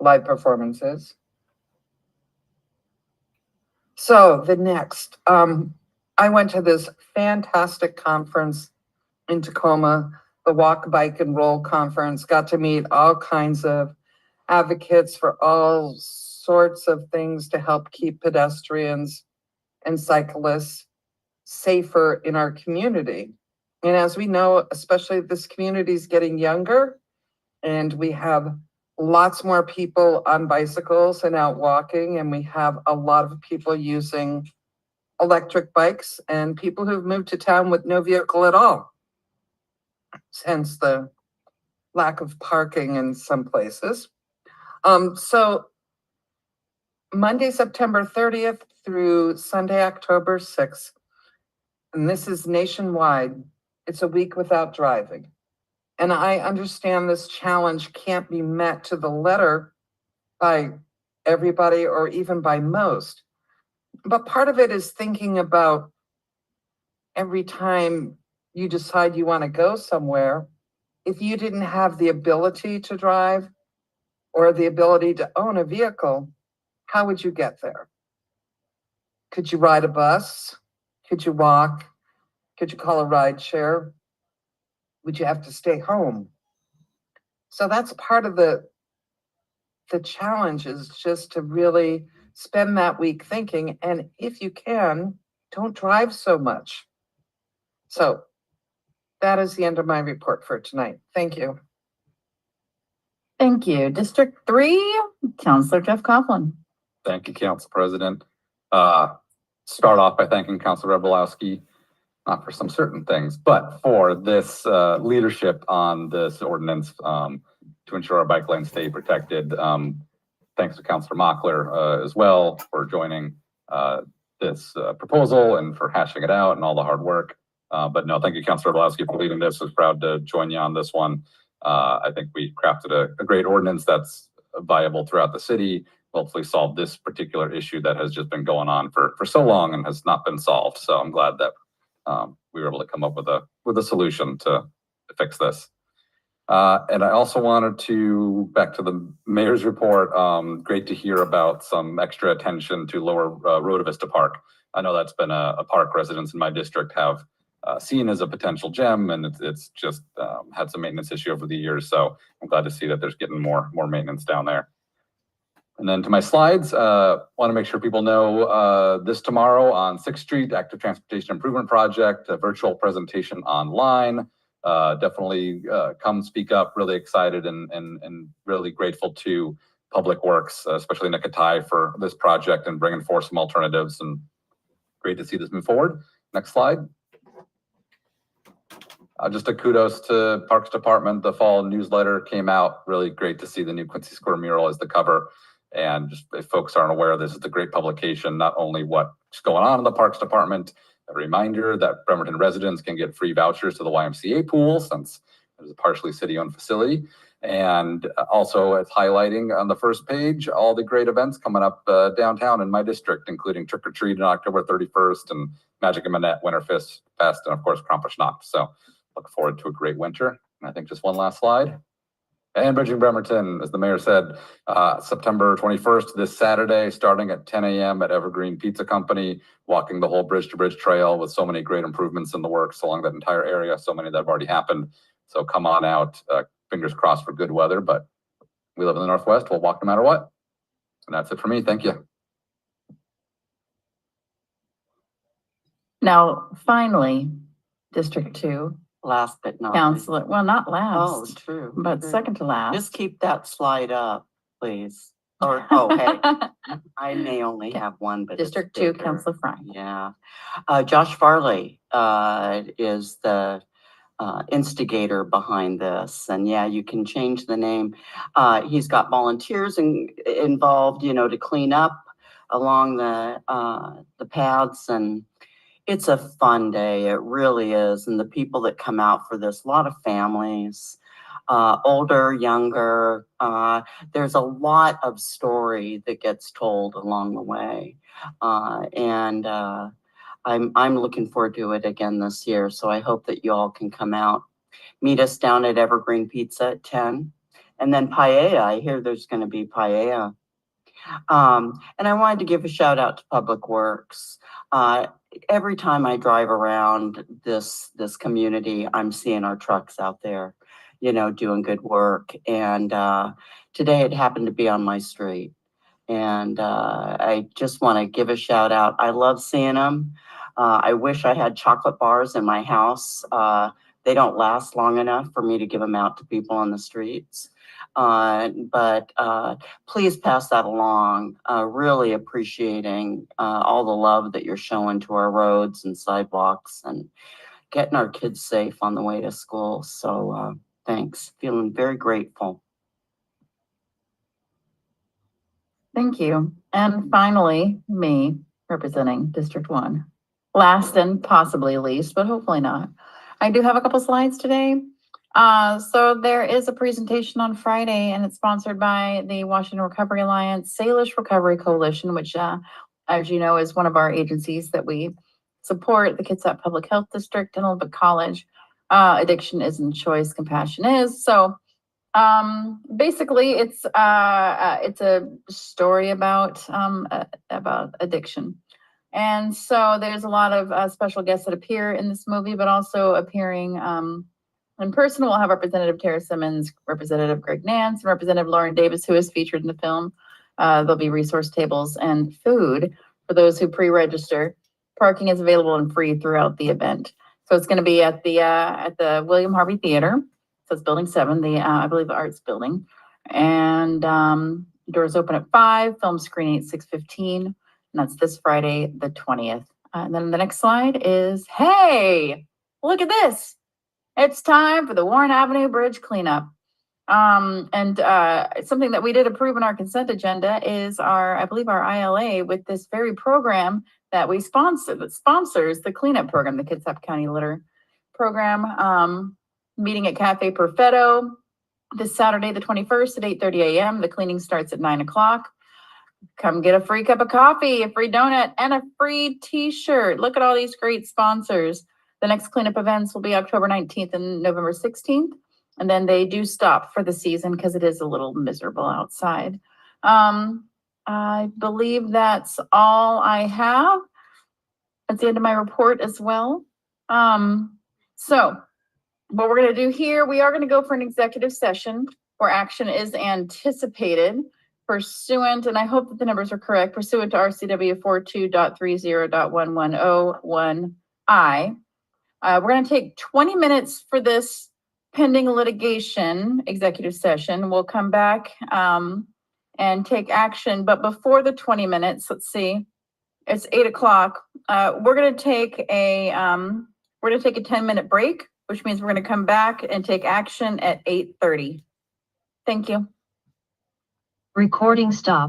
live performances. So the next, I went to this fantastic conference in Tacoma, the Walk, Bike, and Roll Conference, got to meet all kinds of advocates for all sorts of things to help keep pedestrians and cyclists safer in our community. And as we know, especially this community is getting younger, and we have lots more people on bicycles and out walking, and we have a lot of people using electric bikes and people who've moved to town with no vehicle at all, hence the lack of parking in some places. So Monday, September 30th through Sunday, October 6th, and this is nationwide, it's a week without driving. And I understand this challenge can't be met to the letter by everybody or even by most. But part of it is thinking about every time you decide you want to go somewhere, if you didn't have the ability to drive or the ability to own a vehicle, how would you get there? Could you ride a bus? Could you walk? Could you call a ride share? Would you have to stay home? So that's part of the challenge, is just to really spend that week thinking, and if you can, don't drive so much. So that is the end of my report for tonight. Thank you. Thank you. District 3, Counselor Jeff Coughlin. Thank you, Council President. Start off by thanking Councilor Revelowski, not for some certain things, but for this leadership on this ordinance to ensure our bike lanes stay protected. Thanks to Councilor Mockler as well for joining this proposal and for hashing it out and all the hard work. But no, thank you, Councilor Revelowski, for leading this. I was proud to join you on this one. I think we crafted a great ordinance that's viable throughout the city. Hopefully solve this particular issue that has just been going on for so long and has not been solved. So I'm glad that we were able to come up with a solution to fix this. And I also wanted to, back to the mayor's report, great to hear about some extra attention to Lower Road Vista Park. I know that's been a park residents in my district have seen as a potential gem, and it's just had some maintenance issue over the years. So I'm glad to see that there's getting more maintenance down there. And then to my slides, want to make sure people know this tomorrow on 6th Street, Active Transportation Improvement Project, a virtual presentation online. Definitely come speak up, really excited and really grateful to Public Works, especially Nicotai, for this project and bringing forth some alternatives, and great to see this move forward. Next slide. Just a kudos to Parks Department. The fall newsletter came out. Really great to see the new Quincy Square mural as the cover. And just if folks aren't aware, this is a great publication, not only what's going on in the Parks Department, a reminder that Bremerton residents can get free vouchers to the YMCA pool since it is a partially city-owned facility. And also it's highlighting on the first page all the great events coming up downtown in my district, including Trick or Treat on October 31st and Magic and Manette Winterfest Fest, and of course Krampusnacht. So look forward to a great winter. And I think just one last slide. And Bridging Bremerton, as the mayor said, September 21st, this Saturday, starting at 10 a.m. at Evergreen Pizza Company, walking the whole Bridge to Bridge Trail with so many great improvements in the works along that entire area, so many that have already happened. So come on out, fingers crossed for good weather, but we live in the Northwest, we'll walk no matter what. And that's it for me, thank you. Now, finally, District 2. Last but not Counselor, well, not Oh, last, true. but true. second to last. Just keep that slide up, please. Or, oh, hey, I may only have one, but District it's 2, bigger. Counselor Fry. Yeah. Josh Farley is the instigator behind this. And yeah, you can change the name. He's got volunteers involved, you know, to clean up along the paths, and it's a fun day. It really is. And the people that come out for this, a lot of families, older, younger, there's a lot of story that gets told along the way. And I'm looking forward to it again this year. So I hope that you all can come out, meet us down at Evergreen Pizza at 10. And then paella, I hear there's going to be paella. And I wanted to give a shout out to Public Works. Every time I drive around this community, I'm seeing our trucks out there, you know, doing good work. And today it happened to be on my street. And I just want to give a shout out. I love seeing them. I wish I had chocolate bars in my house. They don't last long enough for me to give them out to people on the streets. But please pass that along. Really appreciating all the love that you're showing to our roads and sidewalks and getting our kids safe on the way to school. So thanks. Feeling very grateful. Thank you. And finally, me representing District 1. Last and possibly least, but hopefully not. I do have a couple slides today. So there is a presentation on Friday, and it's sponsored by the Washington Recovery Alliance Salish Recovery Coalition, which, as you know, is one of our agencies that we support, the Kitsap Public Health District and Olympic College. Addiction isn't choice, compassion is. So basically, it's a story about addiction. And so there's a lot of special guests that appear in this movie, but also appearing in person. We'll have Representative Tara Simmons, Representative Greg Nance, and Representative Lauren Davis, who is featured in the film. There'll be resource tables and food for those who pre-register. Parking is available and free throughout the event. So it's going to be at the William Harvey Theater. So it's Building 7, I believe the Arts Building. And doors open at 5, film screening at 6:15, and that's this Friday, the 20th. And then the next slide is, hey, look at this. It's time for the Warren Avenue Bridge cleanup. Something that we did approve in our consent agenda is I believe our ILA with this very program that we sponsor, that sponsors the cleanup program, the Kitsap County Litter Program, meeting at Cafe Perfetto this Saturday, the 21st at 8:30 a.m. The cleaning starts at 9 o'clock. Come get a free cup of coffee, a free donut, and a free t-shirt. Look at all these great sponsors. The next cleanup events will be October 19th and November 16th. And then they do stop for the season because it is a little miserable outside. I believe that's all I have. That's the end of my report as well. So what we're going to do here, we are going to go for an executive session where action is anticipated pursuant, and I hope that the numbers are correct, pursuant to RCW 42.30.1101I. We're going to take 20 minutes for this pending litigation executive session. We'll come back and take action. But before the 20 minutes, let's see, it's 8 o'clock. We're going to take a 10-minute break, which means we're going to come back and take action at 8:30. Thank you. Recording stopped.